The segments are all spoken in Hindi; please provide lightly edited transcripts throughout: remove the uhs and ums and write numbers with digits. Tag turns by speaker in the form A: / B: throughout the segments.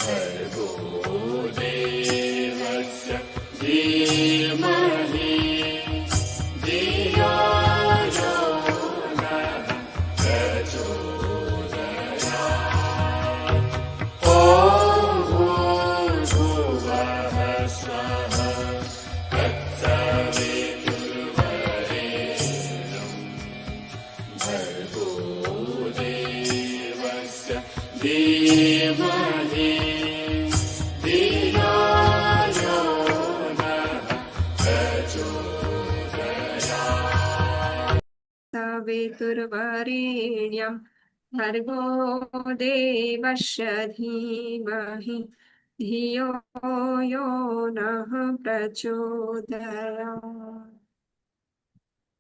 A: भर्गो देवस्य धीमहि धियो यो नः प्रचोदयात्। ॐ भूर्भुवः स्वः तत्सवितुर्वरेण्यं भर्गो देवस्य धीमहि धियो यो नः प्रचोदयात्।
B: सवितुर्वरेण्यं भर्गो देवस्य धीमहि धियो यो नः प्रचोदयात्।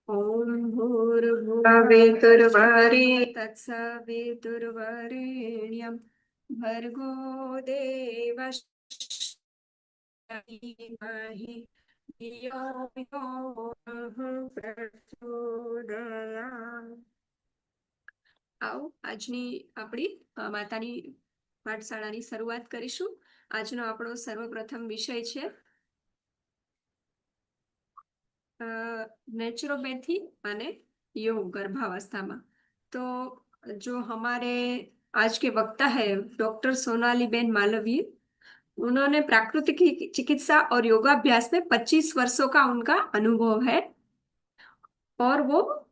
B: ॐ भूर्भुवस्सुवरे तत्सवितुर्वरेण्यं भर्गो देवस्य धीमहि धियो यो नः प्रचोदयात्। આવો આજની આપણી માતાની પાઠશાળાની શરૂઆત કરીશું। આજનો આપણો સર્વપ્રથમ વિષય છે नेचुरोपैथी અને योग गर्भावस्था में। तो जो हमारे आज के वक्ता है डॉक्टर सोनाली बेन मालवीय, उन्होंने प्राकृतिक चिकित्सा और योगाभ्यास में 25 वर्षों का उनका अनुभव है और वो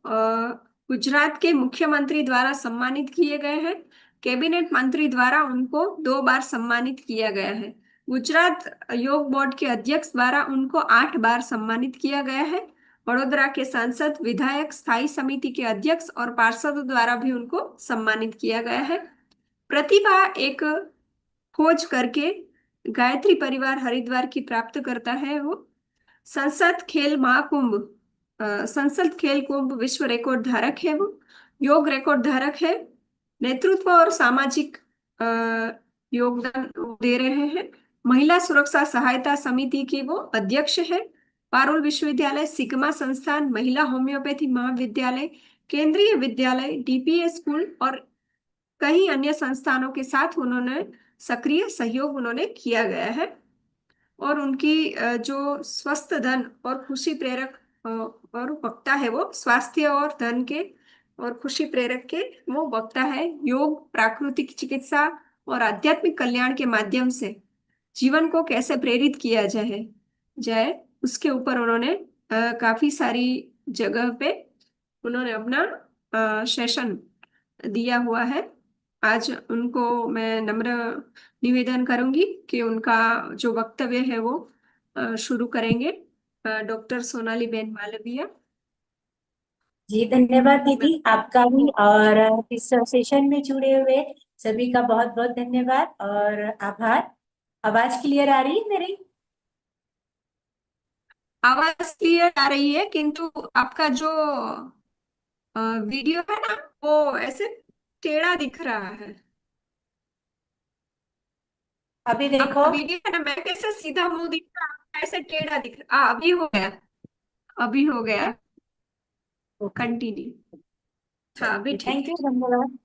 B: गुजरात के मुख्यमंत्री द्वारा सम्मानित किए गए हैं। कैबिनेट मंत्री द्वारा उनको 2 बार सम्मानित किया गया है। गुजरात योग बोर्ड के अध्यक्ष द्वारा उनको 8 बार सम्मानित किया गया है। वडोदरा के सांसद, विधायक, स्थायी समिति के अध्यक्ष और पार्षदों द्वारा भी उनको सम्मानित किया गया है। प्रतिभा एक खोज करके गायत्री परिवार हरिद्वार की प्राप्त करता है। वो संसद खेल महाकुंभ संसद खेल कुंभ विश्व रिकॉर्ड धारक है। वो योग रिकॉर्ड धारक है। नेतृत्व और सामाजिक योगदान दे रहे हैं। महिला सुरक्षा सहायता समिति की वो अध्यक्ष है। पारुल विश्वविद्यालय, सिग्मा संस्थान, महिला होम्योपैथी महाविद्यालय, केंद्रीय विद्यालय, डीपीएस स्कूल और कई अन्य संस्थानों के साथ उन्होंने सक्रिय सहयोग उन्होंने किया गया है। और उनकी जो स्वस्थ धन और खुशी प्रेरक और वक्ता है, वो स्वास्थ्य और धन के और खुशी प्रेरक के वो वक्ता है। योग, प्राकृतिक चिकित्सा और आध्यात्मिक कल्याण के माध्यम से जीवन को कैसे प्रेरित किया जाए उसके ऊपर उन्होंने काफी सारी जगह पे उन्होंने अपना सेशन दिया हुआ है। आज उनको मैं नम्र निवेदन करूंगी कि उनका जो वक्तव्य है वो शुरू करेंगे डॉक्टर सोनाली बेन मालवीय
C: जी। धन्यवाद दीदी, आपका भी और इस सेशन में जुड़े हुए सभी का बहुत बहुत धन्यवाद और आभार। आवाज क्लियर आ रही है मेरी?
B: आवाज क्लियर आ रही है, किंतु आपका जो वीडियो है ना वो ऐसे टेढ़ा दिख रहा है।
C: अभी देखो,
B: वीडियो है ना, मैं कैसे सीधा मुंह दिख रहा, ऐसे टेढ़ा दिख रहा। अभी हो गया, अभी हो गया। कंटिन्यू। हाँ, अभी
C: थैंक यू, धन्यवाद।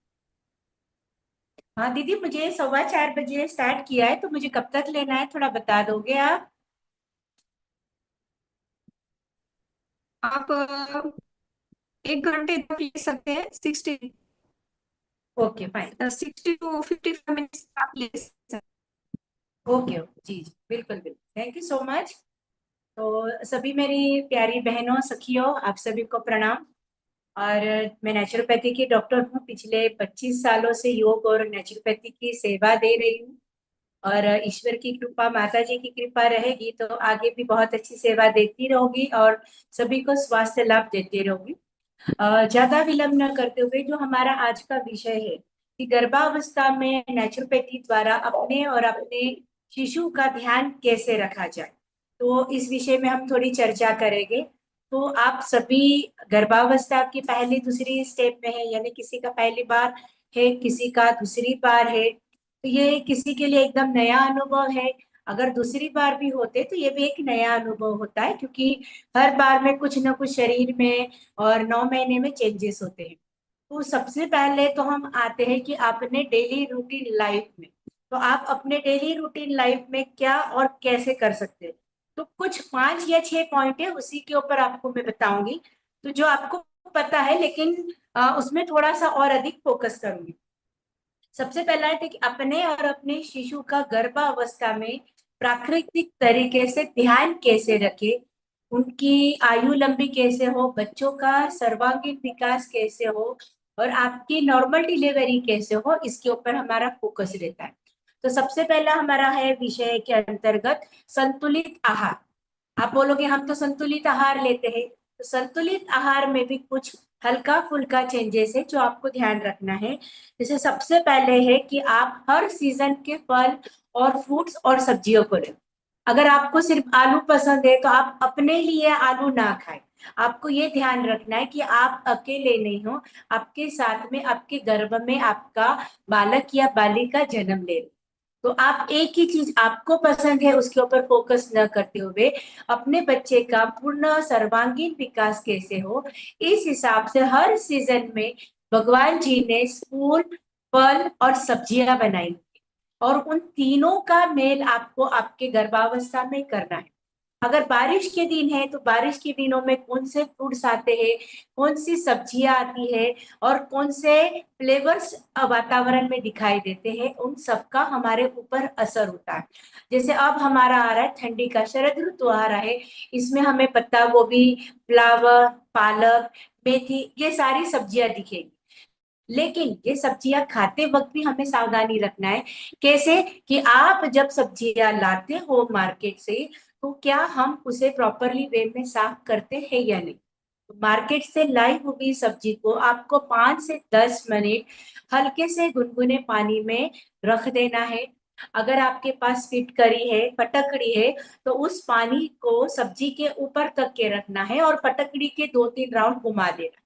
C: हाँ दीदी, मुझे 4:15 बजे स्टार्ट किया है, तो मुझे कब तक लेना है थोड़ा बता दोगे आप?
B: आप 1 घंटे तक ले सकते हैं। 60
C: ओके फाइन।
B: 60 to 55 मिनट्स आप ले सकते हैं।
C: ओके ओके, जी जी, बिल्कुल बिल्कुल, थैंक यू सो मच। तो सभी मेरी प्यारी बहनों, सखियों, आप सभी को प्रणाम। और मैं नेचुरोपैथी की डॉक्टर हूँ। पिछले 25 सालों से योग और नेचुरोपैथी की सेवा दे रही हूँ और ईश्वर की कृपा, माता जी की कृपा रहेगी तो आगे भी बहुत अच्छी सेवा देती रहूंगी और सभी को स्वास्थ्य लाभ देती रहूंगी। ज्यादा विलंब न करते हुए जो हमारा आज का विषय है कि गर्भावस्था में नेचुरोपैथी द्वारा अपने और अपने शिशु का ध्यान कैसे रखा जाए, तो इस विषय में हम थोड़ी चर्चा करेंगे। तो आप सभी गर्भावस्था की पहली दूसरी स्टेप में है, यानी किसी का पहली बार है, किसी का दूसरी बार है, तो ये किसी के लिए एकदम नया अनुभव है। अगर दूसरी बार भी होते तो ये भी एक नया अनुभव होता है, क्योंकि हर बार में कुछ ना कुछ शरीर में और 9 महीने में चेंजेस होते हैं। तो सबसे पहले तो हम आते हैं कि आपने डेली रूटीन लाइफ में तो आप अपने डेली रूटीन लाइफ में क्या और कैसे कर सकते हैं, तो कुछ 5 या 6 पॉइंट है, उसी के ऊपर आपको मैं बताऊंगी। तो जो आपको पता है, लेकिन उसमें थोड़ा सा और अधिक फोकस करूंगी। सबसे पहला है कि अपने और अपने शिशु का गर्भावस्था में प्राकृतिक तरीके से ध्यान कैसे रखे, उनकी आयु लंबी कैसे हो, बच्चों का सर्वांगीण विकास कैसे हो, और आपकी नॉर्मल डिलीवरी कैसे हो, इसके ऊपर हमारा फोकस रहता है। तो सबसे पहला हमारा है विषय के अंतर्गत संतुलित आहार। आप बोलोगे हम तो संतुलित आहार लेते हैं, तो संतुलित आहार में भी कुछ हल्का फुल्का चेंजेस है जो आपको ध्यान रखना है। जैसे सबसे पहले है कि आप हर सीजन के फल और फ्रूट्स और सब्जियों को लें। अगर आपको सिर्फ आलू पसंद है तो आप अपने लिए आलू ना खाएं। आपको ये ध्यान रखना है कि आप अकेले नहीं हो, आपके साथ में आपके गर्भ में आपका बालक या बालिका जन्म ले रही है। तो आप एक ही चीज आपको पसंद है उसके ऊपर फोकस न करते हुए अपने बच्चे का पूर्ण सर्वांगीण विकास कैसे हो, इस हिसाब से हर सीजन में भगवान जी ने फूल, फल और सब्जियां बनाई, और उन तीनों का मेल आपको आपके गर्भावस्था में करना है। अगर बारिश के दिन है तो बारिश के दिनों में कौन से फ्रूट्स आते हैं, कौन सी सब्जियां आती है, और कौन से फ्लेवर्स वातावरण में दिखाई देते हैं, उन सबका हमारे ऊपर असर होता है। जैसे अब हमारा आ रहा है ठंडी का शरद ऋतु आ रहा है, इसमें हमें पत्ता गोभी, फ्लावर, पालक, मेथी, ये सारी सब्जियां दिखेगी। लेकिन ये सब्जियां खाते वक्त भी हमें सावधानी रखना है। कैसे कि आप जब सब्जियां लाते हो मार्केट से, तो क्या हम उसे प्रॉपरली वे में साफ करते हैं या नहीं। मार्केट से लाई हुई सब्जी को आपको 5 से 10 मिनट हल्के से गुनगुने पानी में रख देना है। अगर आपके पास फिटकरी है, फटकड़ी है, तो उस पानी को सब्जी के ऊपर तक के रखना है और फटकड़ी के 2-3 राउंड घुमा देना।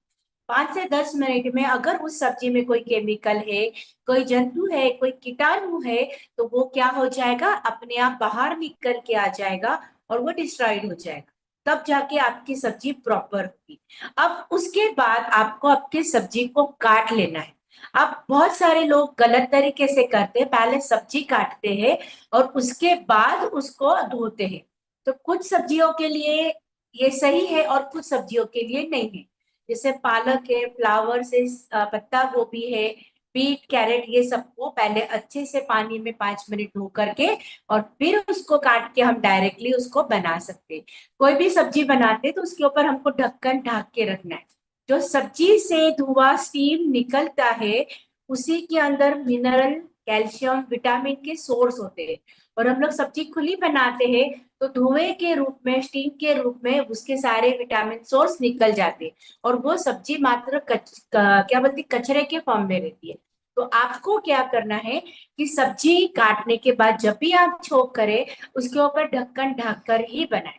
C: 5 से 10 मिनट में अगर उस सब्जी में कोई केमिकल है, कोई जंतु है, कोई कीटाणु है, तो वो क्या हो जाएगा, अपने आप बाहर निकल के आ जाएगा और वो डिस्ट्रॉइड हो जाएगा। तब जाके आपकी सब्जी प्रॉपर होगी। अब उसके बाद आपको आपकी सब्जी को काट लेना है। अब बहुत सारे लोग गलत तरीके से करते हैं, पहले सब्जी काटते हैं और उसके बाद उसको धोते हैं। तो कुछ सब्जियों के लिए ये सही है और कुछ सब्जियों के लिए नहीं है। जैसे पालक है, फ्लावर्स है, पत्ता गोभी है, बीट, कैरेट, ये सबको पहले अच्छे से पानी में 5 मिनट धो करके और फिर उसको काट के हम डायरेक्टली उसको बना सकते हैं। कोई भी सब्जी बनाते हैं तो उसके ऊपर हमको ढक्कन ढक के रखना है। जो सब्जी से धुआं स्टीम निकलता है, उसी के अंदर मिनरल, कैल्शियम, विटामिन के सोर्स होते हैं। और हम लोग सब्जी खुली बनाते हैं तो धुएं के रूप में, स्टीम के रूप में उसके सारे विटामिन सोर्स निकल जाते हैं, और वो सब्जी मात्र क्या बोलती कचरे के फॉर्म में रहती है। तो आपको क्या करना है कि सब्जी काटने के बाद जब भी आप छोक करें, उसके ऊपर ढक्कन ढक कर ही बनाए।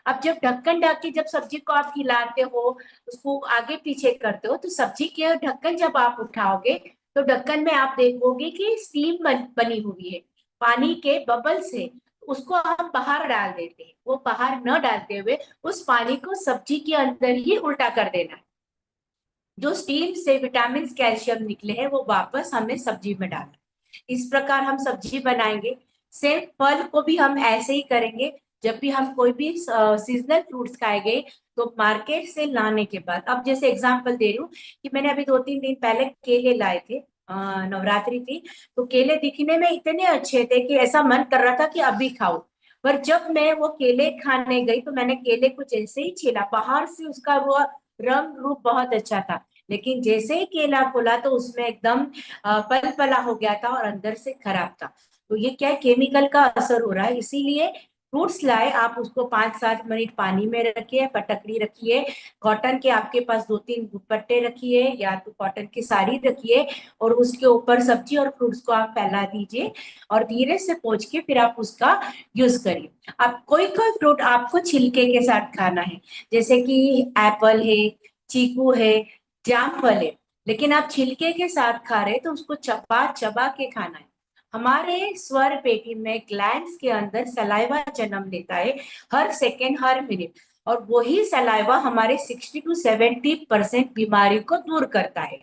C: अब जब ढक्कन ढक के जब सब्जी को आप हिलाते हो, उसको आगे पीछे करते हो, तो सब्जी के ढक्कन जब आप उठाओगे तो ढक्कन में आप देखोगे कि स्टीम बनी हुई है, पानी के बबल से। उसको हम बाहर डाल देते हैं, वो बाहर न डालते हुए उस पानी को सब्जी के अंदर ही उल्टा कर देना है। जो स्टीम से विटामिन, कैल्शियम निकले हैं वो वापस हमें सब्जी में डालना है। इस प्रकार हम सब्जी बनाएंगे। सेम फल को भी हम ऐसे ही करेंगे। जब भी हम कोई भी सीजनल फ्रूट्स खाएंगे तो मार्केट से लाने के बाद, अब जैसे एग्जांपल दे रही हूँ कि मैंने अभी 2-3 दिन पहले केले लाए थे, नवरात्रि थी, तो केले दिखने में इतने अच्छे थे कि ऐसा मन कर रहा था कि अभी खाऊं। पर जब मैं वो केले खाने गई तो मैंने केले को जैसे ही छीला, बाहर से उसका वो रंग रूप बहुत अच्छा था, लेकिन जैसे ही केला खोला तो उसमें एकदम पल पला हो गया था और अंदर से खराब था। तो ये क्या है, केमिकल का असर हो रहा है। इसीलिए फ्रूट्स लाए, आप उसको 5-7 मिनट पानी में रखिए, पटकड़ी रखिए, कॉटन के आपके पास 2-3 दुपट्टे रखिए या तो कॉटन की साड़ी रखिए, और उसके ऊपर सब्जी और फ्रूट्स को आप फैला दीजिए और धीरे से पोंछ के फिर आप उसका यूज करिए। अब कोई कोई फ्रूट आपको छिलके के साथ खाना है, जैसे कि एप्पल है, चीकू है, जामफल है, लेकिन आप छिलके के साथ खा रहे तो उसको चबा चबा के खाना है। हमारे स्वर पेटी में ग्लैंड्स के अंदर सलाइवा जन्म लेता है हर सेकेंड, हर मिनट, और वही सलाइवा हमारे 60 to 70% बीमारी को दूर करता है।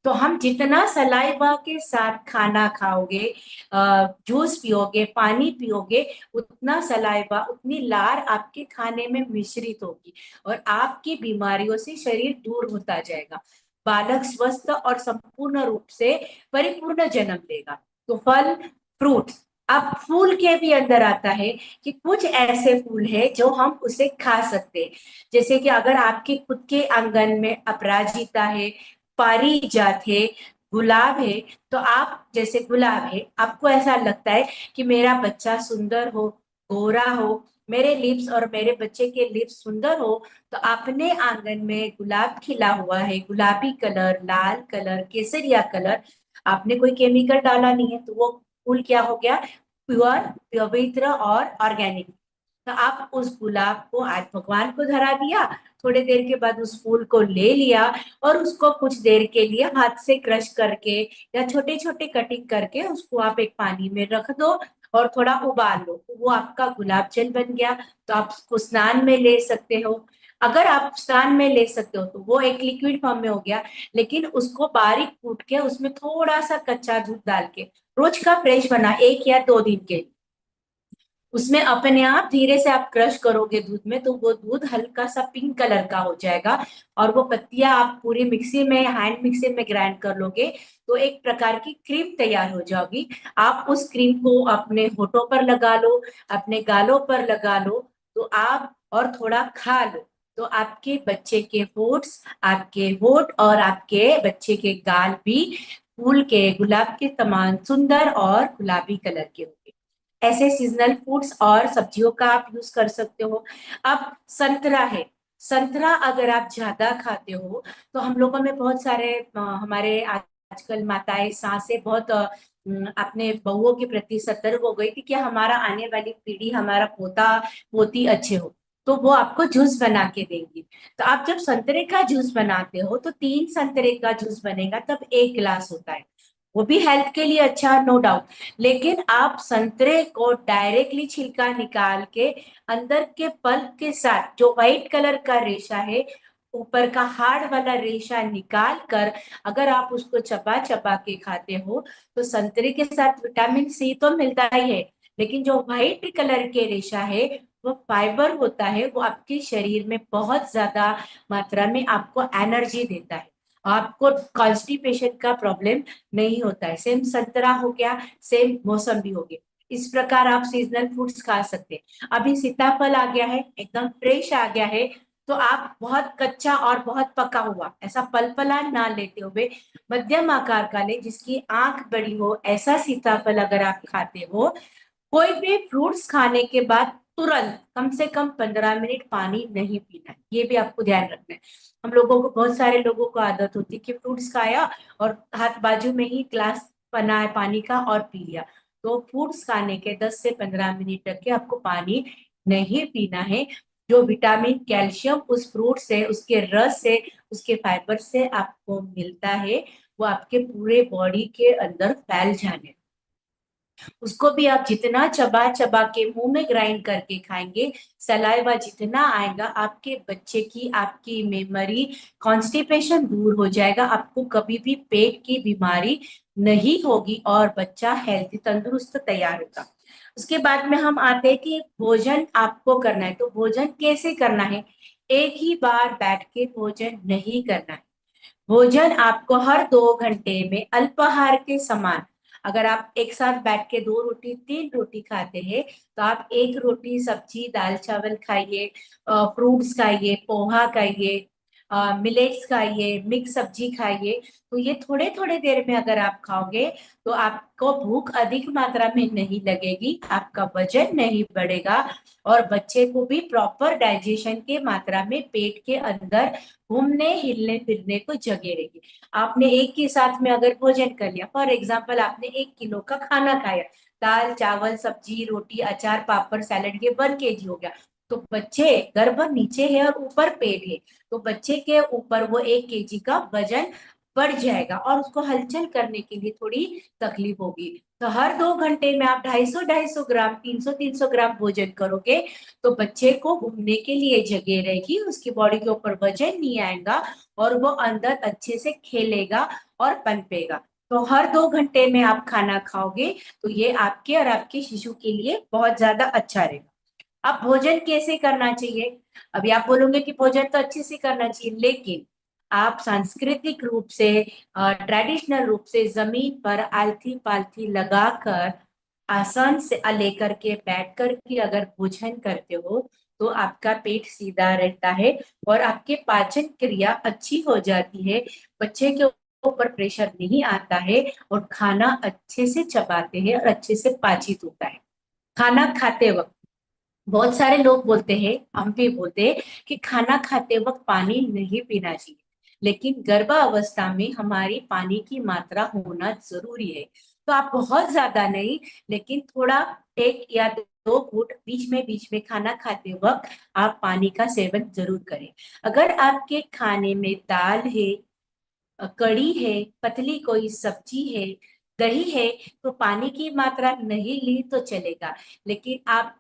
C: तो हम जितना सलाइवा के साथ खाना खाओगे, जूस पियोगे, पानी पियोगे, उतना सलाइवा, उतनी लार आपके खाने में मिश्रित होगी और आपकी बीमारियों से शरीर दूर होता जाएगा। बालक स्वस्थ और संपूर्ण रूप से परिपूर्ण जन्म लेगा। तो फल, फ्रूट्स। अब फूल के भी अंदर आता है कि कुछ ऐसे फूल है जो हम उसे खा सकते हैं। जैसे कि अगर आपके खुद के आंगन में अपराजिता है, पारिजात है, गुलाब है, तो आप, जैसे गुलाब है, आपको ऐसा लगता है कि मेरा बच्चा सुंदर हो, गोरा हो, मेरे लिप्स और मेरे बच्चे के लिप्स सुंदर हो, तो अपने आंगन में गुलाब खिला हुआ है, गुलाबी कलर, लाल कलर, केसरिया कलर, आपने कोई केमिकल डाला नहीं है, तो वो फूल क्या हो गया? प्योर, पवित्र और ऑर्गेनिक। तो आप उस गुलाब को आज भगवान को धरा दिया, थोड़ी देर के बाद उस फूल को ले लिया और उसको कुछ देर के लिए हाथ से क्रश करके या छोटे छोटे कटिंग करके उसको आप एक पानी में रख दो और थोड़ा उबाल लो, वो आपका गुलाब जल बन गया। तो आप उसको स्नान में ले सकते हो। अगर आप स्नान में ले सकते हो तो वो एक लिक्विड फॉर्म में हो गया, लेकिन उसको बारीक कूट के उसमें थोड़ा सा कच्चा दूध डाल के रोज का फ्रेश बना 1 या 2 दिन के, उसमें अपने आप धीरे से आप क्रश करोगे दूध में, तो वो दूध हल्का सा पिंक कलर का हो जाएगा और वो पत्तियां आप पूरी मिक्सी में, हैंड मिक्सी में ग्राइंड कर लोगे, तो एक प्रकार की क्रीम तैयार हो जाएगी। आप उस क्रीम को अपने होठों पर लगा लो, अपने गालों पर लगा लो, तो आप और थोड़ा खा लो, तो आपके बच्चे के होठ्स, आपके होठ और आपके बच्चे के गाल भी फूल के, गुलाब के समान सुंदर और गुलाबी कलर के होंगे। ऐसे सीजनल फूड्स और सब्जियों का आप यूज कर सकते हो। अब संतरा है, संतरा अगर आप ज्यादा खाते हो तो हम लोगों में बहुत सारे हमारे आजकल माताएं, सासें बहुत अपने बहुओं के प्रति सतर्क हो गई थी कि हमारा आने वाली पीढ़ी, हमारा पोता पोती अच्छे हो, तो वो आपको जूस बना के देंगी। तो आप जब संतरे का जूस बनाते हो तो 3 संतरे का जूस बनेगा, तब 1 गिलास होता है। वो भी हेल्थ के लिए अच्छा, नो डाउट। लेकिन आप संतरे को डायरेक्टली छिलका निकाल के अंदर के पल्प के साथ जो व्हाइट कलर का रेशा है, ऊपर का हार्ड वाला रेशा निकाल कर अगर आप उसको चबा चबा के खाते हो, तो संतरे के साथ विटामिन सी तो मिलता ही है, लेकिन जो व्हाइट कलर के रेशा है वो फाइबर होता है, वो आपके शरीर में बहुत ज्यादा मात्रा में आपको एनर्जी देता है, आपको कॉन्स्टिपेशन का प्रॉब्लम नहीं होता है। सेम संतरा हो गया, सेम मौसम्बी हो गया। इस प्रकार आप सीजनल फ्रूट्स खा सकते हैं। अभी सीताफल आ गया है, एकदम फ्रेश आ गया है, तो आप बहुत कच्चा और बहुत पका हुआ, ऐसा पलपला ना लेते हुए मध्यम आकार का ले, जिसकी आंख बड़ी हो, ऐसा सीताफल अगर आप खाते हो। कोई भी फ्रूट्स खाने के बाद तुरंत कम से कम 15 मिनट पानी नहीं पीना है, ये भी आपको ध्यान रखना है। हम लोगों को, बहुत सारे लोगों को आदत होती है कि फ्रूट्स खाया और हाथ बाजू में ही ग्लास बना है पानी का और पी लिया। तो फ्रूट्स खाने के 10 से 15 मिनट तक के आपको पानी नहीं पीना है। जो विटामिन, कैल्शियम उस फ्रूट से, उसके रस से, उसके फाइबर से आपको मिलता है, वो आपके पूरे बॉडी के अंदर फैल जाने, उसको भी आप जितना चबा चबा के मुंह में ग्राइंड करके खाएंगे, सलाइवा जितना आएगा, आपके बच्चे की, आपकी मेमोरी, कॉन्स्टिपेशन दूर हो जाएगा, आपको कभी भी पेट की बीमारी नहीं होगी और बच्चा हेल्थी, तंदुरुस्त तैयार होगा। उसके बाद में हम आते हैं कि भोजन आपको करना है, तो भोजन कैसे करना है? एक ही बार बैठ के भोजन नहीं करना है। भोजन आपको हर 2 घंटे में अल्पाहार के समान, अगर आप एक साथ बैठ के 2 रोटी 3 रोटी खाते हैं, तो आप 1 रोटी सब्जी दाल चावल खाइए, फ्रूट्स खाइए, पोहा खाइए, मिलेट्स खाइए, मिक्स सब्जी खाइए। तो ये थोड़े थोड़े देर में अगर आप खाओगे तो आपको भूख अधिक मात्रा में नहीं लगेगी, आपका वजन नहीं बढ़ेगा और बच्चे को भी प्रॉपर डाइजेशन के मात्रा में पेट के अंदर घूमने, हिलने फिरने को जगह रहेगी। आपने एक ही साथ में अगर भोजन कर लिया, फॉर एग्जाम्पल आपने 1 किलो का खाना खाया, दाल चावल सब्जी रोटी अचार पापड़ सैलेड, ये 1 kg हो गया, तो बच्चे, गर्भ नीचे है और ऊपर पेट है, तो बच्चे के ऊपर वो 1 kg का वजन बढ़ जाएगा और उसको हलचल करने के लिए थोड़ी तकलीफ होगी। तो हर 2 घंटे में आप 250-250 ग्राम, 300-300 ग्राम भोजन करोगे तो बच्चे को घूमने के लिए जगह रहेगी, उसकी बॉडी के ऊपर वजन नहीं आएगा और वो अंदर अच्छे से खेलेगा और पनपेगा। तो हर 2 घंटे में आप खाना खाओगे तो ये आपके और आपके शिशु के लिए बहुत ज्यादा अच्छा रहेगा। अब भोजन कैसे करना चाहिए? अभी आप बोलोगे कि भोजन तो अच्छे से करना चाहिए, लेकिन आप सांस्कृतिक रूप से, ट्रेडिशनल रूप से जमीन पर आलथी पालथी लगाकर आसान से लेकर के बैठ कर के अगर भोजन करते हो तो आपका पेट सीधा रहता है और आपके पाचन क्रिया अच्छी हो जाती है, बच्चे के ऊपर प्रेशर नहीं आता है और खाना अच्छे से चबाते हैं और अच्छे से पाचित होता है। खाना खाते वक्त बहुत सारे लोग बोलते हैं, हम भी बोलते हैं कि खाना खाते वक्त पानी नहीं पीना चाहिए, लेकिन गर्भावस्था में हमारी पानी की मात्रा होना जरूरी है। तो आप बहुत ज्यादा नहीं, लेकिन थोड़ा 1 या 2 घूंट बीच में खाना खाते वक्त आप पानी का सेवन जरूर करें। अगर आपके खाने में दाल है, कड़ी है, पतली कोई सब्जी है, दही है, तो पानी की मात्रा नहीं ली तो चलेगा। लेकिन आप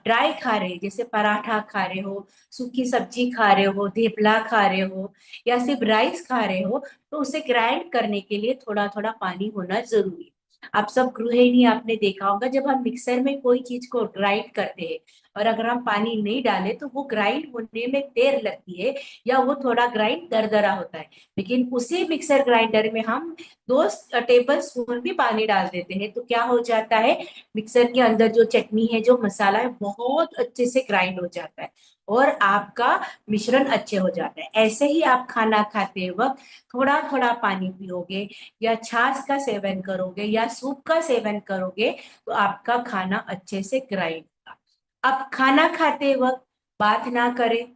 C: ड्राई खा रहे हैं, जैसे पराठा खा रहे हो, सूखी सब्जी खा रहे हो, थेपला खा रहे हो या सिर्फ राइस खा रहे हो, तो उसे ग्राइंड करने के लिए थोड़ा थोड़ा पानी होना जरूरी है। आप सब गृहिणी आपने देखा होगा, जब हम मिक्सर में कोई चीज को ग्राइंड करते हैं और अगर हम पानी नहीं डालें तो वो ग्राइंड होने में देर लगती है या वो थोड़ा ग्राइंड दरदरा होता है। लेकिन उसी मिक्सर ग्राइंडर में हम 2 टेबल स्पून भी पानी डाल देते हैं तो क्या हो जाता है, मिक्सर के अंदर जो चटनी है, जो मसाला है, बहुत अच्छे से ग्राइंड हो जाता है और आपका मिश्रण अच्छे हो जाता है। ऐसे ही आप खाना खाते वक्त थोड़ा थोड़ा पानी पियोगे या छाछ का सेवन करोगे या सूप का सेवन करोगे तो आपका खाना अच्छे से ग्राइंड होगा। अब खाना खाते वक्त बात ना करें,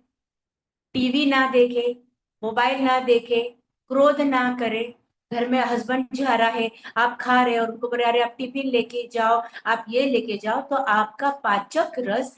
C: टीवी ना देखे, मोबाइल ना देखे, क्रोध ना करे। घर में हस्बैंड जा रहा है, आप खा रहे हो और उनको बोले अरे आप टिफिन लेके जाओ, आप ये लेके जाओ, तो आपका पाचक रस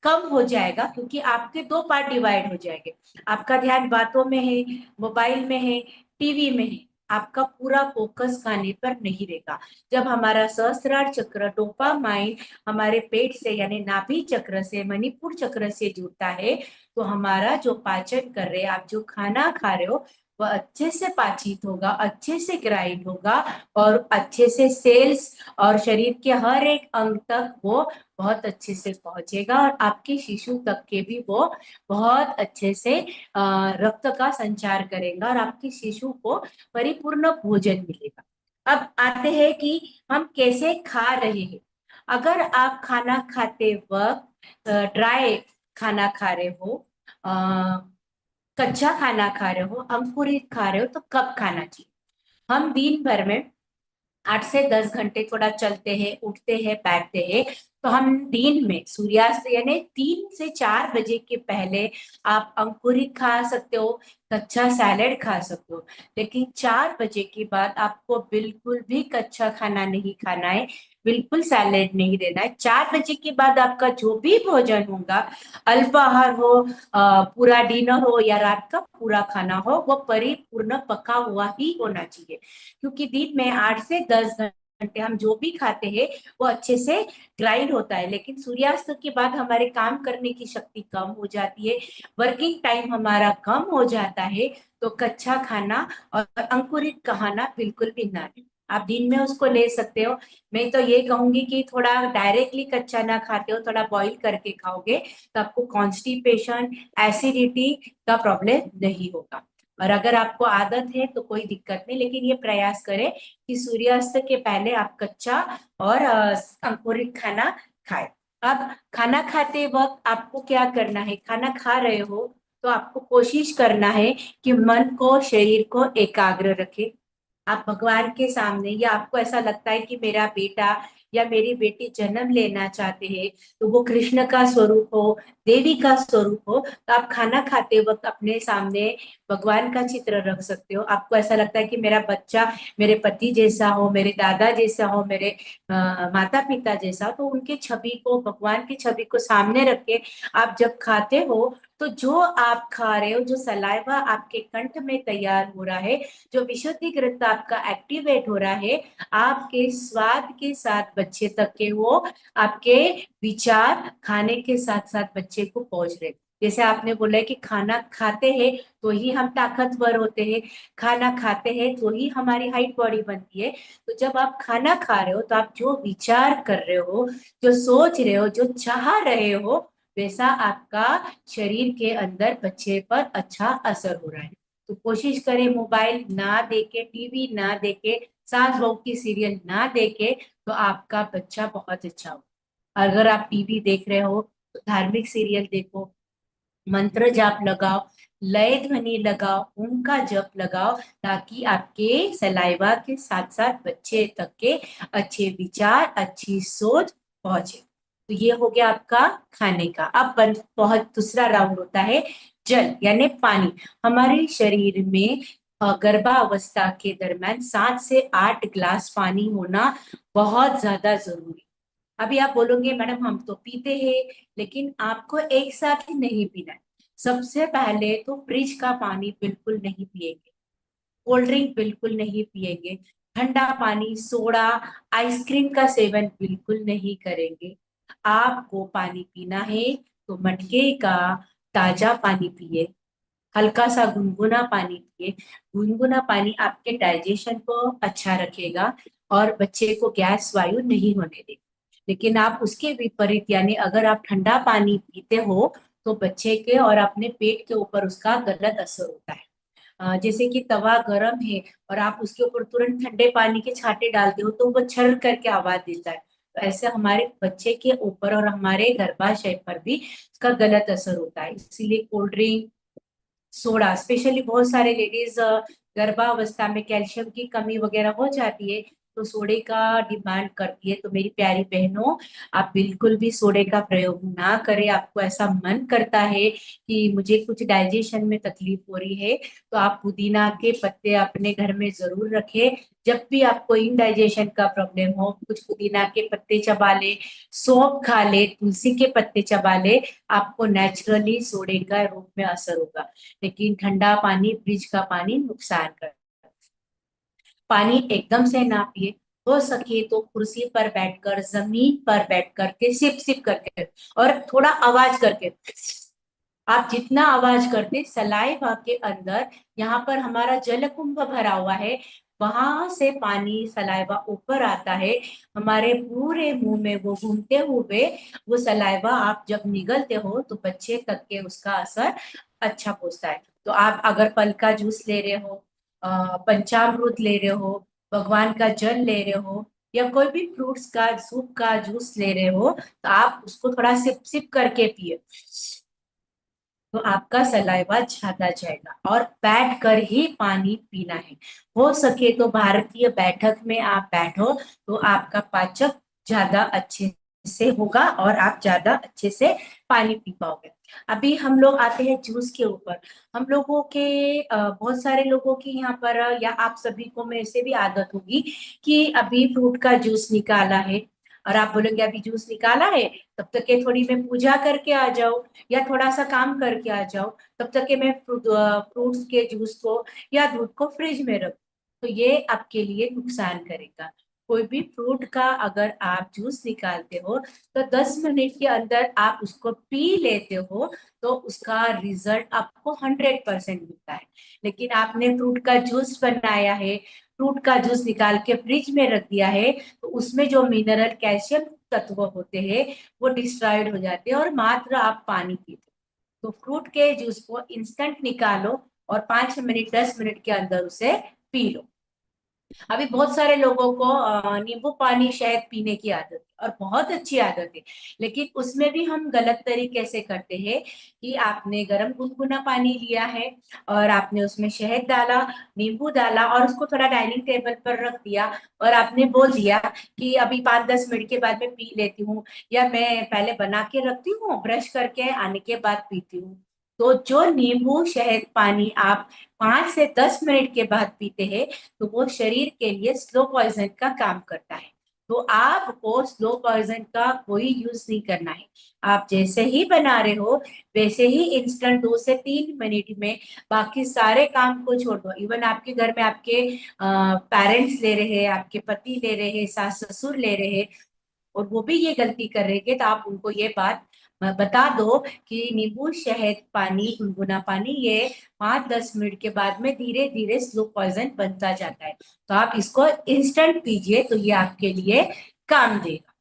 C: कम हो जाएगा क्योंकि आपके 2 पार्ट डिवाइड हो जाएंगे। आपका ध्यान बातों में है, मोबाइल में है, टीवी में है, आपका पूरा फोकस खाने पर नहीं रहेगा। जब हमारा सहस्त्रार चक्र डोपामाइन हमारे पेट से यानी नाभि चक्र से मणिपुर चक्र से जुड़ता है तो हमारा जो पाचन कर रहे हैं, आप जो खाना खा रहे हो वह अच्छे से पाचित होगा, अच्छे से ग्राइंड होगा और अच्छे से सेल्स और शरीर के हर एक अंग तक वो बहुत अच्छे से पहुंचेगा और आपके शिशु तक के भी वो बहुत अच्छे से रक्त का संचार करेगा और आपके शिशु को परिपूर्ण भोजन मिलेगा। अब आते हैं कि हम कैसे खा रहे हैं। अगर आप खाना खाते वक्त ड्राई खाना खा रहे हो, कच्चा खाना खा रहे हो, अंकुरित खा रहे हो, तो कब खाना चाहिए? हम दिन भर में 8 से 10 घंटे थोड़ा चलते हैं, उठते हैं, बैठते हैं, तो हम दिन में सूर्यास्त यानी 3 से 4 बजे के पहले आप अंकुरित खा सकते हो, कच्चा सैलेड खा सकते हो। लेकिन 4 बजे के बाद आपको बिल्कुल भी कच्चा खाना नहीं खाना है, बिल्कुल सैलेड नहीं देना है। 4 बजे के बाद आपका जो भी भोजन होगा, अल्पाहार हो, पूरा डिनर हो या रात का पूरा खाना हो, वो परिपूर्ण पका हुआ ही होना चाहिए। क्योंकि दिन में 8 से 10 घंटे हम जो भी खाते हैं वो अच्छे से ग्राइंड होता है, लेकिन सूर्यास्त के बाद हमारे काम करने की शक्ति कम हो जाती है, वर्किंग टाइम हमारा कम हो जाता है, तो कच्चा खाना और अंकुरित खाना बिल्कुल भी ना लें। आप दिन में उसको ले सकते हो। मैं तो ये कहूंगी कि थोड़ा डायरेक्टली कच्चा ना खाते हो, थोड़ा बॉईल करके खाओगे तो आपको कॉन्स्टिपेशन, एसिडिटी का प्रॉब्लम नहीं होगा। और अगर आपको आदत है तो कोई दिक्कत नहीं, लेकिन ये प्रयास करें कि सूर्यास्त के पहले आप कच्चा और अंकुरित खाना खाएं। अब खाना खाते वक्त आपको क्या करना है, खाना खा रहे हो तो आपको कोशिश करना है कि मन को, शरीर को एकाग्र रखें। आप भगवान के सामने, या आपको ऐसा लगता है कि मेरा बेटा या मेरी बेटी जन्म लेना चाहते हैं, तो वो कृष्ण का स्वरूप हो, देवी का स्वरूप हो, तो आप खाना खाते वक्त अपने सामने भगवान का चित्र रख सकते हो। आपको ऐसा लगता है कि मेरा बच्चा मेरे पति जैसा हो, मेरे दादा जैसा हो, मेरे माता पिता जैसा, तो उनके छवि को, भगवान की छवि को सामने रख के आप जब खाते हो तो जो आप खा रहे हो, जो सलाइवा आपके कंठ में तैयार हो रहा है, जो विशुद्धिकृत आपका एक्टिवेट हो रहा है, आपके स्वाद के साथ बच्चे तक के वो आपके विचार खाने के साथ साथ बच्चे को पहुंच रहे। जैसे आपने बोला है कि खाना खाते हैं तो ही हम ताकतवर होते हैं, खाना खाते हैं तो ही हमारी हाइट बॉडी बनती है। तो जब आप खाना खा रहे हो तो आप जो विचार कर रहे हो, जो सोच रहे हो, जो चाह रहे हो, वैसा आपका शरीर के अंदर बच्चे पर अच्छा असर हो रहा है। तो कोशिश करें मोबाइल ना देके, टीवी ना देके, सास बहू की सीरियल ना देके, तो आपका बच्चा बहुत अच्छा हो। अगर आप टीवी देख रहे हो तो धार्मिक सीरियल देखो, मंत्र जाप लगाओ, लय ध्वनि लगाओ, ओम का जप लगाओ, ताकि आपके सलाइवा के साथ साथ बच्चे तक के अच्छे विचार, अच्छी सोच पहुंचे। तो ये हो गया आपका खाने का। अब बहुत दूसरा राउंड होता है जल यानी पानी। हमारे शरीर में गर्भावस्था के दरमियान 7 से 8 गिलास पानी होना बहुत ज्यादा जरूरी। अभी आप बोलोगे मैडम हम तो पीते हैं, लेकिन आपको एक साथ ही नहीं पीना है। सबसे पहले तो फ्रिज का पानी बिल्कुल नहीं पिएंगे, कोल्ड ड्रिंक बिल्कुल नहीं पिएंगे, ठंडा पानी, सोडा, आइसक्रीम का सेवन बिल्कुल नहीं करेंगे। आपको पानी पीना है तो मटके का ताजा पानी पिए, हल्का सा गुनगुना पानी पिए। गुनगुना पानी आपके डाइजेशन को अच्छा रखेगा और बच्चे को गैस वायु नहीं होने देगा। लेकिन आप उसके विपरीत यानी अगर आप ठंडा पानी पीते हो तो बच्चे के और अपने पेट के ऊपर उसका गलत असर होता है। जैसे कि तवा गरम है और आप उसके ऊपर तुरंत ठंडे पानी के छांटे डालते हो तो वो छर करके आवाज देता है। तो ऐसे हमारे बच्चे के ऊपर और हमारे गर्भाशय पर भी इसका गलत असर होता है। इसीलिए कोल्ड ड्रिंक, सोडा, स्पेशली बहुत सारे लेडीज गर्भावस्था में कैल्शियम की कमी वगैरह हो जाती है तो सोडे का डिमांड करती है। तो मेरी प्यारी बहनों, आप बिल्कुल भी सोडे का प्रयोग ना करें। आपको ऐसा मन करता है कि मुझे कुछ डाइजेशन में तकलीफ हो रही है, तो आप पुदीना के पत्ते अपने घर में जरूर रखें। जब भी आपको इंडाइजेशन का प्रॉब्लम हो, कुछ पुदीना के पत्ते चबा ले, सौंफ खा ले, तुलसी के पत्ते चबा ले, आपको नेचुरली सोडे का रूप में असर होगा। लेकिन ठंडा पानी, फ्रिज का पानी नुकसान करता है। पानी एकदम से ना पिए, हो सके तो कुर्सी पर बैठकर, जमीन पर बैठ करके सिप सिप करके और थोड़ा आवाज करके। आप जितना आवाज करते सलाइवा के अंदर, यहाँ पर हमारा जल कुंभ भरा हुआ है, वहां से पानी सलाइवा ऊपर आता है, हमारे पूरे मुंह में वो घूमते हुए वो सलाइवा आप जब निगलते हो तो बच्चे तक के उसका असर अच्छा पहुंचता है। तो आप अगर फल का जूस ले रहे हो, पंचामृत ले रहे हो, भगवान का जल ले रहे हो, या कोई भी फ्रूट्स का सूप का जूस ले रहे हो, तो आप उसको थोड़ा सिप सिप करके पिए, तो आपका सलाइवा ज्यादा जाएगा। और बैठ कर ही पानी पीना है। हो सके तो भारतीय बैठक में आप बैठो तो आपका पाचक ज्यादा अच्छे से होगा और आप ज्यादा अच्छे से पानी पी पाओगे। अभी हम लोग आते हैं जूस के ऊपर। हम लोगों के बहुत सारे लोगों की यहाँ पर या आप सभी को में से भी आदत होगी कि अभी फ्रूट का जूस निकाला है और आप बोलेंगे अभी जूस निकाला है, तब तक के थोड़ी मैं पूजा करके आ जाऊं या थोड़ा सा काम करके आ जाओ, तब तक के मैं फ्रूट्स के जूस को या दूध को फ्रिज में रख। तो ये आपके लिए नुकसान करेगा। कोई भी फ्रूट का अगर आप जूस निकालते हो तो 10 मिनट के अंदर आप उसको पी लेते हो तो उसका रिजल्ट आपको 100% मिलता है। लेकिन आपने फ्रूट का जूस बनाया है, फ्रूट का जूस निकाल के फ्रिज में रख दिया है, तो उसमें जो मिनरल कैल्शियम तत्व होते हैं वो डिस्ट्रॉयड हो जाते हैं और मात्र आप पानी पीते हो। तो फ्रूट के जूस को इंस्टेंट निकालो और 5 मिनट 10 मिनट के अंदर उसे पी लो। अभी बहुत सारे लोगों को नींबू पानी शहद पीने की आदत है और बहुत अच्छी आदत है, लेकिन उसमें भी हम गलत तरीके से करते हैं कि आपने गर्म गुनगुना पानी लिया है और आपने उसमें शहद डाला, नींबू डाला और उसको थोड़ा डाइनिंग टेबल पर रख दिया और आपने बोल दिया कि अभी 5-10 मिनट के बाद मैं पी लेती हूँ, या मैं पहले बना के रखती हूँ, ब्रश करके आने के बाद पीती हूँ। तो जो नींबू शहद पानी आप 5 से 10 मिनट के बाद पीते हैं तो वो शरीर के लिए स्लो पॉइजन का काम करता है। तो आपको स्लो पॉइजन का कोई यूज नहीं करना है। आप जैसे ही बना रहे हो वैसे ही इंस्टेंट 2 से 3 मिनट में बाकी सारे काम को छोड़ दो। इवन आपके घर में आपके पेरेंट्स ले रहे हैं, आपके पति ले रहे हैं, सास ससुर ले रहे हैं, और वो भी ये गलती कर रहे हैं, तो आप उनको ये बात बता दो कि नींबू शहद पानी, गुनगुना पानी, ये 5-10 मिनट के बाद में धीरे धीरे स्लो पॉइजन बनता जाता है। तो आप इसको इंस्टेंट पीजिए, तो ये आपके लिए काम देगा।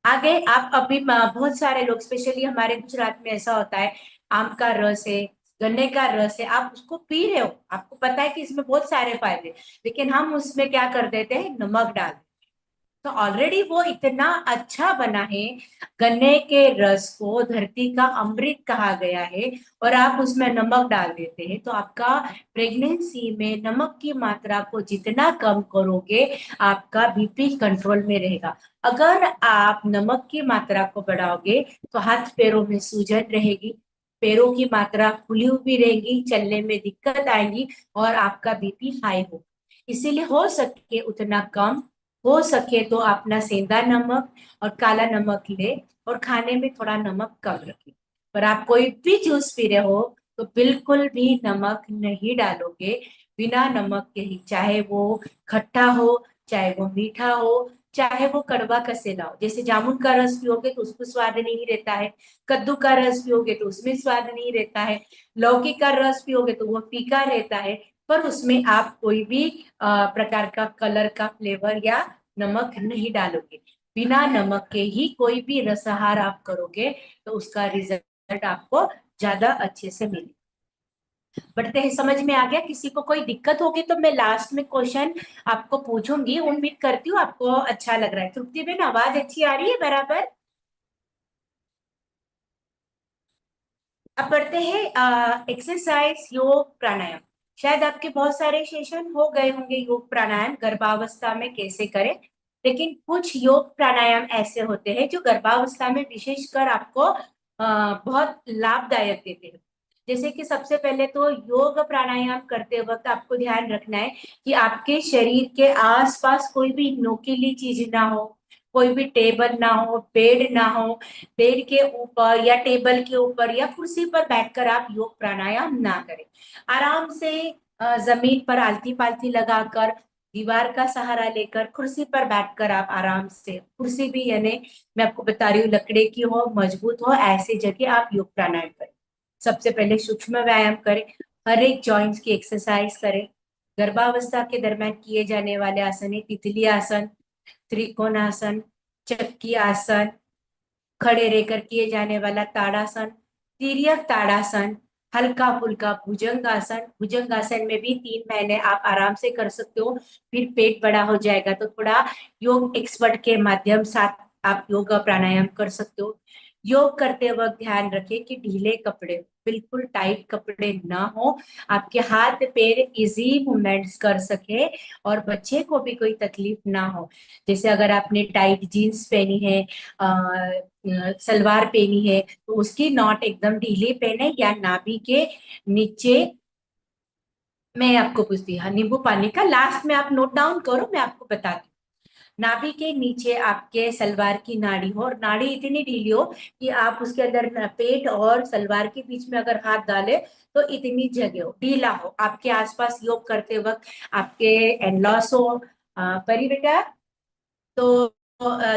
C: आगे आप अभी बहुत सारे लोग, स्पेशली हमारे गुजरात में ऐसा होता है, आम का रस है, गन्ने का रस है, आप उसको पी रहे हो, आपको पता है कि इसमें बहुत सारे फायदे, लेकिन हम उसमें क्या कर देते हैं, नमक डाल। तो ऑलरेडी वो इतना अच्छा बना है, गन्ने के रस को धरती का अमृत कहा गया है, और आप उसमें नमक डाल देते हैं, तो आपका प्रेगनेंसी में नमक की मात्रा को जितना कम करोगे आपका बीपी कंट्रोल में रहेगा। अगर आप नमक की मात्रा को बढ़ाओगे तो हाथ पैरों में सूजन रहेगी, पैरों की मात्रा फूली हुई रहेगी, चलने में दिक्कत आएगी, और आपका बीपी हाई होगा। इसीलिए हो सके उतना कम, हो सके तो अपना सेंधा नमक और काला नमक ले, और खाने में थोड़ा नमक कम रखें। पर आप कोई भी जूस पी रहे हो तो बिल्कुल भी नमक नहीं डालोगे, बिना नमक के ही, चाहे वो खट्टा हो, चाहे वो मीठा हो, चाहे वो कड़वा कसेला हो। जैसे जामुन का रस पियोगे तो उसमें स्वाद नहीं रहता है, कद्दू का रस पियोगे तो उसमें स्वाद नहीं रहता है, लौकी का रस पियोगे तो वो फीका रहता है, पर उसमें आप कोई भी प्रकार का कलर का फ्लेवर या नमक नहीं डालोगे। बिना नमक के ही कोई भी रसाहार आप करोगे तो उसका रिजल्ट आपको ज्यादा अच्छे से मिलेगा। बढ़ते हैं, समझ में आ गया? किसी को कोई दिक्कत होगी तो मैं लास्ट में क्वेश्चन आपको पूछूंगी। उम्मीद करती हूँ आपको अच्छा लग रहा है। तृप्ति बेन, आवाज अच्छी आ रही है बराबर? अब बढ़ते हैं एक्सरसाइज, योग, प्राणायाम। शायद आपके बहुत सारे सेशन हो गए होंगे योग प्राणायाम गर्भावस्था में कैसे करें, लेकिन कुछ योग प्राणायाम ऐसे होते हैं जो गर्भावस्था में विशेषकर आपको बहुत लाभदायक देते हैं। जैसे कि सबसे पहले तो योग प्राणायाम करते वक्त आपको ध्यान रखना है कि आपके शरीर के आसपास कोई भी नुकीली चीज ना हो, कोई भी टेबल ना हो, बेड ना हो, बेड के ऊपर या टेबल के ऊपर या कुर्सी पर बैठकर आप योग प्राणायाम ना करें। आराम से जमीन पर आलती पालती लगाकर, दीवार का सहारा लेकर, कुर्सी पर बैठकर आप आराम से, कुर्सी भी यानी मैं आपको बता रही हूँ लकड़े की हो, मजबूत हो, ऐसी जगह आप योग प्राणायाम करें। सबसे पहले सूक्ष्म व्यायाम करें, हर एक जॉइंट्स की एक्सरसाइज करें। गर्भावस्था के दरमियान किए जाने वाले आसन है तितली आसन, त्रिकोणासन, चक्की आसन, खड़े रहकर किए जाने वाला ताड़ासन, तिर्यक ताड़ासन, हल्का फुल्का भुजंगासन। भुजंगासन में भी 3 महीने आप आराम से कर सकते हो, फिर पेट बड़ा हो जाएगा तो थोड़ा योग एक्सपर्ट के माध्यम साथ आप योग प्राणायाम कर सकते हो। योग करते वक्त ध्यान रखें कि ढीले कपड़े, बिल्कुल टाइट कपड़े ना हो, आपके हाथ पैर इजी मूवमेंट्स कर सके और बच्चे को भी कोई तकलीफ ना हो। जैसे अगर आपने टाइट जीन्स पहनी है, सलवार पहनी है, तो उसकी नॉट एकदम ढीली पहने, या नाभि के नीचे। मैं आपको पूछती हूँ, हाँ, नींबू पानी का लास्ट में आप नोट डाउन करो, मैं आपको बताती हूँ। नाभि के नीचे आपके सलवार की नाड़ी हो, और नाड़ी इतनी ढीली हो कि आप उसके अंदर पेट और सलवार के बीच में अगर हाथ डाले तो इतनी जगह हो, ढीला हो। आपके आसपास योग करते वक्त आपके एनलॉस हो, परी बेटा, तो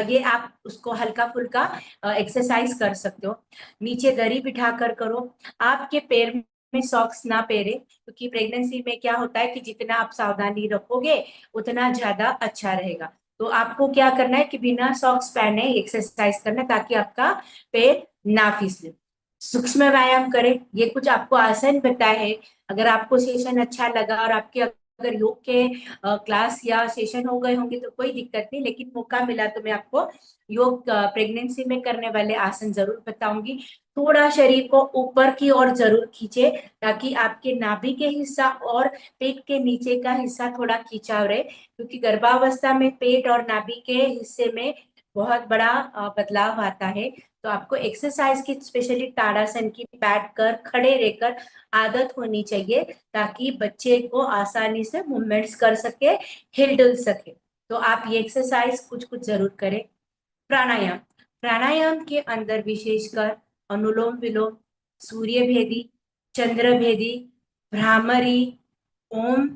C: ये आप उसको हल्का फुल्का एक्सरसाइज कर सकते हो। नीचे दरी बिठा कर करो। आपके पैर में सॉक्स ना पहने, क्योंकि प्रेगनेंसी में क्या होता है कि जितना आप सावधानी रखोगे उतना ज्यादा अच्छा रहेगा। तो आपको क्या करना है कि बिना सॉक्स पहने एक्सरसाइज करना है, ताकि आपका पैर ना फिसले। सूक्ष्म व्यायाम करें, ये कुछ आपको आसन बताए हैं। अगर आपको सेशन अच्छा लगा और आपके अगर योग के क्लास या सेशन हो गए होंगे तो कोई दिक्कत नहीं, लेकिन मौका मिला तो मैं आपको योग प्रेगनेंसी में करने वाले आसन जरूर बताऊंगी। थोड़ा शरीर को ऊपर की ओर जरूर खींचे, ताकि आपके नाभि के हिस्सा और पेट के नीचे का हिस्सा थोड़ा खिंचाव रहे, क्योंकि गर्भावस्था में पेट और नाभि के हिस्से में बहुत बड़ा बदलाव आता है। तो आपको एक्सरसाइज की, स्पेशली ताड़ासन की, बैठ कर खड़े रहकर आदत होनी चाहिए, ताकि बच्चे को आसानी से मूवमेंट्स कर सके, हिल डुल सके। तो आप ये एक्सरसाइज कुछ कुछ जरूर करें। प्राणायाम, प्राणायाम के अंदर विशेषकर अनुलोम विलोम, सूर्य भेदी, चंद्र भेदी, भ्रामरी, ओम,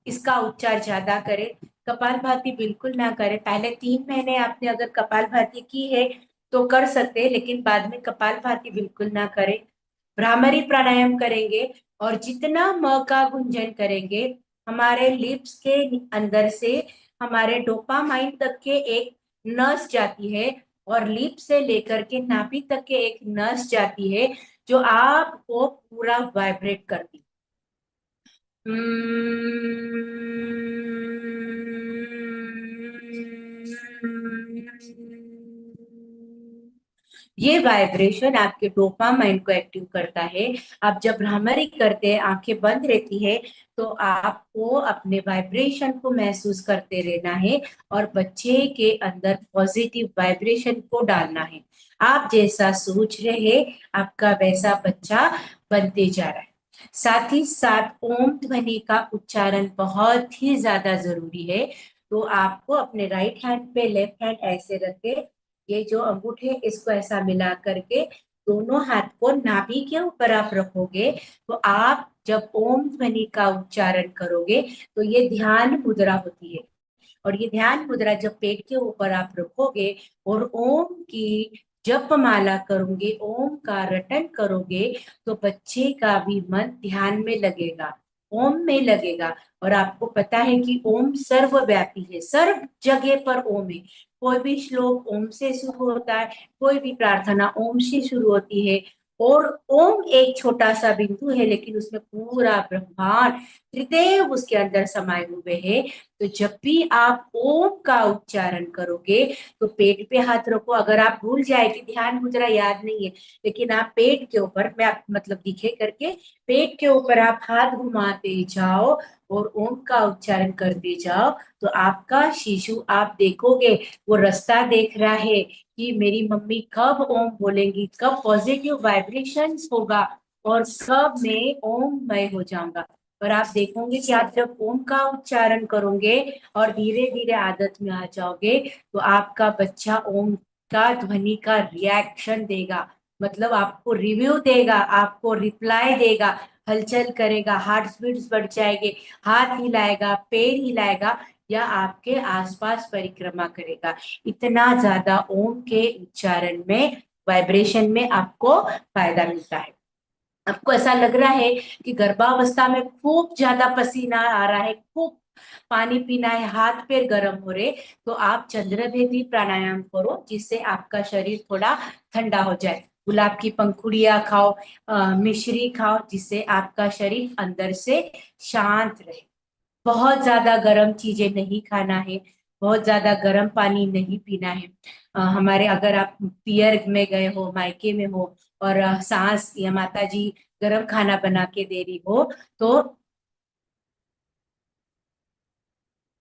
C: इसका उच्चार ज्यादा करें। कपालभाति बिल्कुल ना करें। पहले 3 महीने आपने अगर कपालभाति की है तो कर सकते हैं, लेकिन बाद में कपालभाति बिल्कुल ना करें। भ्रामरी प्राणायाम करेंगे और जितना म का गुंजन करेंगे, हमारे लिप्स के अंदर से हमारे डोपामाइन तक के एक नस जाती है और लिप से लेकर के नाभि तक के एक नस जाती है जो आपको पूरा वाइब्रेट करती है। ये वाइब्रेशन आपके डोपामाइन को एक्टिव करता है। आप जब भ्रामरी करते हैं, आंखें बंद रहती है, तो आपको अपने वाइब्रेशन को महसूस करते रहना है और बच्चे के अंदर पॉजिटिव वाइब्रेशन को डालना है। आप जैसा सोच रहे हैं, आपका वैसा बच्चा बनते जा रहा है। साथ ही साथ ओम ध्वनि का उच्चारण बहुत ही ज्यादा जरूरी है। तो आपको अपने राइट हैंड पे लेफ्ट हैंड ऐसे रखे, ये जो अंगूठे इसको ऐसा मिला करके दोनों हाथ को नाभि के ऊपर आप रखोगे। तो आप जब ओम ध्वनि का उच्चारण करोगे तो ये ध्यान मुद्रा होती है। और ये ध्यान मुद्रा जब पेट के ऊपर आप रखोगे और ओम की जप माला करोगे, ओम का रटन करोगे, तो बच्चे का भी मन ध्यान में लगेगा, ओम में लगेगा। और आपको पता है कि ओम सर्वव्यापी है, सर्व जगह पर ओम है। कोई भी श्लोक ओम से शुरू होता है, कोई भी प्रार्थना ओम से शुरू होती है। और ओम एक छोटा सा बिंदु है, लेकिन उसमें पूरा ब्रह्मांड त्रिदेव उसके अंदर समाये हुए हैं। तो जब भी आप ओम का उच्चारण करोगे तो पेट पे हाथ रखो। अगर आप भूल जाए कि ध्यान मुद्रा याद नहीं है, लेकिन आप पेट के ऊपर, मैं आप मतलब दिखे करके, पेट के ऊपर आप हाथ घुमाते जाओ और ओम का उच्चारण करते जाओ, तो आपका शिशु, आप देखोगे वो रास्ता देख रहा है कि मेरी मम्मी कब ओम बोलेंगी, कब पॉजिटिव वाइब्रेशंस होगा और कब मैं ओममय हो जाऊंगा। और आप देखोगे कि आप जब ओम का उच्चारण करोगे और धीरे धीरे आदत में आ जाओगे, तो आपका बच्चा ओम का ध्वनि का रिएक्शन देगा, मतलब आपको रिव्यू देगा, आपको रिप्लाई देगा, हलचल करेगा, हार्ट बीट्स बढ़ जाएंगे, हाथ हिलाएगा, पैर हिलाएगा या आपके आसपास परिक्रमा करेगा। इतना ज्यादा ओम के उच्चारण में, वाइब्रेशन में आपको फायदा मिलता है। आपको ऐसा लग रहा है कि गर्भावस्था में खूब ज्यादा पसीना आ रहा है, खूब पानी पीना है, हाथ पैर गर्म हो रहे, तो आप चंद्रभेदी प्राणायाम करो, जिससे आपका शरीर थोड़ा ठंडा हो जाए। गुलाब की पंखुड़ियां खाओ, मिश्री खाओ, जिससे आपका शरीर अंदर से शांत रहे। बहुत ज्यादा गर्म चीजें नहीं खाना है, बहुत ज्यादा गर्म पानी नहीं पीना है। हमारे, अगर आप पियर में गए हो, मायके में हो, और सास या माता जी गर्म खाना बना के दे रही हो, तो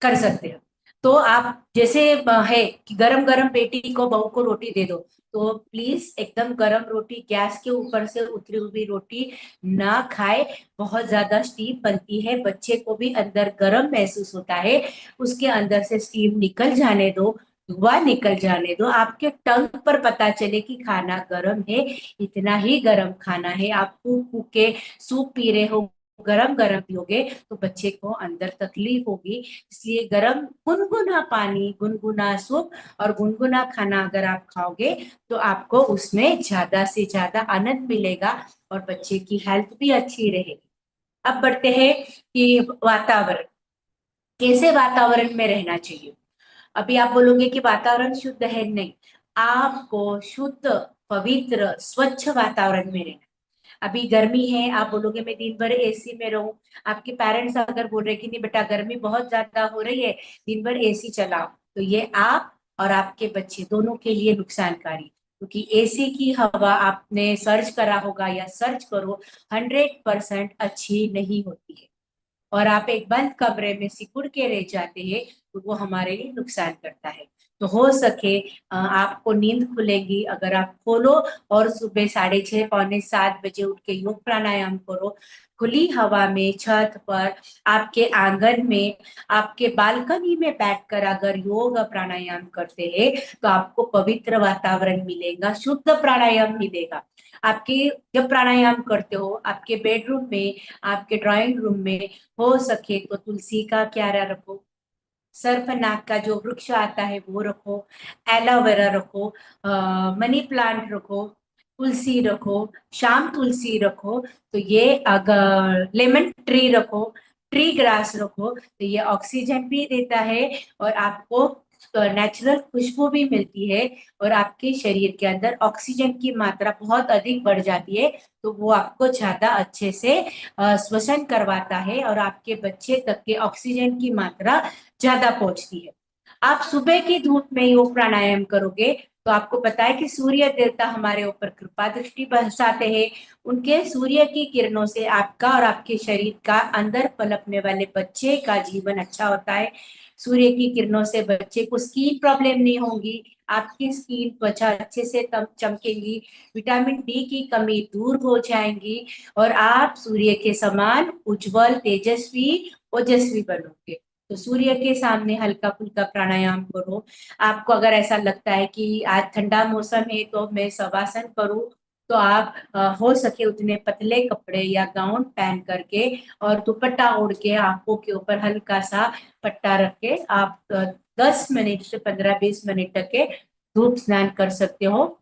C: कर सकते हो। तो आप जैसे है कि गरम गरम बेटी को, बहू को रोटी दे दो, तो प्लीज एकदम गरम रोटी, गैस के ऊपर से उतरी हुई रोटी ना खाए। बहुत ज्यादा स्टीम बनती है, बच्चे को भी अंदर गरम महसूस होता है, उसके अंदर से स्टीम निकल जाने दो, धुआं निकल जाने दो, आपके टंग पर पता चले कि खाना गरम है, इतना ही गरम खाना है। आप फूक फूक के सूप पी रहे हो, गरम गरम पियोगे, तो बच्चे को अंदर तकलीफ होगी। इसलिए गरम गुनगुना पानी, गुनगुना सूप और गुनगुना खाना अगर आप खाओगे, तो आपको उसमें ज्यादा से ज्यादा आनंद मिलेगा और बच्चे की हेल्थ भी अच्छी रहेगी। अब बढ़ते हैं कि वातावरण, कैसे वातावरण में रहना चाहिए। अभी आप बोलोगे कि वातावरण शुद्ध है, नहीं, आपको शुद्ध, पवित्र, स्वच्छ वातावरण में रहना। अभी गर्मी है, आप बोलोगे मैं दिन भर एसी में रहूं। आपके पेरेंट्स अगर बोल रहे कि नहीं बेटा गर्मी बहुत ज्यादा हो रही है, दिन भर एसी चलाओ, तो ये आप और आपके बच्चे दोनों के लिए नुकसानकारी, क्योंकि एसी की हवा, आपने सर्च करा होगा या सर्च करो, 100% अच्छी नहीं होती है। और आप एक बंद कमरे में सिकुड़ के रह जाते हैं, तो वो हमारे लिए नुकसान करता है। तो हो सके आपको नींद खुलेगी अगर आप खोलो और सुबह 6:30 6:45 बजे उठ के योग प्राणायाम करो, खुली हवा में, छत पर, आपके आंगन में, आपके बालकनी में बैठकर अगर योग प्राणायाम करते हैं तो आपको पवित्र वातावरण मिलेगा, शुद्ध प्राणायाम मिलेगा। आपके जब प्राणायाम करते हो आपके बेडरूम में, आपके ड्राइंग रूम में हो सके तो तुलसी का क्यारा रखो, सर्पनाक का जो वृक्ष आता है वो रखो, एलोवेरा रखो, मनी प्लांट रखो, तुलसी रखो, शाम तुलसी रखो, तो ये अगर लेमन ट्री रखो, ट्री ग्रास रखो, तो ये ऑक्सीजन भी देता है और आपको नेचुरल खुशबू भी मिलती है और आपके शरीर के अंदर ऑक्सीजन की मात्रा बहुत अधिक बढ़ जाती है, तो वो आपको ज्यादा अच्छे से श्वसन करवाता है और आपके बच्चे तक के ऑक्सीजन की मात्रा ज्यादा पहुंचती है। आप सुबह की धूप में योग प्राणायाम करोगे तो आपको पता है कि सूर्य देवता हमारे ऊपर कृपा दृष्टि बरसाते हैं, उनके सूर्य की किरणों से आपका और आपके शरीर का अंदर पनपने वाले बच्चे का जीवन अच्छा होता है। सूर्य की किरणों से बच्चे को स्किन प्रॉब्लम नहीं होगी, आपकी स्किन त्वचा अच्छे से चमकेगी, विटामिन डी की कमी दूर हो जाएंगी और आप सूर्य के समान उज्जवल, तेजस्वी, ओजस्वी बनोगे। तो सूर्य के सामने हल्का फुल्का प्राणायाम करो। आपको अगर ऐसा लगता है कि आज ठंडा मौसम है तो मैं शवासन करूं, तो आप हो सके उतने पतले कपड़े या गाउन पहन करके और दुपट्टा ओढ़ के आंखों के ऊपर हल्का सा पट्टा रख के आप 10 मिनट से 15-20 मिनट तक के धूप स्नान कर सकते हो।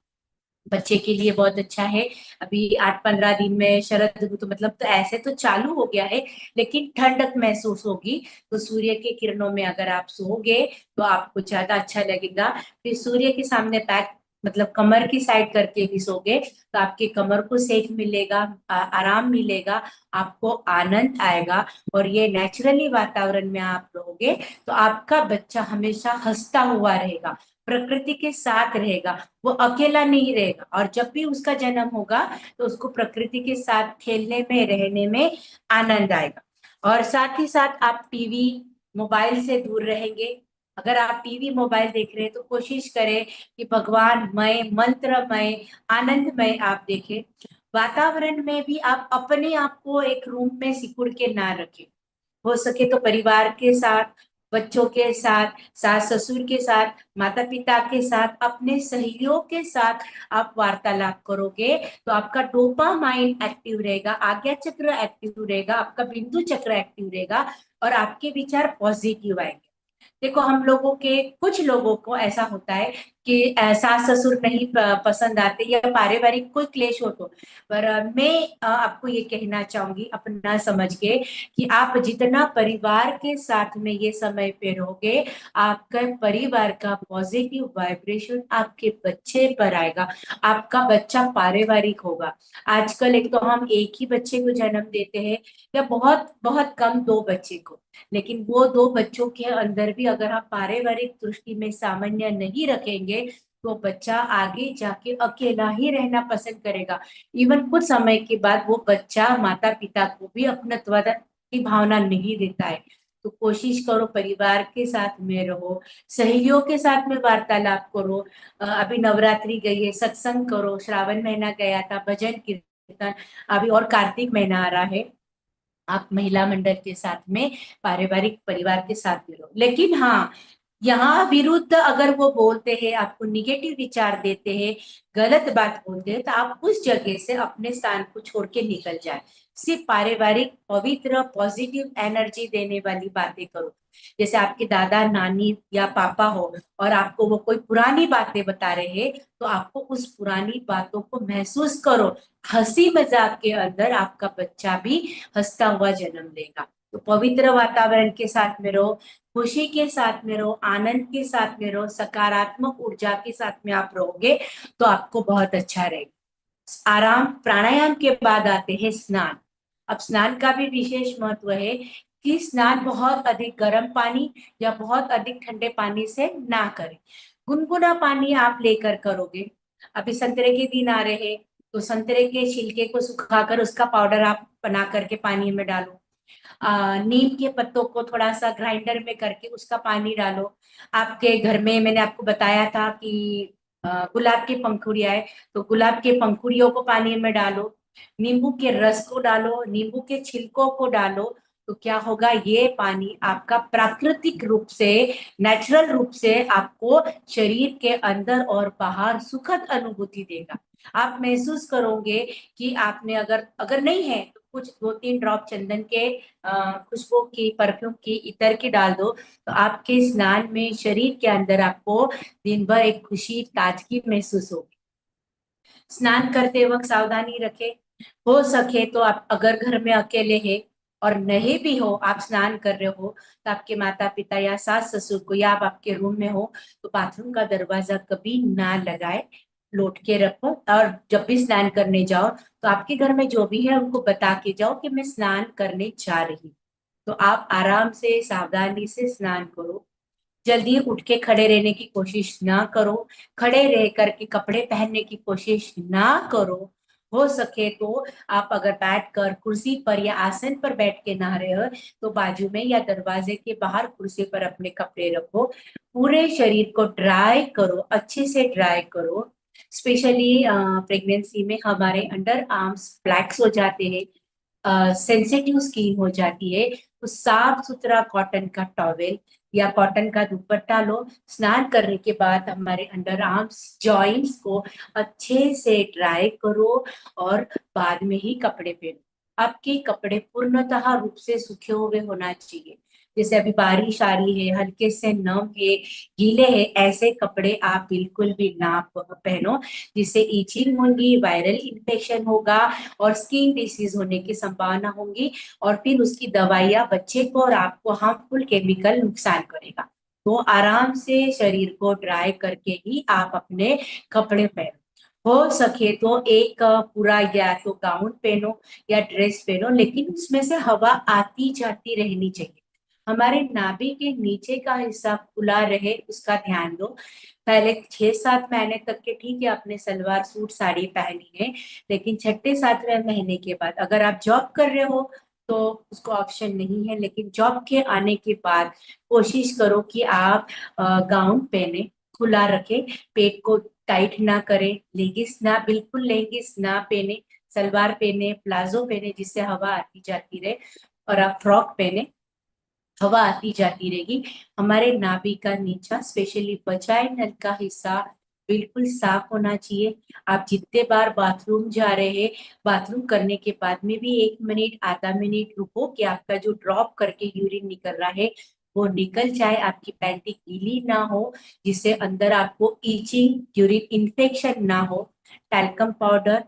C: बच्चे के लिए बहुत अच्छा है। अभी 8-15 दिन में शरद ऋतु मतलब तो ऐसे तो चालू हो गया है, लेकिन ठंडक महसूस होगी, तो सूर्य के किरणों में अगर आप सोओगे तो आपको ज्यादा अच्छा लगेगा। फिर सूर्य के सामने बैक मतलब कमर की साइड करके भी सोगे तो आपके कमर को सेक मिलेगा, आराम मिलेगा, आपको आनंद आएगा और ये नेचुरली वातावरण में आप रहोगे तो आपका बच्चा हमेशा हंसता हुआ रहेगा, प्रकृति के साथ रहेगा, वो अकेला नहीं रहेगा और जब भी उसका जन्म होगा तो उसको प्रकृति के साथ खेलने में, रहने में आनंद आएगा। और साथ ही साथ आप टीवी मोबाइल से दूर रहेंगे। अगर आप टीवी मोबाइल देख रहे हैं तो कोशिश करें कि भगवानमय, मंत्रमय, आनंदमय आप देखें। वातावरण में भी आप अपने आप को एक रूम में सिकुड़ के ना रखें, हो सके तो परिवार के साथ, बच्चों के साथ, सास ससुर के साथ, माता पिता के साथ, अपने सहेलियों के साथ आप वार्तालाप करोगे तो आपका डोपामाइन एक्टिव रहेगा, आज्ञा चक्र एक्टिव रहेगा, आपका बिंदु चक्र एक्टिव रहेगा और आपके विचार पॉजिटिव आएंगे। देखो हम लोगों के कुछ लोगों को ऐसा होता है कि सास ससुर नहीं पसंद आते या पारिवारिक कोई क्लेश हो तो, पर मैं आपको ये कहना चाहूंगी अपना समझ के कि आप जितना परिवार के साथ में ये समय पे रहोगे, आपका परिवार का पॉजिटिव वाइब्रेशन आपके बच्चे पर आएगा, आपका बच्चा पारिवारिक होगा। आजकल एक तो हम एक ही बच्चे को जन्म देते हैं या बहुत बहुत कम 2 बच्चे को, लेकिन वो 2 बच्चों के अंदर भी अगर हम पारिवारिक दृष्टि में सामान्य नहीं रखेंगे तो बच्चा आगे जाके अकेला ही रहना पसंद करेगा। इवन कुछ समय के बाद वो बच्चा माता पिता को भी अपनत्व की भावना नहीं देता है। तो कोशिश करो परिवार के साथ में रहो, सहेलियों के साथ में वार्तालाप करो। अभी नवरात्रि गई है, सत्संग करो, श्रावण महीना गया था, भजन कीर्तन, अभी और कार्तिक महीना आ रहा है, आप महिला मंडल के साथ में पारिवारिक परिवार के साथ में रहो। लेकिन हाँ, यहाँ विरुद्ध अगर वो बोलते हैं, आपको निगेटिव विचार देते हैं, गलत बात बोलते हैं, तो आप उस जगह से अपने स्थान को छोड़ के निकल जाए। सिर्फ पारिवारिक पवित्र पॉजिटिव एनर्जी देने वाली बातें करो। जैसे आपके दादा नानी या पापा हो और आपको वो कोई पुरानी बातें बता रहे हैं तो आपको उस पुरानी बातों को महसूस करो, हंसी मजाक के अंदर आपका बच्चा भी हंसता हुआ जन्म लेगा। तो पवित्र वातावरण के साथ में रहो, खुशी के साथ में रहो, आनंद के साथ में रहो, सकारात्मक ऊर्जा के साथ में आप रहोगे तो आपको बहुत अच्छा रहेगा। आराम प्राणायाम के बाद आते हैं स्नान। अब स्नान का भी विशेष महत्व है कि स्नान बहुत अधिक गर्म पानी या बहुत अधिक ठंडे पानी से ना करें, गुनगुना पानी आप लेकर करोगे। अभी संतरे के दिन आ रहे हैं तो संतरे के छिलके को सुखाकर उसका पाउडर आप बना करके पानी में डालो, नीम के पत्तों को थोड़ा सा ग्राइंडर में करके उसका पानी डालो। आपके घर में मैंने आपको बताया था कि गुलाब की पंखुड़ियाँ है, तो गुलाब के पंखुड़ियों को पानी में डालो, नींबू के रस को डालो, नींबू के छिलकों को डालो। तो क्या होगा, ये पानी आपका प्राकृतिक रूप से, नेचुरल रूप से आपको शरीर के अंदर और बाहर सुखद अनुभूति देगा। आप महसूस करोगे कि आपने अगर अगर नहीं है तो कुछ 2-3 ड्रॉप चंदन के खुशबू की, परफ्यूम की, इतर की डाल दो। तो आपके स्नान में शरीर के अंदर आपको दिन भर एक खुशी, ताजगी महसूस होगी। स्नान करते वक्त सावधानी रखें। हो सके तो आप अगर घर में अकेले हैं और नहीं भी हो, आप स्नान कर रहे हो, तो आपके माता पिता या सास ससुर को, या आप आपके रूम में हो, तो बाथरूम का दरवाजा कभी ना लगाए, लोट के रखो। और जब भी स्नान करने जाओ तो आपके घर में जो भी है उनको बता के जाओ कि मैं स्नान करने जा रही हूँ। तो आप आराम से, सावधानी से स्नान करो। जल्दी उठ के खड़े रहने की कोशिश ना करो, खड़े रह करके कपड़े पहनने की कोशिश ना करो। हो सके तो आप अगर बैठ कर कुर्सी पर या आसन पर बैठ के नहा रहे हो, तो बाजू में या दरवाजे के बाहर कुर्सी पर अपने कपड़े रखो। पूरे शरीर को ड्राई करो, अच्छे से ड्राई करो। स्पेशली प्रेगनेंसी में हमारे अंडर आर्म्स फ्लैक्स हो जाते हैं, सेंसिटिव स्किन हो जाती है, तो साफ सुथरा कॉटन का टॉवेल या कॉटन का दुपट्टा लो। स्नान करने के बाद हमारे अंडर आर्म्स, जॉइंट्स को अच्छे से ड्राई करो और बाद में ही कपड़े पहनो। आपके कपड़े पूर्णतः रूप से सूखे हुए होना चाहिए। जैसे अभी बारिश आ रही है, हल्के से नम है, गीले है, ऐसे कपड़े आप बिल्कुल भी ना पहनो, जिससे ईचिंग होगी, वायरल इन्फेक्शन होगा और स्किन डिसीज होने की संभावना होगी। और फिर उसकी दवाइयां बच्चे को और आपको हार्मफुल केमिकल नुकसान करेगा। तो आराम से शरीर को ड्राई करके ही आप अपने कपड़े पहनो। हो सके तो एक पूरा या तो गाउन पहनो या ड्रेस पहनो, लेकिन उसमें से हवा आती जाती रहनी चाहिए। हमारे नाभि के नीचे का हिस्सा खुला रहे, उसका ध्यान दो। पहले 6-7 महीने तक के ठीक है, आपने सलवार सूट साड़ी पहनी है, लेकिन छठे 7वें महीने के बाद अगर आप जॉब कर रहे हो तो उसको ऑप्शन नहीं है, लेकिन जॉब के आने के बाद कोशिश करो कि आप गाउन पहने, खुला रखे, पेट को टाइट ना करें, लेगिंग्स ना, बिल्कुल लेगिंग्स ना पहने, सलवार पहने, प्लाजो पहने जिससे हवा आती जाती रहे, और आप फ्रॉक पहने, हवा आती जाती रहेगी। हमारे नाभि का नीचा, स्पेशली वजाइनल का हिस्सा बिल्कुल साफ होना चाहिए। आप जितने बार बाथरूम जा रहे हैं, बाथरूम करने के बाद में भी 1 मिनट, आधा मिनट रुको कि आपका जो ड्रॉप करके यूरिन निकल रहा है वो निकल जाए, आपकी पैंटी गीली ना हो, जिससे अंदर आपको ईचिंग, यूरिन इन्फेक्शन ना हो। टैल्कम पाउडर,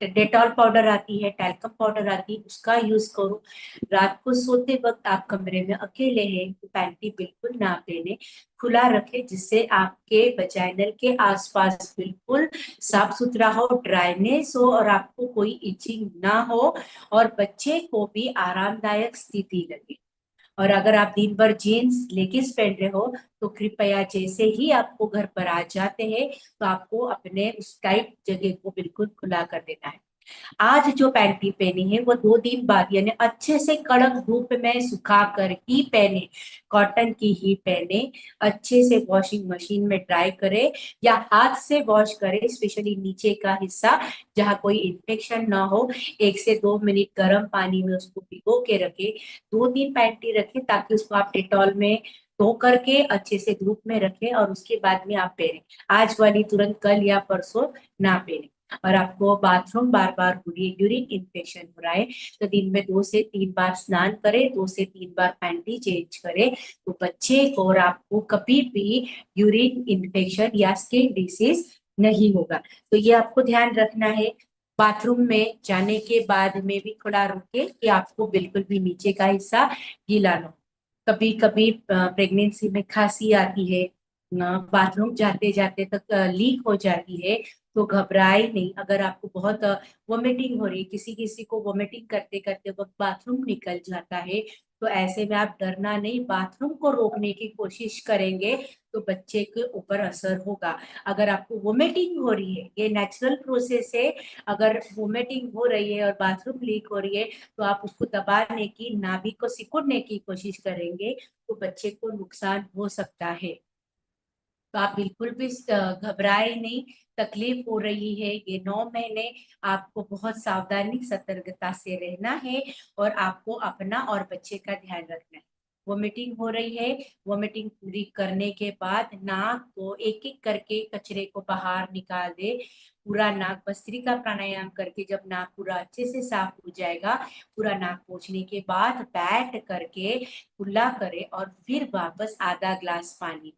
C: डेटॉल पाउडर आती है, टैल्कम पाउडर आती है, उसका यूज करो। रात को सोते वक्त आप कमरे में अकेले हैं तो पैंटी बिल्कुल ना पहने, खुला रखे, जिससे आपके वजाइनल के आसपास बिल्कुल साफ सुथरा हो, ड्राइनेस हो और आपको कोई इचिंग ना हो, और बच्चे को भी आरामदायक स्थिति लगे। और अगर आप दिन भर जीन्स लेगिंग्स पहन रहे हो, तो कृपया जैसे ही आपको घर पर आ जाते हैं तो आपको अपने उस टाइट जगह को बिल्कुल खुला कर देना है। आज जो पैंटी पहनी है वो 2 दिन बाद, यानी अच्छे से कड़क धूप में सुखा कर ही पहने, कॉटन की ही पहने। अच्छे से वॉशिंग मशीन में ड्राई करे या हाथ से वॉश करे, स्पेशली नीचे का हिस्सा जहाँ कोई इन्फेक्शन ना हो। 1 से 2 मिनट गर्म पानी में उसको भिगो के रखे, 2 दिन पैंटी रखे, ताकि उसको आप डेटॉल में धो करके अच्छे से धूप में रखें और उसके बाद में आप पहने। आज वाली तुरंत कल या परसों ना पहने। और आपको बाथरूम बार बार हो रही है, यूरिन इन्फेक्शन हो रहा है, तो दिन में 2 से 3 बार स्नान करें, 2 से 3 बार पैंटी चेंज करें, तो बच्चे को और आपको कभी भी यूरिन इन्फेक्शन या स्किन डिसीज नहीं होगा। तो ये आपको ध्यान रखना है। बाथरूम में जाने के बाद में भी थोड़ा रुके कि आपको बिल्कुल भी नीचे का हिस्सा गीला ना हो। कभी कभी प्रेगनेंसी में खांसी आती है, बाथरूम जाते जाते तक लीक हो जाती है, तो घबराए नहीं। अगर आपको बहुत वोमिटिंग हो रही है, किसी किसी को वोमिटिंग करते करते वक्त बाथरूम निकल जाता है, तो ऐसे में आप डरना नहीं, बाथरूम को रोकने की कोशिश करेंगे तो बच्चे के ऊपर असर होगा। अगर आपको वोमिटिंग हो रही है, ये नेचुरल प्रोसेस है, अगर वोमिटिंग हो रही है और बाथरूम लीक हो रही है तो आप उसको दबाने की, नाभि को सिकुड़ने की कोशिश करेंगे तो बच्चे को नुकसान हो सकता है। तो आप बिल्कुल भी घबराए नहीं। तकलीफ हो रही है, ये 9 महीने आपको बहुत सावधानी सतर्कता से रहना है और आपको अपना और बच्चे का ध्यान रखना है। वोमिटिंग हो रही है, वोमिटिंग पूरी करने के बाद नाक को एक एक करके कचरे को बाहर निकाल दे। पूरा नाक भस्त्रिका प्राणायाम करके जब नाक पूरा अच्छे से साफ हो जाएगा, पूरा नाक पोंछने के बाद बैठ करके कुल्ला करे और फिर वापस आधा ग्लास पानी।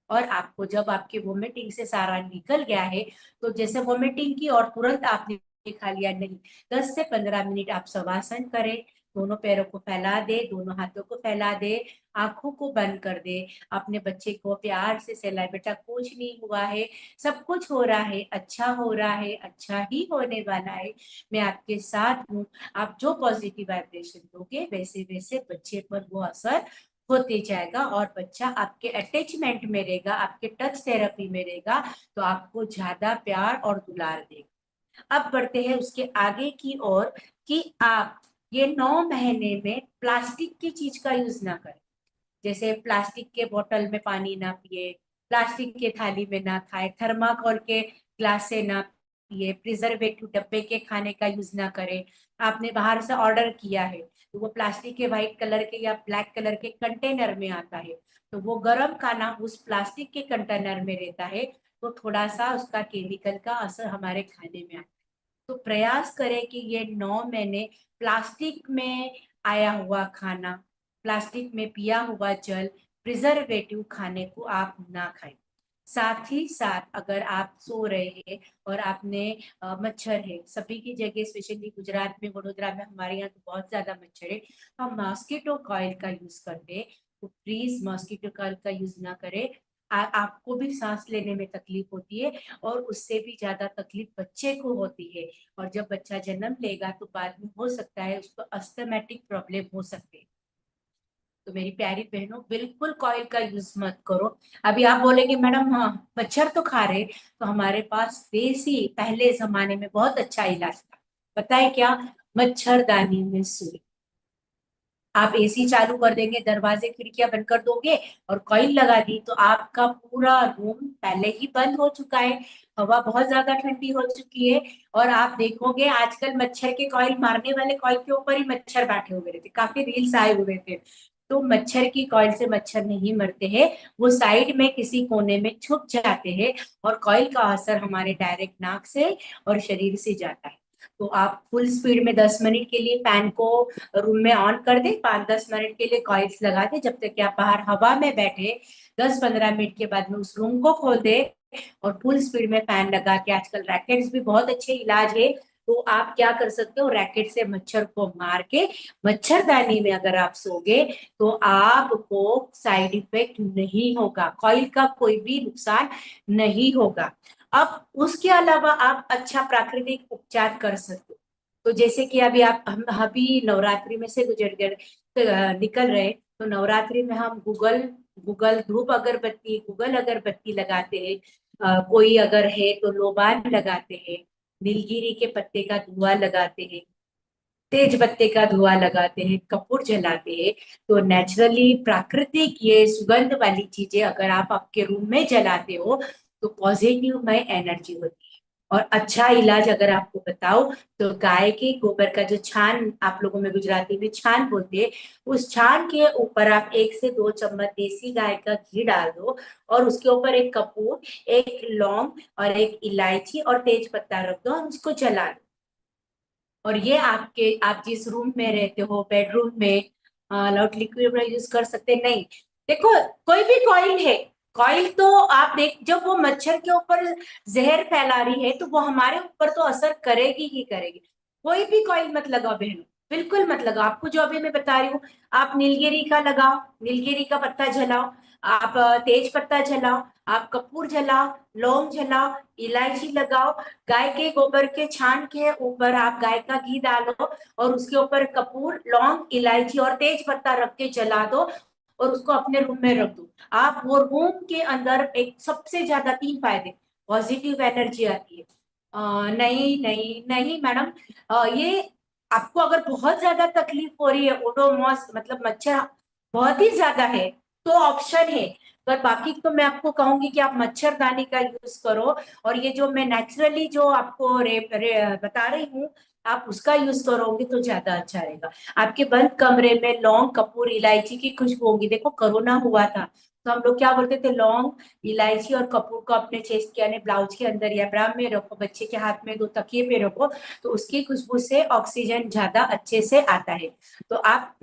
C: और आपको जब आपके वोमिटिंग से सारा निकल गया है तो जैसे वोमिटिंग की और तुरंत आपने खा लिया नहीं, 10 से 15 मिनट आप शवासन करें। दोनों पैरों को फैला दे, दोनों हाथों को फैला दे, आंखों को बंद कर दे, अपने बच्चे को प्यार से सहलाए, बेटा कुछ नहीं हुआ है, सब कुछ हो रहा है, अच्छा हो रहा है, अच्छा ही होने वाला है, मैं आपके साथ हूँ। आप जो पॉजिटिव वाइब्रेशन दोगे वैसे वैसे बच्चे पर वो असर होते जाएगा और बच्चा आपके अटैचमेंट में रहेगा, आपके टच थेरेपी में रहेगा, तो आपको ज्यादा प्यार और दुलार देगा। अब बढ़ते हैं उसके आगे की ओर कि आप ये 9 महीने में प्लास्टिक की चीज का यूज ना करें। जैसे प्लास्टिक के बोतल में पानी ना पिए, प्लास्टिक के थाली में ना खाए, थर्माकोल के ग्लास से ना पिए, प्रिजर्वेटिव डब्बे के खाने का यूज ना करें। आपने बाहर से ऑर्डर किया है तो वो प्लास्टिक के व्हाइट कलर के या ब्लैक कलर के कंटेनर में आता है, तो वो गर्म खाना उस प्लास्टिक के कंटेनर में रहता है, तो थोड़ा सा उसका केमिकल का असर हमारे खाने में आता है। तो प्रयास करें कि ये 9 महीने प्लास्टिक में आया हुआ खाना, प्लास्टिक में पिया हुआ जल, प्रिजर्वेटिव खाने को आप ना खाएं। साथ ही साथ अगर आप सो रहे हैं और आपने मच्छर है सभी की जगह, स्पेशली गुजरात में, वडोदरा में, हमारे यहाँ तो बहुत ज्यादा मच्छर है, हम मॉस्किटो कॉइल का यूज करते हैं, तो प्लीज मॉस्किटो कॉइल का यूज ना करें। आपको भी सांस लेने में तकलीफ होती है और उससे भी ज्यादा तकलीफ बच्चे को होती है, और जब बच्चा जन्म लेगा तो बाद में हो सकता है उसको अस्थमेटिक प्रॉब्लम हो सकते हैं। तो मेरी प्यारी बहनों, बिल्कुल कॉइल का यूज मत करो। अभी आप बोलेंगे मैडम हाँ मच्छर तो खा रहे, तो हमारे पास देसी पहले जमाने में बहुत अच्छा इलाज था, पता है क्या? मच्छरदानी में सुई। आप एसी चालू कर देंगे, दरवाजे खिड़कियां बंद कर दोगे और कॉइल लगा दी, तो आपका पूरा रूम पहले ही बंद हो चुका है, हवा बहुत ज्यादा ठंडी हो चुकी है, और आप देखोगे आजकल मच्छर के कॉइल, मारने वाले कॉइल के ऊपर ही मच्छर बैठे हुए थे, काफी रील्स आए हुए थे। तो मच्छर की कॉइल से मच्छर नहीं मरते हैं, वो साइड में किसी कोने में छुप जाते हैं, और कॉइल का असर हमारे डायरेक्ट नाक से और शरीर से जाता है। तो आप फुल स्पीड में 10 मिनट के लिए फैन को रूम में ऑन कर दे, 5-10 मिनट के लिए कॉइल्स लगा दे, जब तक कि आप बाहर हवा में बैठे, 10-15 मिनट के बाद में उस रूम को खोल दे और फुल स्पीड में फैन लगा के, आजकल रैकेट्स भी बहुत अच्छे इलाज है, तो आप क्या कर सकते हो, रैकेट से मच्छर को मार के मच्छरदानी में अगर आप सोगे तो आपको साइड इफेक्ट नहीं होगा, कॉइल का कोई भी नुकसान नहीं होगा। अब उसके अलावा आप अच्छा प्राकृतिक उपचार कर सकते हो। तो जैसे कि अभी आप, हम अभी नवरात्रि में से गुजर गए, निकल रहे, तो नवरात्रि में हम गूगल गूगल धूप अगरबत्ती, गूगल अगरबत्ती लगाते हैं, कोई अगर है तो लोबान लगाते हैं, नीलगिरी के पत्ते का धुआं लगाते हैं, तेज पत्ते का धुआं लगाते हैं, कपूर जलाते हैं। तो नेचुरली प्राकृतिक ये सुगंध वाली चीजें अगर आप आपके रूम में जलाते हो तो पॉजिटिव में एनर्जी होती है। और अच्छा इलाज अगर आपको बताओ तो गाय के गोबर का जो छान, आप लोगों में गुजराती में छान बोलते हैं, उस छान के ऊपर आप 1 से 2 चम्मच देसी गाय का घी डाल दो, और उसके ऊपर एक कपूर, एक लौंग और एक इलायची और तेज पत्ता रख दो और उसको जला दो। और ये आपके, आप जिस रूम में रहते हो, बेडरूम में लाउड लिक्विड यूज कर सकते नहीं। देखो, कोई भी कॉइल है, कॉइल तो आप देख, जब वो मच्छर के ऊपर जहर फैला रही है तो वो हमारे ऊपर तो असर करेगी ही करेगी। कोई भी कॉइल मत लगाओ बहनों, बिल्कुल मत लगाओ। आपको जो अभी मैं बता रही हूँ, आप नीलगिरी का लगाओ, नीलगिरी का पत्ता जलाओ, आप तेज पत्ता जलाओ, आप कपूर जलाओ, लौंग जलाओ, इलायची लगाओ, गाय के गोबर के छान के ऊपर आप गाय का घी डालो और उसके ऊपर कपूर, लौंग, इलायची और तेज पत्ता रख के जला दो और उसको अपने रूम में रख दो। आप वो रूम के अंदर एक सबसे ज्यादा 3 फायदे, पॉजिटिव एनर्जी आती है। नहीं नहीं नहीं मैडम, ये आपको अगर बहुत ज्यादा तकलीफ हो रही है, ओडोमॉस मतलब मच्छर बहुत ही ज्यादा है, तो ऑप्शन है। पर बाकी तो मैं आपको कहूंगी कि आप मच्छरदानी का यूज करो, और ये जो मैं नेचुरली जो आपको बता रही हूँ, आप उसका यूज करोगे तो ज्यादा अच्छा रहेगा। आपके बंद कमरे में लौंग, कपूर, इलायची की खुशबू होगी। देखो कोरोना हुआ था तो हम लोग क्या बोलते थे, लौंग, इलायची और कपूर को अपने चेस्ट के यानी ब्लाउज के अंदर या ब्रा में रखो, बच्चे के हाथ में 2 तकिए पे रखो, तो उसकी खुशबू से ऑक्सीजन ज्यादा अच्छे से आता है। तो आप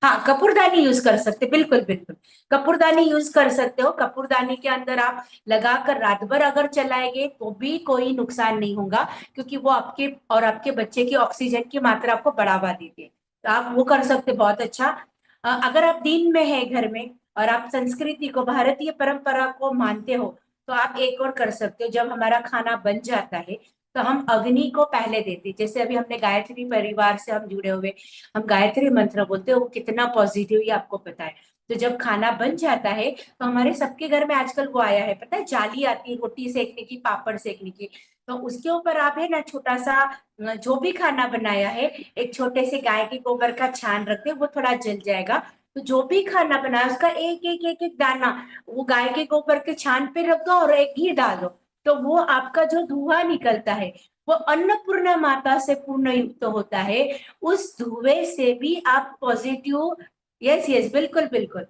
C: हाँ कपूरदानी यूज कर सकते, बिल्कुल बिल्कुल कपूरदानी यूज कर सकते हो। कपूरदानी के अंदर आप लगाकर रात भर अगर चलाएंगे तो भी कोई नुकसान नहीं होगा, क्योंकि वो आपके और आपके बच्चे की ऑक्सीजन की मात्रा को बढ़ावा देती है। तो आप वो कर सकते, बहुत अच्छा। अगर आप दिन में है घर में और आप संस्कृति को, भारतीय परंपरा को मानते हो, तो आप एक और कर सकते हो। जब हमारा खाना बन जाता है तो हम अग्नि को पहले देते हैं। जैसे अभी हमने गायत्री परिवार से हम जुड़े हुए, हम गायत्री मंत्र बोलते हैं, वो कितना पॉजिटिव ये आपको पता है। तो जब खाना बन जाता है तो हमारे सबके घर में आजकल वो आया है, पता है, जाली आती है रोटी सेकने की, पापड़ सेकने की। तो उसके ऊपर आप है ना छोटा सा जो भी खाना बनाया है, एक छोटे से गाय के गोबर का छान रखते हैं, वो थोड़ा जल जाएगा। तो जो भी खाना बनाया उसका एक एक एक एक दाना वो गाय के गोबर के छान पे रख दो और एक घी डाल दो। तो वो आपका जो धुआं निकलता है वो अन्नपूर्णा माता से पूर्ण युक्त होता है। उस धुएं से भी आप पॉजिटिव, यस यस बिल्कुल बिल्कुल,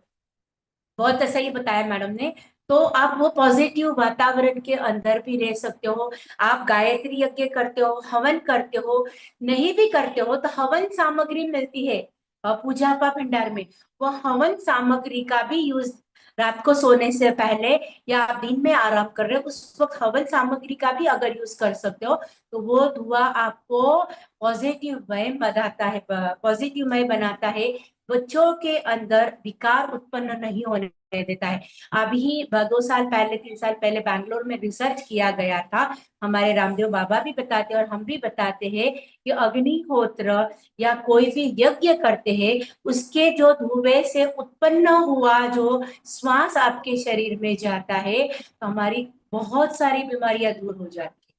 C: बहुत सही बताया मैडम ने। तो आप वो पॉजिटिव वातावरण के अंदर भी रह सकते हो। आप गायत्री यज्ञ करते हो, हवन करते हो, नहीं भी करते हो तो हवन सामग्री मिलती है पूजा का भंडार में। वो हवन सामग्री का भी यूज रात को सोने से पहले या आप दिन में आराम कर रहे हो उस वक्त हवन सामग्री का भी अगर यूज कर सकते हो, तो वो धुआं आपको पॉजिटिवमय बनाता है, पॉजिटिवमय बनाता है। बच्चों के अंदर विकार उत्पन्न नहीं होने देता है। अभी 2 साल पहले, 3 साल पहले बैंगलोर में रिसर्च किया गया था। हमारे रामदेव बाबा भी बताते हैं और हम भी बताते हैं कि अग्निहोत्र या कोई भी यज्ञ करते हैं, उसके जो धुएं से उत्पन्न हुआ जो श्वास आपके शरीर में जाता है, तो हमारी बहुत सारी बीमारियां दूर हो जाती है।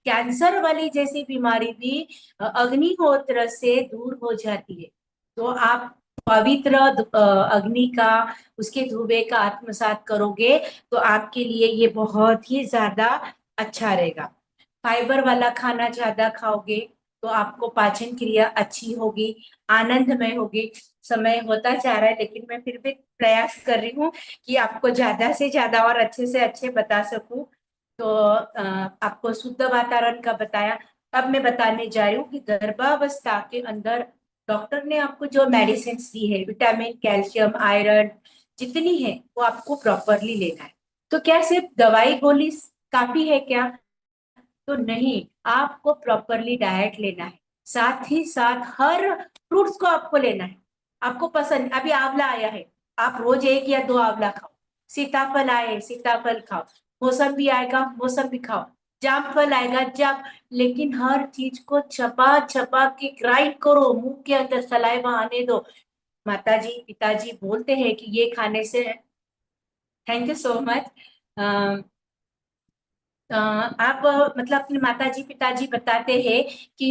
C: कैंसर वाली जैसी बीमारी भी अग्निहोत्र से दूर हो जाती है। तो आप पवित्र अग्नि का, उसके धुएं का आत्मसात करोगे तो आपके लिए ये बहुत ही ज्यादा अच्छा रहेगा। फाइबर वाला खाना ज्यादा खाओगे तो आपको पाचन क्रिया अच्छी होगी, आनंदमय होगी। समय होता जा रहा है लेकिन मैं फिर भी प्रयास कर रही हूँ कि आपको ज्यादा से ज्यादा और अच्छे से अच्छे बता सकूं। तो आपको शुद्ध वातावरण का बताया। अब मैं बताने जा रही हूँ कि गर्भावस्था के अंदर डॉक्टर ने आपको जो मेडिसिन दी है, विटामिन, कैल्शियम, आयरन जितनी है वो आपको प्रॉपरली लेना है। तो क्या सिर्फ दवाई गोली काफी है क्या? तो नहीं, आपको प्रॉपरली डाइट लेना है। साथ ही साथ हर फ्रूट्स को आपको लेना है। आपको पसंद, अभी आंवला आया है, आप रोज 1 या 2 आंवला खाओ। सीताफल आए, सीताफल खाओ। मौसम्बी आएगा, मौसम्बी खाओ। जामफल आएगा, जाम। लेकिन हर चीज को चबा चबा के ग्राइंड करो, मुंह के अंदर सलाइवा आने दो। माताजी पिताजी बोलते हैं कि ये खाने से, थैंक यू सो मच। आप मतलब अपने माताजी पिताजी बताते हैं कि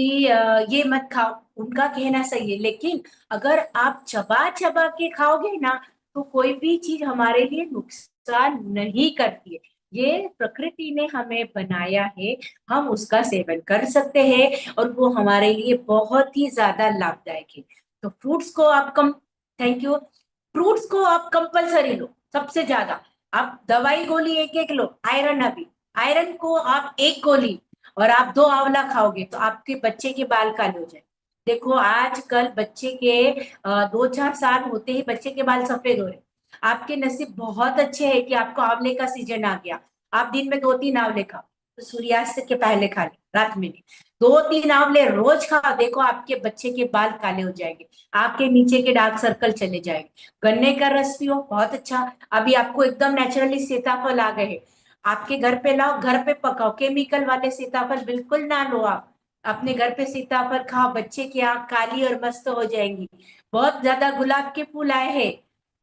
C: ये मत खाओ, उनका कहना सही है। लेकिन अगर आप चबा चबा के खाओगे ना तो कोई भी चीज हमारे लिए नुकसान नहीं करती है। ये प्रकृति ने हमें बनाया है, हम उसका सेवन कर सकते हैं और वो हमारे लिए बहुत ही ज्यादा लाभदायक है। तो फ्रूट्स को आप कम, थैंक यू, फ्रूट्स को आप कंपलसरी लो सबसे ज्यादा। आप दवाई गोली एक एक लो, आयरन, अभी आयरन को आप 1 गोली और आप 2 आंवला खाओगे तो आपके बच्चे के बाल काले हो जाए। देखो आजकल बच्चे के 2-4 साल होते ही बच्चे के बाल सफेद हो रहे। आपके नसीब बहुत अच्छे हैं कि आपको आंवले का सीजन आ गया। आप दिन में 2-3 आंवले खाओ। तो सूर्यास्त के पहले खा ले, रात में नहीं। 2-3 आंवले रोज खाओ, देखो आपके बच्चे के बाल काले हो जाएंगे, आपके नीचे के डार्क सर्कल चले जाएंगे। गन्ने का रस पियो, बहुत अच्छा। अभी आपको एकदम नेचुरली सीताफल आ गए हैं, आपके घर पे लाओ, घर पे पकाओ, केमिकल वाले सीताफल बिल्कुल ना लो आप। अपने घर पे सीताफल खाओ, बच्चे की आंख काली और मस्त हो जाएंगी। बहुत ज्यादा गुलाब के फूल आए हैं,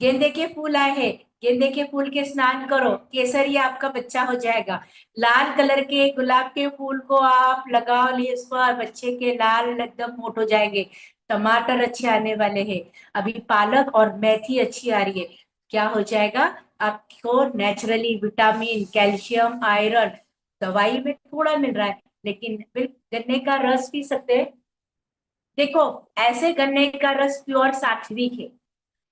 C: गेंदे के फूल आए हैं, गेंदे के फूल के स्नान करो, केसरिया आपका बच्चा हो जाएगा। लाल कलर के गुलाब के फूल को आप लगाओ लीव्स पर, बच्चे के लाल एकदम मोट हो जाएंगे। टमाटर अच्छे आने वाले हैं, अभी पालक और मेथी अच्छी आ रही है। क्या हो जाएगा, आपको नेचुरली विटामिन, कैल्शियम, आयरन दवाई में थोड़ा मिल रहा है, लेकिन गन्ने का रस पी सकते हैं। देखो, ऐसे गन्ने का रस प्योर सात्विक है,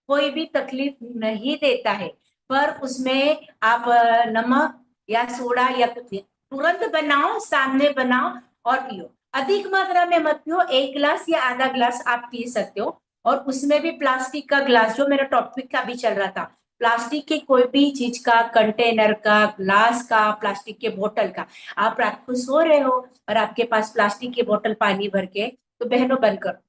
C: कोई भी तकलीफ नहीं देता है। पर उसमें आप नमक या सोडा या कुछ तुरंत बनाओ, सामने बनाओ और पियो। अधिक मात्रा में मत पियो, 1 गिलास या आधा गिलास आप पी सकते हो। और उसमें भी प्लास्टिक का ग्लास, जो मेरा टॉपिक का भी चल रहा था, प्लास्टिक के कोई भी चीज का, कंटेनर का, ग्लास का, प्लास्टिक के बोतल का, आप रात को सो रहे हो और आपके पास प्लास्टिक की बोतल पानी भर के, तो बहनों बंद करो।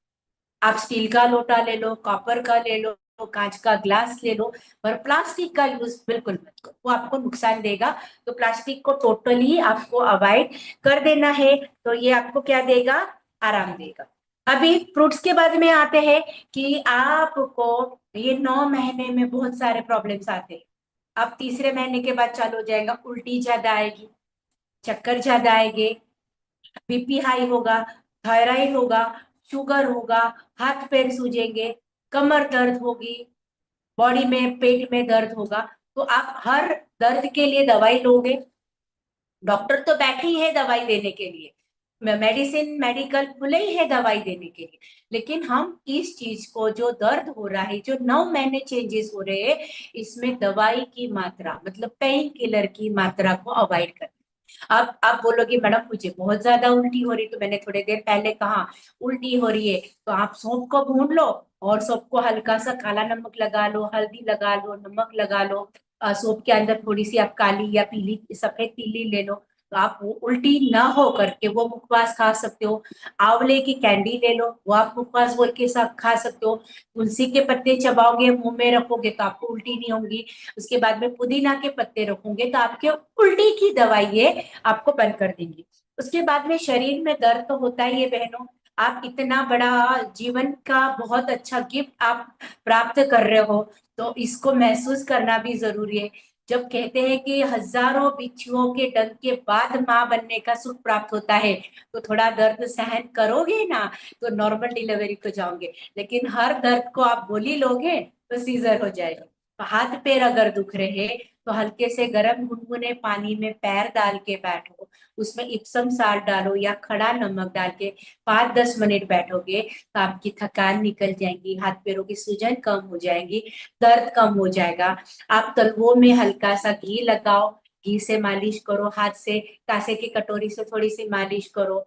C: आप स्टील का लोटा ले लो, कॉपर का ले लो, कांच का ग्लास ले लो, पर प्लास्टिक का यूज बिल्कुल मत करो, वो आपको नुकसान देगा। तो प्लास्टिक को टोटली आपको अवॉइड कर देना है। तो ये आपको क्या देगा, आराम देगा। अभी फ्रूट्स के बाद में आते हैं कि आपको ये 9 महीने में बहुत सारे प्रॉब्लम्स आते हैं। अब तीसरे महीने के बाद चालू हो जाएगा, उल्टी ज्यादा आएगी, चक्कर ज्यादा आएंगे, बीपी हाई होगा, थायराइड होगा, शुगर होगा, हाथ पैर सूजेंगे, कमर दर्द होगी, बॉडी में, पेट में दर्द होगा। तो आप हर दर्द के लिए दवाई लोगे, डॉक्टर तो बैठे ही है दवाई देने के लिए, मेडिसिन मेडिकल खुले ही है दवाई देने के लिए। लेकिन हम इस चीज को, जो दर्द हो रहा है, जो 9 महीने चेंजेस हो रहे हैं, इसमें दवाई की मात्रा, मतलब पेन किलर की मात्रा को अवॉइड कर। अब आप बोलोगे मैडम मुझे बहुत ज्यादा उल्टी हो रही, तो मैंने थोड़ी देर पहले कहा उल्टी हो रही है तो आप सौंफ को भून लो, और सौंफ को हल्का सा काला नमक लगा लो, हल्दी लगा लो, नमक लगा लो, सौंफ के अंदर थोड़ी सी आप काली या पीली सफेद तीली ले लो, तो आप वो उल्टी ना हो करके वो मुखवास खा सकते हो। आंवले की कैंडी ले लो, वो आप मुखवास बोल के साथ खा सकते हो। तुलसी के पत्ते चबाओगे, मुंह में रखोगे तो आपको उल्टी नहीं होगी। उसके बाद में पुदीना के पत्ते रखोगे तो आपके उल्टी की दवाई ये आपको बंद कर देंगी। उसके बाद में शरीर में दर्द तो होता ही है बहनों, आप इतना बड़ा जीवन का बहुत अच्छा गिफ्ट आप प्राप्त कर रहे हो, तो इसको महसूस करना भी जरूरी है। जब कहते हैं कि हजारों बिच्छुओं के डंक के बाद माँ बनने का सुख प्राप्त होता है, तो थोड़ा दर्द सहन करोगे ना, तो नॉर्मल डिलीवरी को जाओगे। लेकिन हर दर्द को आप गोली लोगे तो सीजर हो जाएगा। तो हाथ पैर अगर दुख रहे, तो हल्के से गर्म गुनगुने पानी में पैर डाल के बैठो, उसमें इप्सम साल्ट डालो या खड़ा नमक डाल के 5-10 मिनट बैठोगे, तो आपकी थकान निकल जाएगी, हाथ पैरों की सूजन कम हो जाएगी, दर्द कम हो जाएगा। आप तलवों में हल्का सा घी लगाओ, घी से मालिश करो, हाथ से कांसे की कटोरी से थोड़ी सी मालिश करो।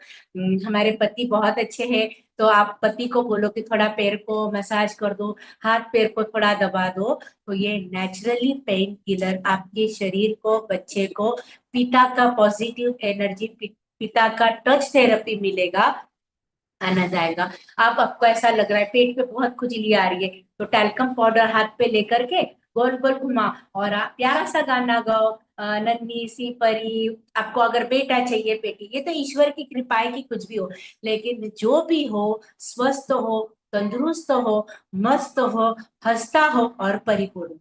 C: हमारे पति बहुत अच्छे हैं, तो आप पति को बोलो कि थोड़ा पैर को मसाज कर दो, हाथ पैर को थोड़ा दबा दो, तो ये नेचुरली पेन किलर आपके शरीर को, बच्चे को पिता का पॉजिटिव एनर्जी, पिता का टच थेरेपी मिलेगा, आनंद आएगा। आप आपको ऐसा लग रहा है पेट पे बहुत खुजली आ रही है, तो टैल्कम पाउडर हाथ पे लेकर के गोल गोल घुमा और आप प्यारा सा गाना गाओ, नन्ही सी परी। आपको अगर बेटा चाहिए, बेटी, ये तो ईश्वर की कृपा है कि कुछ भी हो, लेकिन जो भी हो, स्वस्थ हो, तंदुरुस्त हो, मस्त हो, हंसता हो और परिपूर्ण।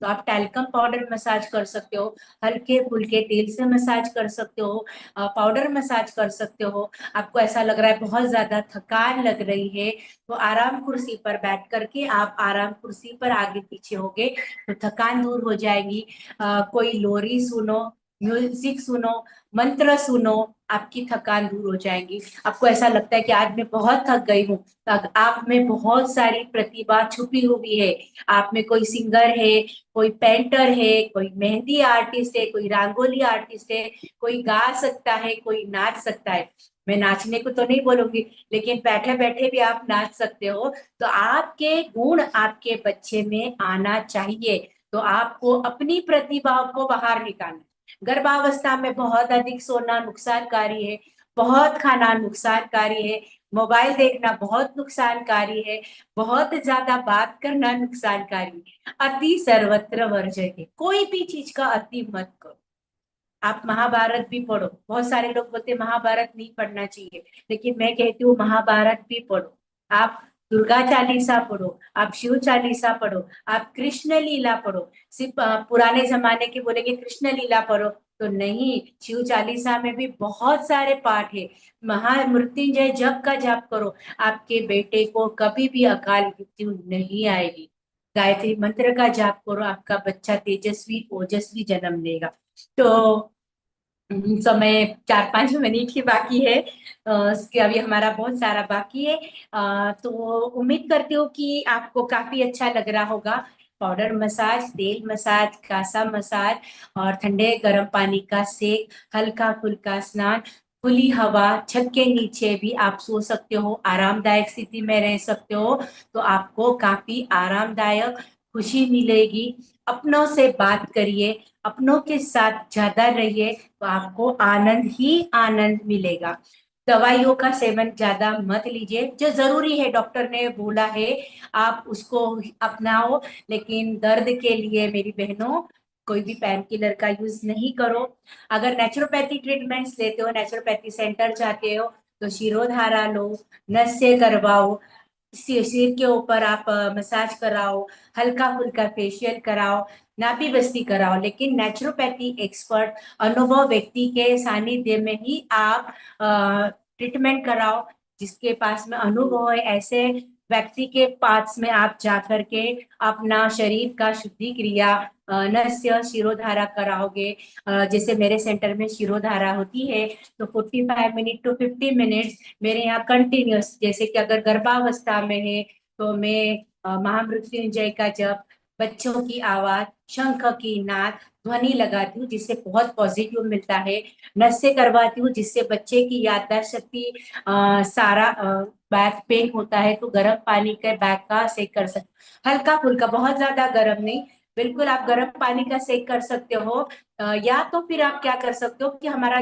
C: तो आप टैल्कम पाउडर मसाज कर सकते हो, हल्के फुल्के तेल से मसाज कर सकते हो, पाउडर मसाज कर सकते हो। आपको ऐसा लग रहा है बहुत ज्यादा थकान लग रही है, तो आराम कुर्सी पर बैठ करके आप आराम कुर्सी पर आगे पीछे होगे तो थकान दूर हो जाएगी। कोई लोरी सुनो, म्यूजिक सुनो, मंत्र सुनो, आपकी थकान दूर हो जाएगी। आपको ऐसा लगता है कि आज मैं बहुत थक गई हूँ, तो आप में बहुत सारी प्रतिभा छुपी हुई है। आप में कोई सिंगर है, कोई पेंटर है, कोई मेहंदी आर्टिस्ट है, कोई रंगोली आर्टिस्ट है, कोई गा सकता है, कोई नाच सकता है। मैं नाचने को तो नहीं बोलूंगी, लेकिन बैठे बैठे भी आप नाच सकते हो। तो आपके गुण आपके बच्चे में आना चाहिए, तो आपको अपनी प्रतिभा को बाहर निकालना। गर्भावस्था में बहुत अधिक सोना नुकसानकारी है, बहुत खाना नुकसानकारी है, मोबाइल देखना बहुत नुकसानकारी है, बहुत ज्यादा बात करना नुकसानकारी है। अति सर्वत्र वर्जयते, कोई भी चीज का अति मत करो। आप महाभारत भी पढ़ो, बहुत सारे लोग बोलते हैं महाभारत नहीं पढ़ना चाहिए, लेकिन मैं कहती हूँ महाभारत भी पढ़ो। आप दुर्गा चालीसा पढ़ो, आप शिव चालीसा पढ़ो, आप कृष्ण लीला पढ़ो। सिर्फ पुराने जमाने के बोलेंगे कृष्ण लीला पढ़ो तो नहीं, शिव चालीसा में भी बहुत सारे पाठ है। महामृत्युंजय जप का जाप करो, आपके बेटे को कभी भी अकाल मृत्यु नहीं आएगी। गायत्री मंत्र का जाप करो, आपका बच्चा तेजस्वी ओजस्वी जन्म लेगा। तो समय 4-5 मिनट ही बाकी है, उसके अभी हमारा बहुत सारा बाकी है। तो उम्मीद करती हूँ कि आपको काफी अच्छा लग रहा होगा। पाउडर मसाज, तेल मसाज, कासा मसाज और ठंडे गर्म पानी का सेक, हल्का फुल्का स्नान, खुली हवा, छत के नीचे भी आप सो सकते हो, आरामदायक स्थिति में रह सकते हो। तो आपको काफी आरामदायक खुशी मिलेगी। अपनों से बात करिए, अपनों के साथ ज्यादा रहिए, तो आपको आनंद ही आनंद मिलेगा। दवाइयों का सेवन ज्यादा मत लीजिए, जो जरूरी है डॉक्टर ने बोला है आप उसको अपनाओ, लेकिन दर्द के लिए मेरी बहनों कोई भी पेन किलर का यूज नहीं करो। अगर नेचुरोपैथी ट्रीटमेंट्स लेते हो, नेचुरोपैथी सेंटर जाते हो, तो शिरोधारा लो, नस्य करवाओ, सिर के ऊपर आप मसाज कराओ, हल्का फुल्का फेशियल कराओ, नाभि बस्ती कराओ, लेकिन नेचुरोपैथी एक्सपर्ट अनुभव व्यक्ति के सानिध्य में ही आप ट्रीटमेंट कराओ। जिसके पास में अनुभव है, ऐसे व्यक्ति के पास में आप जा करके अपना शरीर का शुद्धि क्रिया नस्य शिरोधारा कराओगे। जैसे मेरे सेंटर में शिरोधारा होती है तो 45 मिनट टू 50 मिनट मेरे यहाँ कंटिन्यूस, जैसे कि अगर गर्भावस्था में है तो मैं महामृत्युंजय का जप, बच्चों की आवाज, शंख की नाद, ध्वनि लगाती हूँ जिससे बहुत पॉजिटिव मिलता है। नस्य करवाती हूँ जिससे बच्चे की याददाश्त शक्ति, सारा बैक पेन होता है तो गर्म पानी के बैक का सेक कर सकते, हल्का फुल्का, बहुत ज्यादा गर्म नहीं, बिल्कुल आप गर्म पानी का सेक कर सकते हो। या तो फिर आप क्या कर सकते हो कि हमारा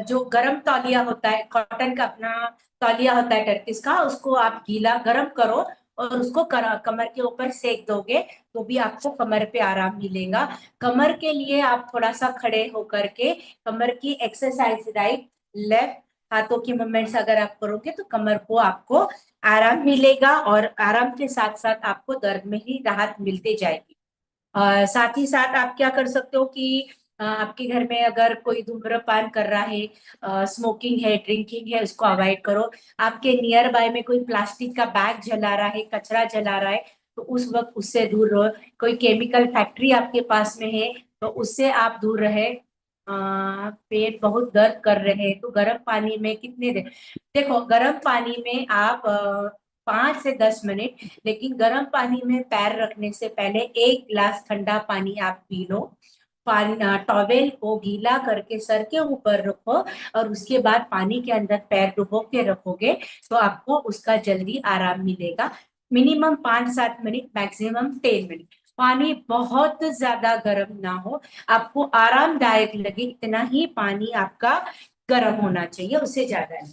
C: जो गरम तौलिया होता है, कॉटन का अपना तौलिया होता है टर्किश का, उसको आप गीला गरम करो और उसको कमर के ऊपर सेक दोगे तो भी आपको कमर पे आराम मिलेगा। कमर के लिए आप थोड़ा सा खड़े होकर के कमर की एक्सरसाइज, राइट लेफ्ट हाथों की मूवमेंट्स अगर आप करोगे तो कमर को आपको आराम मिलेगा और आराम के साथ साथ आपको दर्द में ही राहत मिलती जाएगी। साथ ही साथ आप क्या कर सकते हो कि आपके घर में अगर कोई धूम्रपान कर रहा है, स्मोकिंग है, ड्रिंकिंग है, उसको अवॉइड करो। आपके नियर बाय में कोई प्लास्टिक का बैग जला रहा है, कचरा जला रहा है, तो उस वक्त उससे दूर रहो। कोई केमिकल फैक्ट्री आपके पास में है तो उससे आप दूर रहे। पेट बहुत दर्द कर रहे हैं तो गर्म पानी में कितने देर, देखो गर्म पानी में आप 5 से 10 मिनट, लेकिन गर्म पानी में पैर रखने से पहले 1 गिलास ठंडा पानी आप पी लो। पानी टॉवेल को गीला करके सर के ऊपर रखो और उसके बाद पानी के अंदर पैर डुबो के रखोगे तो आपको उसका जल्दी आराम मिलेगा। Minimum 5-7 minute, maximum 10 minute. पानी बहुत ज्यादा गर्म ना हो, आपको आरामदायक लगे इतना ही पानी आपका गर्म होना चाहिए, उससे ज्यादा नहीं।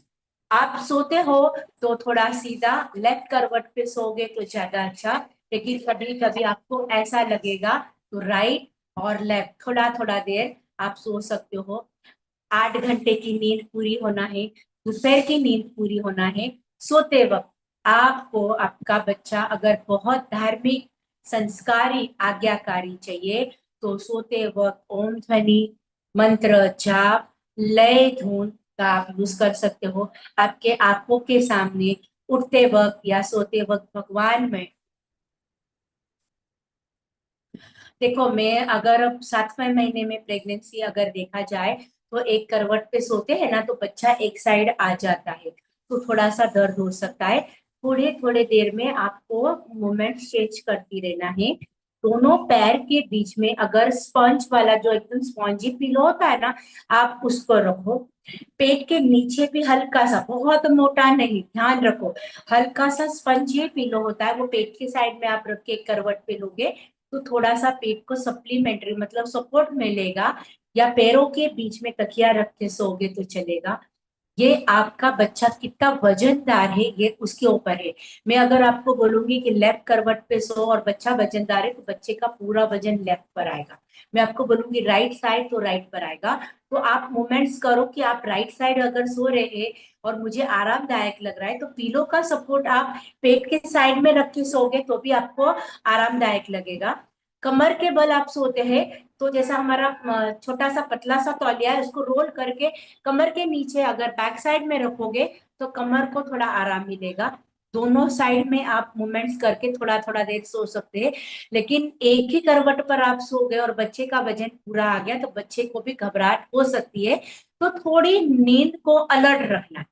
C: आप सोते हो तो थोड़ा सीधा लेफ्ट करवट पे सोगे तो ज्यादा अच्छा, लेकिन कभी कभी आपको ऐसा लगेगा तो राइट और लेफ्ट थोड़ा थोड़ा देर आप सो सकते हो। 8 घंटे की नींद पूरी होना है, दोपहर की नींद पूरी होना है। सोते वक्त आपको आपका बच्चा अगर बहुत धार्मिक संस्कारी आज्ञाकारी चाहिए तो सोते वक्त ओम ध्वनि मंत्र जाप लय धुन का आप यूज कर सकते हो। आपके आंखों के सामने उठते वक्त या सोते वक्त भगवान में, देखो मैं अगर 7वें महीने में प्रेगनेंसी अगर देखा जाए तो एक करवट पे सोते हैं ना तो बच्चा एक साइड आ जाता है तो थोड़ा सा दर्द हो सकता है। थोड़े थोड़े देर में आपको मूवमेंट चेंज करती रहना है। दोनों पैर के बीच में अगर स्पंज वाला जो एकदम स्पॉन्जी पिलो होता है ना, आप उसको रखो। पेट के नीचे भी हल्का सा, बहुत मोटा नहीं, ध्यान रखो, हल्का सा स्पंजी पिलो होता है वो पेट के साइड में आप रख के करवट पे लोगे तो थोड़ा सा पेट को सप्लीमेंट्री मतलब सपोर्ट मिलेगा, या पैरों के बीच में तकिया रख के सोओगे तो चलेगा। ये आपका बच्चा कितना वजनदार है ये उसके ऊपर है। मैं अगर आपको बोलूंगी कि लेफ्ट करवट पे सो और बच्चा वजनदार है, तो बच्चे का पूरा वजन लेफ्ट पर आएगा। मैं आपको बोलूंगी राइट साइड, तो राइट पर आएगा। तो आप मूवमेंट्स करो कि आप राइट साइड अगर सो रहे हैं और मुझे आरामदायक लग रहा है, तो पीलो का सपोर्ट आप पेट के साइड में रख के सोओगे तो भी आपको आरामदायक लगेगा। कमर के बल आप सोते हैं, तो जैसा हमारा छोटा सा पतला सा तौलिया है, उसको रोल करके कमर के नीचे अगर बैक साइड में रखोगे तो कमर को थोड़ा आराम मिलेगा। दोनों साइड में आप मूवमेंट्स करके थोड़ा थोड़ा देर सो सकते हैं। लेकिन एक ही करवट पर आप सो गए और बच्चे का वजन पूरा आ गया, तो बच्चे को भी घबराहट हो सकती है। तो थोड़ी नींद को अलर्ट रखना है,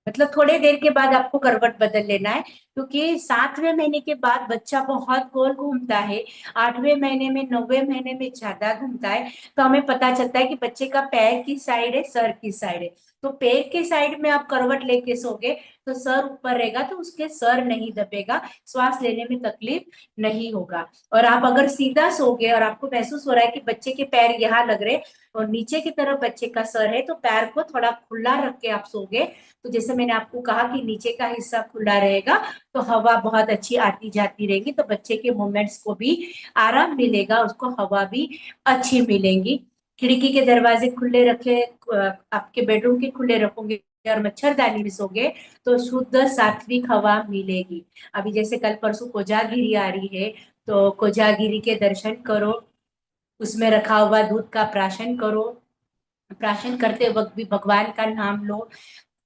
C: मतलब थोड़ी देर के बाद आपको करवट बदल लेना है, क्योंकि 7वें महीने के बाद बच्चा बहुत गोल घूमता है। 8वें महीने में, 9वें महीने में ज्यादा घूमता है। तो हमें पता चलता है कि बच्चे का पैर की साइड है, सर की साइड है। तो पैर के साइड में आप करवट लेके सोगे तो सर ऊपर रहेगा, तो उसके सर नहीं दबेगा, श्वास लेने में तकलीफ नहीं होगा। और आप अगर सीधा सोगे और आपको महसूस हो रहा है कि बच्चे के पैर यहाँ लग रहे और नीचे की तरफ बच्चे का सर है, तो पैर को थोड़ा खुला रख के आप सोगे। तो जैसे मैंने आपको कहा कि नीचे का हिस्सा खुला रहेगा, तो हवा बहुत अच्छी आती जाती रहेगी, तो बच्चे के मूवमेंट्स को भी आराम मिलेगा, उसको हवा भी अच्छी मिलेंगी। खिड़की के दरवाजे खुले रखे, आपके बेडरूम के खुले रखोगे और मच्छरदानी में सोगे तो शुद्ध सात्विक हवा मिलेगी। अभी जैसे कल परसों कोजागिरी आ रही है, तो कोजागिरी के दर्शन करो, उसमें रखा हुआ दूध का प्राशन करो। प्राशन करते वक्त भी भगवान का नाम लो।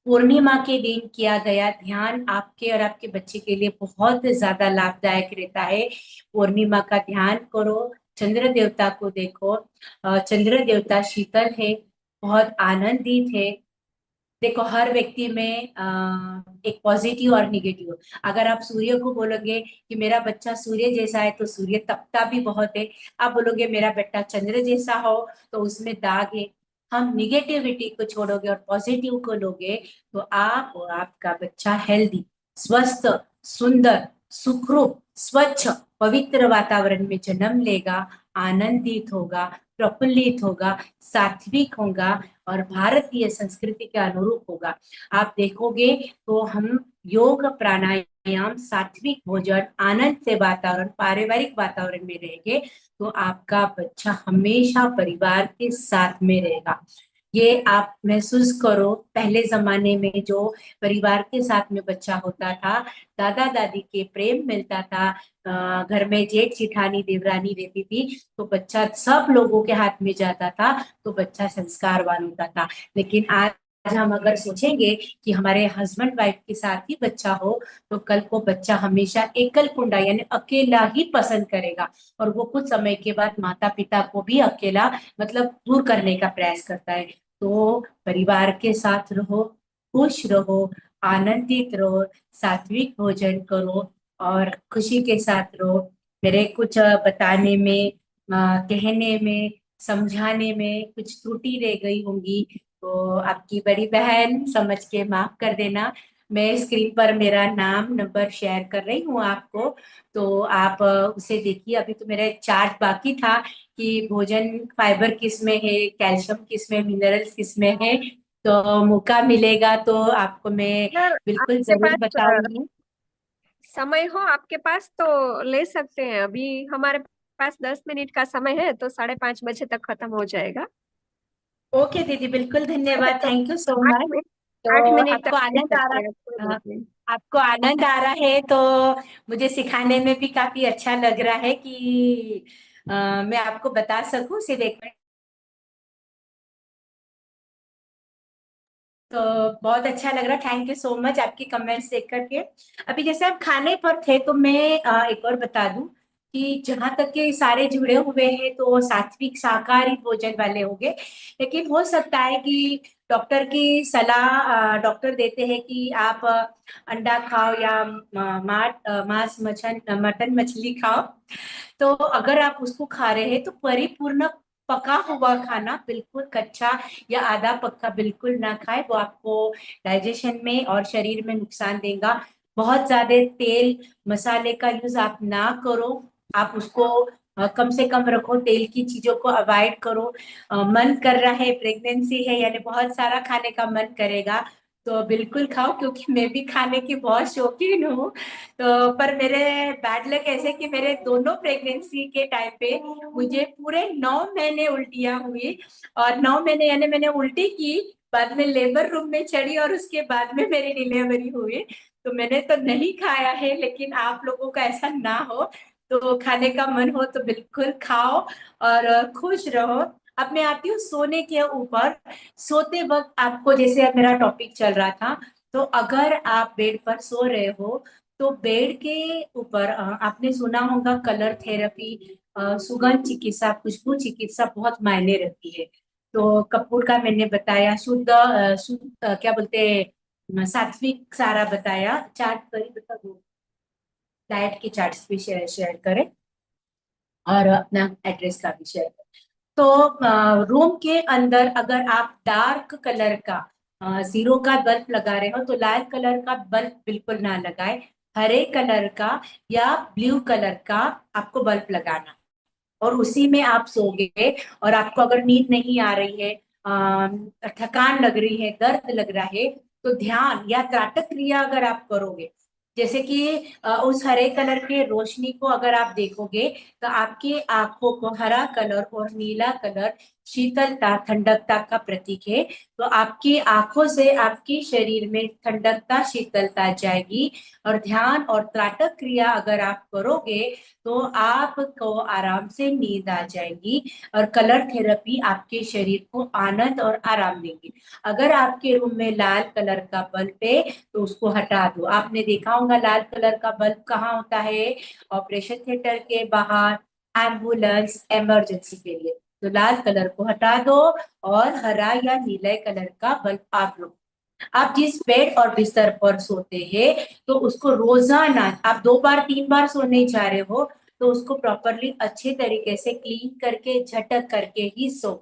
C: पूर्णिमा के दिन किया गया ध्यान आपके और आपके बच्चे के लिए बहुत ज्यादा लाभदायक रहता है। पूर्णिमा का ध्यान करो, चंद्र देवता को देखो। चंद्र देवता शीतल है, बहुत आनंदित है। देखो हर व्यक्ति में एक पॉजिटिव और निगेटिव। अगर आप सूर्य को बोलोगे कि मेरा बच्चा सूर्य जैसा है, तो सूर्य तपता भी बहुत है। आप बोलोगे मेरा बेटा चंद्र जैसा हो, तो उसमें दाग है। हम निगेटिविटी को छोड़ोगे और पॉजिटिव को लोगे, तो आप और आपका बच्चा हेल्दी, स्वस्थ, सुंदर, सुखरूप, स्वच्छ, पवित्र वातावरण में जन्म लेगा, आनंदित होगा, प्रफुल्लित होगा, सात्विक होगा और भारतीय संस्कृति के अनुरूप होगा। आप देखोगे तो हम योग, प्राणायाम, सात्विक भोजन, आनंद से वातावरण, पारिवारिक वातावरण में रहेंगे, तो आपका बच्चा हमेशा परिवार के साथ में रहेगा। ये आप महसूस करो, पहले जमाने में जो परिवार के साथ में बच्चा होता था, दादा दादी के प्रेम मिलता था, घर में जेठ जिठानी देवरानी रहती थी, तो बच्चा सब लोगों के हाथ में जाता था, तो बच्चा संस्कारवान होता था। लेकिन आज हम अगर सोचेंगे कि हमारे हस्बैंड वाइफ के साथ ही बच्चा हो, तो कल को बच्चा हमेशा एकल कुंडा यानी अकेला ही पसंद करेगा, और वो कुछ समय के बाद माता पिता को भी अकेला मतलब दूर करने का प्रयास करता है। तो परिवार के साथ रहो, खुश रहो, आनंदित रहो, सात्विक भोजन करो और खुशी के साथ रहो। मेरे कुछ बताने में, कहने में, समझाने में कुछ त्रुटि रह गई होंगी, तो आपकी बड़ी बहन समझ के माफ कर देना। मैं स्क्रीन पर मेरा नाम नंबर शेयर कर रही हूँ आपको, तो आप उसे देखिए। अभी तो मेरा चार्ट बाकी था कि भोजन फाइबर किस में है, कैल्शियम किस में, मिनरल्स किस में है। तो मौका मिलेगा तो आपको मैं
B: अगर
C: बिल्कुल
B: आपके
C: जरूर
B: पास
C: बताऊंगी।
B: समय हो आपके पास तो ले सकते हैं। अभी हमारे पास 10 मिनट का समय है, तो 5:30 बजे तक खत्म हो जाएगा।
C: ओके दीदी, बिल्कुल धन्यवाद,
B: तो
C: थैंक यू सो
B: आठ
C: मच।
B: मिनट आठ
C: तो
B: मिनट
C: आपको
B: तक ले
C: आनंद आ
B: सकते हैं, कोई
C: रहा,
B: बात नहीं।
C: आपको आनंद आ रहा है, तो मुझे सिखाने में भी काफी अच्छा लग रहा है कि मैं आपको बता सकूं सिर्फ एक मिनट। तो बहुत अच्छा लग रहा, थैंक यू सो मच आपकी कमेंट्स देख करके। अभी जैसे आप खाने पर थे, तो मैं एक और बता दूं कि जहां तक के सारे जुड़े हुए हैं तो सात्विक शाकाहारी भोजन वाले होंगे। लेकिन हो सकता है कि डॉक्टर की सलाह, डॉक्टर देते हैं कि आप अंडा खाओ या मांस, मटन, मछली खाओ। तो अगर आप उसको खा रहे हैं, तो परिपूर्ण पका हुआ खाना, बिल्कुल कच्चा या आधा पक्का बिल्कुल ना खाए, वो आपको डाइजेशन में और शरीर में नुकसान देगा। बहुत ज्यादा तेल मसाले का यूज आप ना करो, आप उसको कम से कम रखो, तेल की चीजों को अवॉइड करो। मन कर रहा है, प्रेगनेंसी है यानी बहुत सारा खाने का मन करेगा, तो बिल्कुल खाओ, क्योंकि मैं भी खाने की बहुत शौकीन हूँ। तो पर मेरे बैड लक ऐसे कि मेरे दोनों प्रेगनेंसी के टाइम पे मुझे पूरे 9 महीने उल्टियां हुई, और 9 महीने यानी मैंने उल्टी की, बाद में लेबर रूम में चढ़ी, और उसके बाद में मेरी डिलीवरी हुई। तो मैंने तो नहीं खाया है, लेकिन आप लोगों का ऐसा ना हो, तो खाने का मन हो तो बिल्कुल खाओ और खुश रहो। अब मैं आती हूँ सोने के ऊपर। सोते वक्त आपको, जैसे अब मेरा टॉपिक चल रहा था, तो अगर आप बेड पर सो रहे हो, तो बेड के ऊपर आपने सुना होगा कलर थेरेपी, सुगंध चिकित्सा, खुशबू चिकित्सा बहुत मायने रखती है। तो कपूर का मैंने बताया, क्या बोलते हैं, सात्विक सारा बताया, चार्ट करी बता दो, डाइट के चार्ट्स भी शेयर शेयर करें, और अपना एड्रेस का भी शेयर करें। तो रूम के अंदर अगर आप डार्क कलर का जीरो का बल्ब लगा रहे हो, तो लाल कलर का बल्ब बिल्कुल ना लगाए, हरे कलर का या ब्लू कलर का आपको बल्ब लगाना, और उसी में आप सोगे। और आपको अगर नींद नहीं आ रही है, थकान लग रही है, दर्द लग रहा है, तो ध्यान या त्राटक क्रिया अगर आप करोगे, जैसे कि उस हरे कलर के रोशनी को अगर आप देखोगे, तो आपकी आंखों को हरा कलर और नीला कलर शीतलता, ठंडकता का प्रतीक है। तो आपकी आंखों से आपकी शरीर में ठंडकता, शीतलता जाएगी। और ध्यान और त्राटक क्रिया अगर आप करोगे, तो आपको आराम से नींद आ जाएगी, और कलर थेरेपी आपके शरीर को आनंद और आराम देगी। अगर आपके रूम में लाल कलर का बल्ब है, तो उसको हटा दो। आपने देखा होगा लाल कलर का बल्ब कहाँ होता है? ऑपरेशन थिएटर के बाहर, एम्बुलेंस, इमरजेंसी के लिए। तो लाल कलर को हटा दो, और हरा या नीले कलर का बल्ब आप लो। आप जिस बेड और बिस्तर पर सोते हैं, तो उसको रोजाना आप 2 बार 3 बार सोने जा रहे हो, तो उसको प्रॉपरली अच्छे तरीके से क्लीन करके, झटक करके ही सो।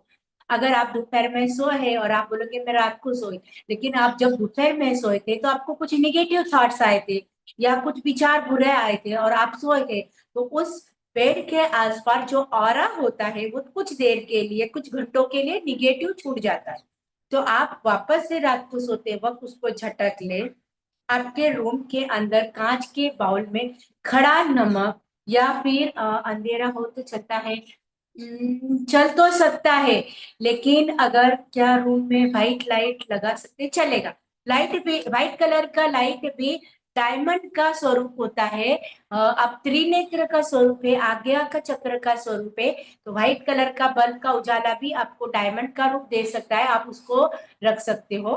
C: अगर आप दोपहर में सोए हैं और आप बोलोगे मैं रात को सोई, लेकिन आप जब दोपहर में सोए थे, तो आपको कुछ निगेटिव थॉट्स आए थे, या कुछ विचार बुरे आए थे, और आप सोए थे, तो उस बेड के आसपास जो ऑरा होता है, वो कुछ देर के लिए, कुछ घंटों के लिए निगेटिव छूट जाता है। तो आप वापस से रात को सोते वक्त उसको झटक ले। आपके रूम के अंदर कांच के बाउल में खड़ा नमक, या फिर अंधेरा हो तो चलता है, चल तो सकता है, लेकिन अगर क्या रूम में व्हाइट लाइट लगा सकते, चलेगा। लाइट भी व्हाइट कलर का लाइट भी डायमंड का स्वरूप होता है। अब त्रिनेत्र का स्वरूप है, आज्ञा का चक्र का स्वरूप है। तो व्हाइट कलर का बल्ब का उजाला भी आपको डायमंड का रूप दे सकता है, आप उसको रख सकते हो।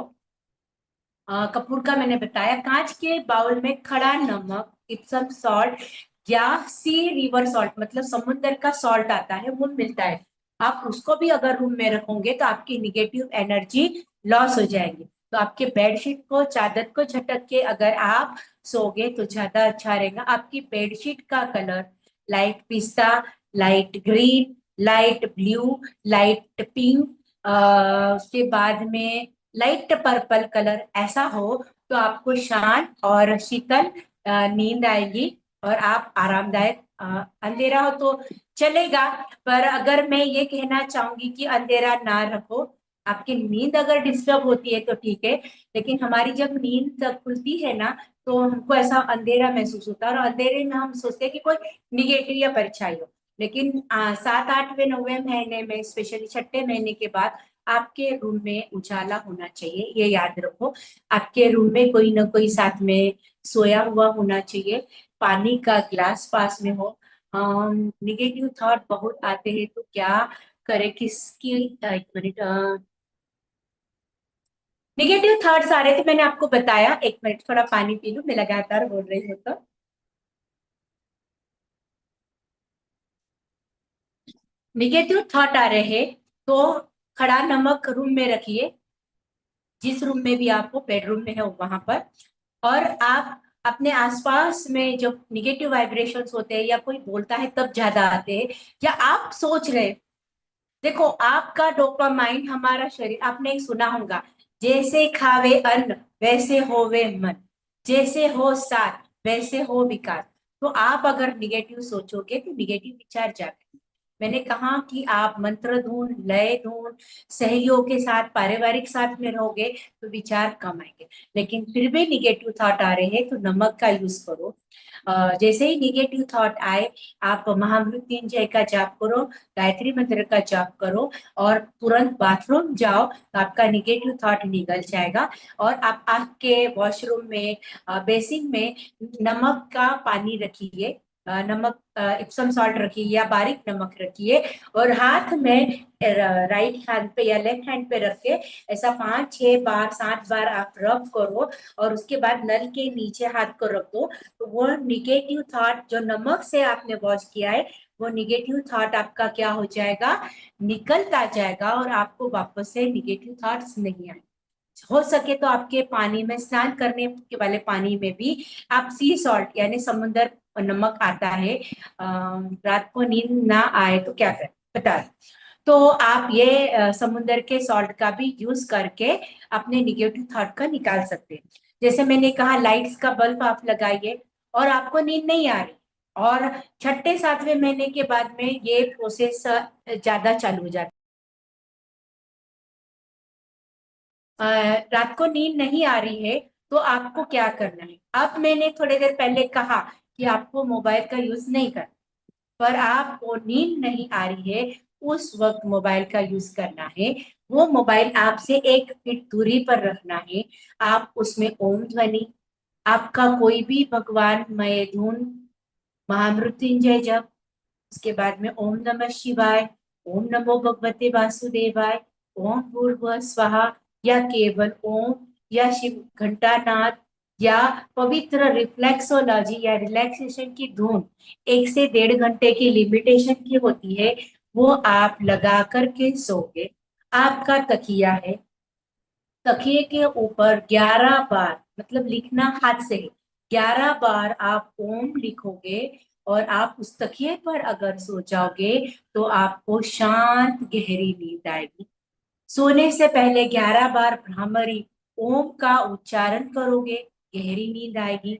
C: कपूर का मैंने बताया, कांच के बाउल में खड़ा नमक, इप्सम सॉल्ट, या सी रिवर सॉल्ट, मतलब समुद्र का सॉल्ट आता है, वो मिलता है। आप उसको भी अगर रूम में रखोगे, तो आपकी निगेटिव एनर्जी लॉस हो जाएगी। तो आपके बेडशीट को, चादर को झटक के अगर आप सोगे, तो ज्यादा अच्छा रहेगा। आपकी बेडशीट का कलर लाइट पिस्ता, light green, light blue, light pink, उसके बाद में लाइट पर्पल कलर ऐसा हो, तो आपको शांत और शीतल नींद आएगी, और आप आरामदायक, अंधेरा हो तो चलेगा, पर अगर मैं ये कहना चाहूंगी कि अंधेरा ना रखो। आपकी नींद अगर डिस्टर्ब होती है तो ठीक है, लेकिन हमारी जब नींद जब खुलती है ना, तो हमको ऐसा अंधेरा महसूस होता है, और अंधेरे में हम सोचते हैं कि कोई निगेटिव या परछाई हो। लेकिन 7 8वें 9वें महीने में, स्पेशली छठे महीने के बाद, आपके रूम में उजाला होना चाहिए, ये याद रखो। आपके रूम में कोई ना कोई साथ में सोया हुआ होना चाहिए, पानी का ग्लास पास में हो। निगेटिव थॉट बहुत आते हैं, तो क्या करें, किसकी, एक मिनट, निगेटिव थॉट्स आ रहे थे, मैंने आपको बताया, एक मिनट थोड़ा पानी पी लूं, मैं लगातार बोल रही हूँ तो। निगेटिव थॉट आ रहे हैं, तो खड़ा नमक रूम में रखिए, जिस रूम में भी आप हो, बेडरूम में है वहां पर। और आप अपने आसपास में जो निगेटिव वाइब्रेशंस होते हैं, या कोई बोलता है तब ज्यादा आते हैं, या आप सोच रहे, देखो आपका डोपामाइन, हमारा शरीर, आपने एक सुना होगा, जैसे खावे अन्न वैसे होवे मन, जैसे हो साथ वैसे हो विकार। तो आप अगर निगेटिव सोचोगे तो निगेटिव विचार जागे। मैंने कहा कि आप मंत्र धुन, लय धुन, सहयोग के साथ, पारिवारिक साथ में रहोगे तो विचार कम आएंगे। लेकिन फिर भी निगेटिव थॉट आ रहे हैं तो नमक का यूज करो। जैसे ही निगेटिव थॉट आए, आप महामृत्युंजय का जाप करो, गायत्री मंत्र का जाप करो और तुरंत बाथरूम जाओ, तो आपका निगेटिव थॉट निकल जाएगा। और आप आपके वॉशरूम में, बेसिन में नमक का पानी रखिए, नमक इप्सम सॉल्ट रखिए या बारीक नमक रखिए, और हाथ में राइट हैंड पे या लेफ्ट हैंड पे रख के ऐसा 5 6 बार 7 बार आप रब करो, और उसके बाद नल के नीचे हाथ को रख दो। तो वो निगेटिव थॉट जो नमक से आपने वॉश किया है, वो निगेटिव थॉट आपका क्या हो जाएगा, निकलता जाएगा, और आपको वापस से निगेटिव थॉट्स नहीं आए। हो सके तो आपके पानी में, स्नान करने के वाले पानी में भी आप सी सॉल्ट यानी समुद्र नमक आता है, रात को नींद ना आए तो क्या करें बता। तो आप ये समुद्र के सॉल्ट का भी यूज करके अपने निगेटिव थॉट का निकाल सकते हैं। जैसे मैंने कहा, लाइट्स का बल्ब आप लगाइए और आपको नींद नहीं आ रही, और छठे सातवें महीने के बाद में ये प्रोसेस ज्यादा चालू हो जाता है। रात को नींद नहीं आ रही है तो आपको क्या करना है। अब मैंने थोड़ी देर पहले कहा कि आपको मोबाइल का यूज नहीं करना, पर आपको नींद नहीं आ रही है उस वक्त मोबाइल का यूज करना है। वो मोबाइल आपसे 1 फीट दूरी पर रखना है। आप उसमें ओम ध्वनि, आपका कोई भी भगवान मय धुन, महामृत्युंजय जप, उसके बाद में ओम नमः शिवाय, ओम नमो भगवते वासुदेवाय, ओम भूर्भुवः स्वाहा, या केवल ओम, या शिव घंटानाद, या पवित्र रिफ्लेक्सोलॉजी या रिलैक्सेशन की धुन 1 से 1.5 घंटे की लिमिटेशन की होती है, वो आप लगा करके सोगे। आपका तकिया है, तकिए के ऊपर 11 बार, मतलब लिखना हाथ से है, 11 बार आप ओम लिखोगे, और आप उस तकिए पर अगर सो जाओगे तो आपको शांत गहरी नींद आएगी। सोने से पहले 11 बार भ्रामरी ओम का उच्चारण करोगे, गहरी नींद आएगी।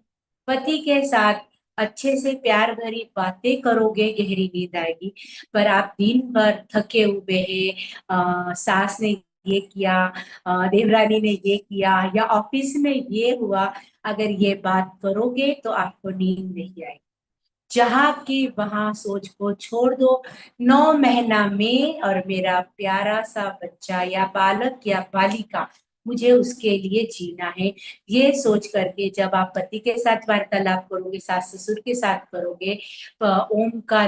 C: पति के साथ अच्छे से प्यार भरी बातें करोगे, गहरी नींद आएगी। पर आप दिन भर थके हुए हैं, सास ने ये किया, देवरानी ने ये किया, या ऑफिस में ये हुआ, अगर ये बात करोगे तो आपको नींद नहीं आएगी। जहाँ की वहां सोच को छोड़ दो। 9 महीना में और मेरा प्यारा सा बच्चा या बालक या बालिका, मुझे उसके लिए जीना है, ये सोच करके जब आप पति के साथ वार्तालाप करोगे, सास ससुर के साथ करोगे, ओम का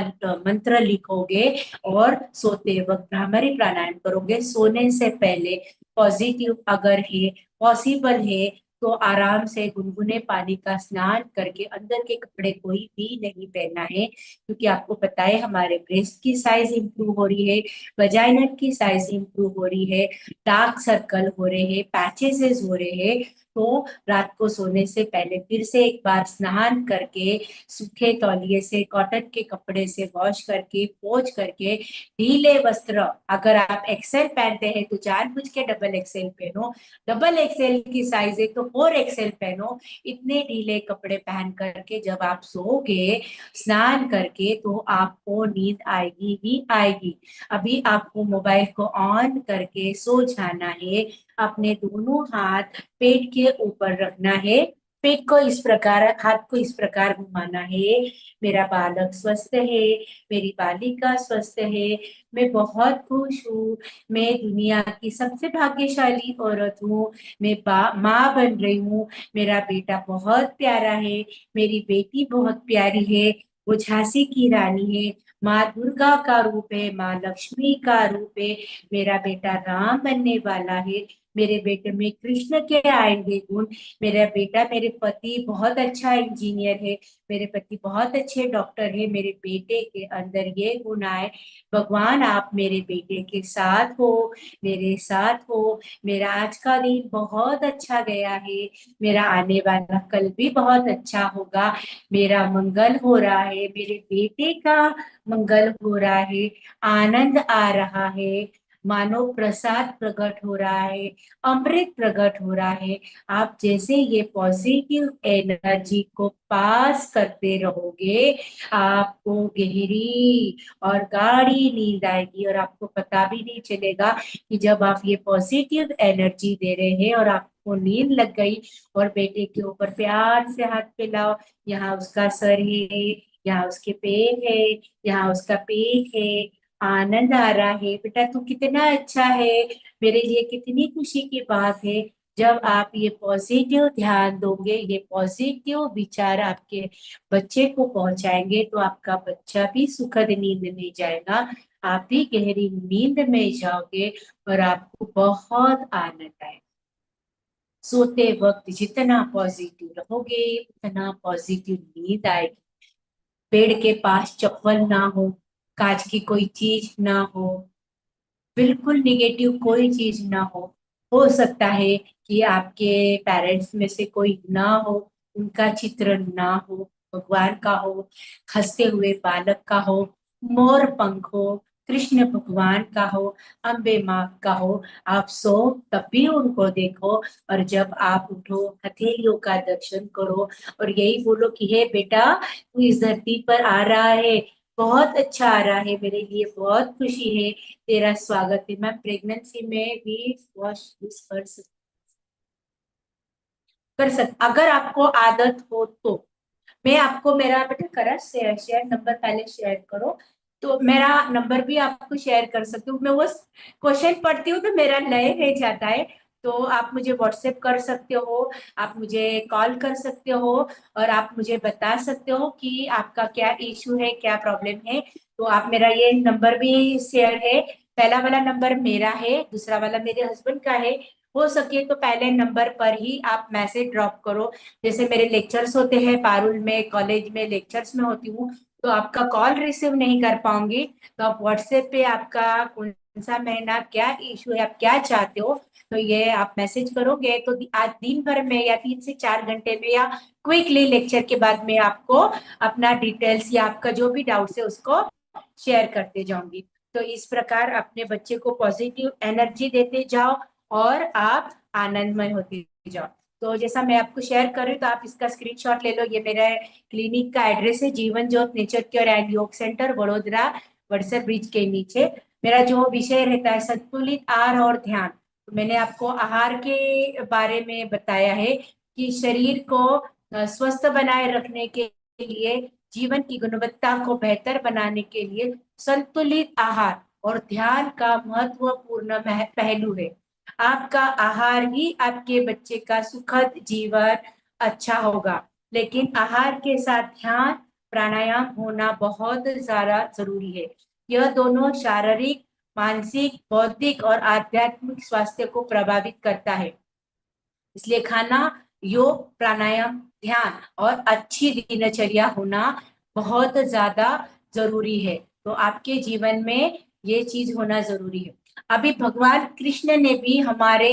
C: मंत्र लिखोगे, और सोते वक्त भ्रामरी प्राणायाम करोगे, सोने से पहले पॉजिटिव अगर है, पॉसिबल है, तो आराम से गुनगुने पानी का स्नान करके, अंदर के कपड़े कोई भी नहीं पहनना है, क्योंकि आपको पता है हमारे ब्रेस्ट की साइज इंप्रूव हो रही है, वजाइना की साइज इंप्रूव हो रही है, डार्क सर्कल हो रहे हैं, पैचेस हो रहे हैं। तो रात को सोने से पहले फिर से एक बार स्नान करके, सूखे तौलिए से, कॉटन के कपड़े से वॉश करके, पोंछ करके, ढीले वस्त्र, अगर आप एक्सेल पहनते हैं तो जानबूझ के डबल एक्सेल पहनो, डबल एक्सेल की साइज है तो 4 एक्सेल पहनो। इतने ढीले कपड़े पहन करके जब आप सोओगे स्नान करके, तो आपको नींद आएगी ही आएगी। अभी आपको मोबाइल को ऑन करके सो जाना है। अपने दोनों हाथ पेट के ऊपर रखना है, पेट को इस प्रकार, हाथ को इस प्रकार घुमाना है। मेरा बालक स्वस्थ है, मेरी बालिका स्वस्थ है, मैं बहुत खुश हूँ, मैं दुनिया की सबसे भाग्यशाली औरत हूँ, मैं माँ बन रही हूँ, मेरा बेटा बहुत प्यारा है, मेरी बेटी बहुत प्यारी है, वो झांसी की रानी है, माँ दुर्गा का रूप है, माँ लक्ष्मी का रूप है, मेरा बेटा राम बनने वाला है, मेरे बेटे में कृष्ण के आएंगे गुण, मेरा बेटा, मेरे पति बहुत अच्छा इंजीनियर है, मेरे पति बहुत अच्छे डॉक्टर है, मेरे बेटे के अंदर ये गुण आए। भगवान आप मेरे बेटे के साथ हो, मेरे साथ हो, मेरा आज का दिन बहुत अच्छा गया है, मेरा आने वाला कल भी बहुत अच्छा होगा, मेरा मंगल हो रहा है, मेरे बेटे का मंगल हो रहा है, आनंद आ रहा है, मानो प्रसाद प्रकट हो रहा है, अमृत प्रकट हो रहा है। आप जैसे ये पॉजिटिव एनर्जी को पास करते रहोगे, आपको गहरी और गाढ़ी नींद आएगी और आपको पता भी नहीं चलेगा कि जब आप ये पॉजिटिव एनर्जी दे रहे हैं और आपको नींद लग गई। और बेटे के ऊपर प्यार से हाथ फैलाओ, यहाँ उसका सर है, यहाँ उसके पैर है, यहाँ उसका पेट है। आनंद आ रहा है बेटा, तू कितना अच्छा है, मेरे लिए कितनी खुशी की बात है। जब आप ये पॉजिटिव ध्यान दोगे, ये पॉजिटिव विचार आपके बच्चे को पहुंचाएंगे, तो आपका बच्चा भी सुखद नींद में जाएगा, आप भी गहरी नींद में जाओगे और आपको बहुत आनंद आएगा। सोते वक्त जितना पॉजिटिव रहोगे उतना पॉजिटिव नींद आएगी। बेड के पास चप्पल ना हो, कांच की कोई चीज ना हो, बिल्कुल निगेटिव कोई चीज ना हो सकता है कि आपके पेरेंट्स में से कोई ना हो, उनका चित्र ना हो, भगवान का हो, हंसते हुए बालक का हो, मोर पंख हो, कृष्ण भगवान का हो, अम्बे माँ का हो। आप सो तब भी उनको देखो, और जब आप उठो हथेलियों का दर्शन करो और यही बोलो कि हे बेटा, तू इस धरती पर आ रहा है, बहुत अच्छा आ रहा है, मेरे लिए बहुत खुशी है, तेरा स्वागत है। मैं प्रेगनेंसी में भी वॉश कर सक अगर आपको आदत हो तो। मैं आपको मेरा बेटा करा शेयर शेयर नंबर पहले शेयर करो, तो मेरा नंबर भी आपको शेयर कर सकती हूँ। मैं वो क्वेश्चन पढ़ती हूँ तो मेरा लय रह जाता है, तो आप मुझे व्हाट्सएप कर सकते हो, आप मुझे कॉल कर सकते हो, और आप मुझे बता सकते हो कि आपका क्या इशू है, क्या प्रॉब्लम है। तो आप मेरा ये नंबर भी शेयर है, पहला वाला नंबर मेरा है, दूसरा वाला मेरे हस्बैंड का है। हो सके तो पहले नंबर पर ही आप मैसेज ड्रॉप करो। जैसे मेरे लेक्चर्स होते हैं पारुल में, कॉलेज में लेक्चर्स में होती हूँ, तो आपका कॉल रिसीव नहीं कर पाऊंगी, तो आप व्हाट्सएप पे आपका कौन सा महीना क्या इशू है, आप क्या चाहते हो, तो ये आप मैसेज करोगे तो आज दिन भर में या 3 से 4 घंटे में या क्विकली लेक्चर के बाद में आपको अपना डिटेल्स या आपका जो भी डाउट्स है उसको शेयर करते जाऊंगी। तो इस प्रकार अपने बच्चे को पॉजिटिव एनर्जी देते जाओ और आप आनंदमय होते जाओ। तो जैसा मैं आपको शेयर कर रही हूँ, तो आप इसका स्क्रीनशॉट ले लो। ये मेरा क्लिनिक का एड्रेस है, जीवन ज्योत नेचर केयर एंड योग सेंटर, वडोदरा, वडसर ब्रिज के नीचे। मेरा जो विषय रहता है संतुलित आहार और ध्यान। तो मैंने आपको आहार के बारे में बताया है कि शरीर को स्वस्थ बनाए रखने के लिए, जीवन की गुणवत्ता को बेहतर बनाने के लिए संतुलित आहार और ध्यान का महत्वपूर्ण पहलू है। आपका आहार ही आपके बच्चे का सुखद जीवन अच्छा होगा, लेकिन आहार के साथ ध्यान प्राणायाम होना बहुत ज्यादा जरूरी है। यह दोनों शारीरिक, मानसिक, बौद्धिक और आध्यात्मिक स्वास्थ्य को प्रभावित करता है। इसलिए खाना, योग, प्राणायाम, ध्यान और अच्छी दिनचर्या होना बहुत ज्यादा जरूरी है। तो आपके जीवन में ये चीज होना जरूरी है। अभी भगवान कृष्ण ने भी हमारे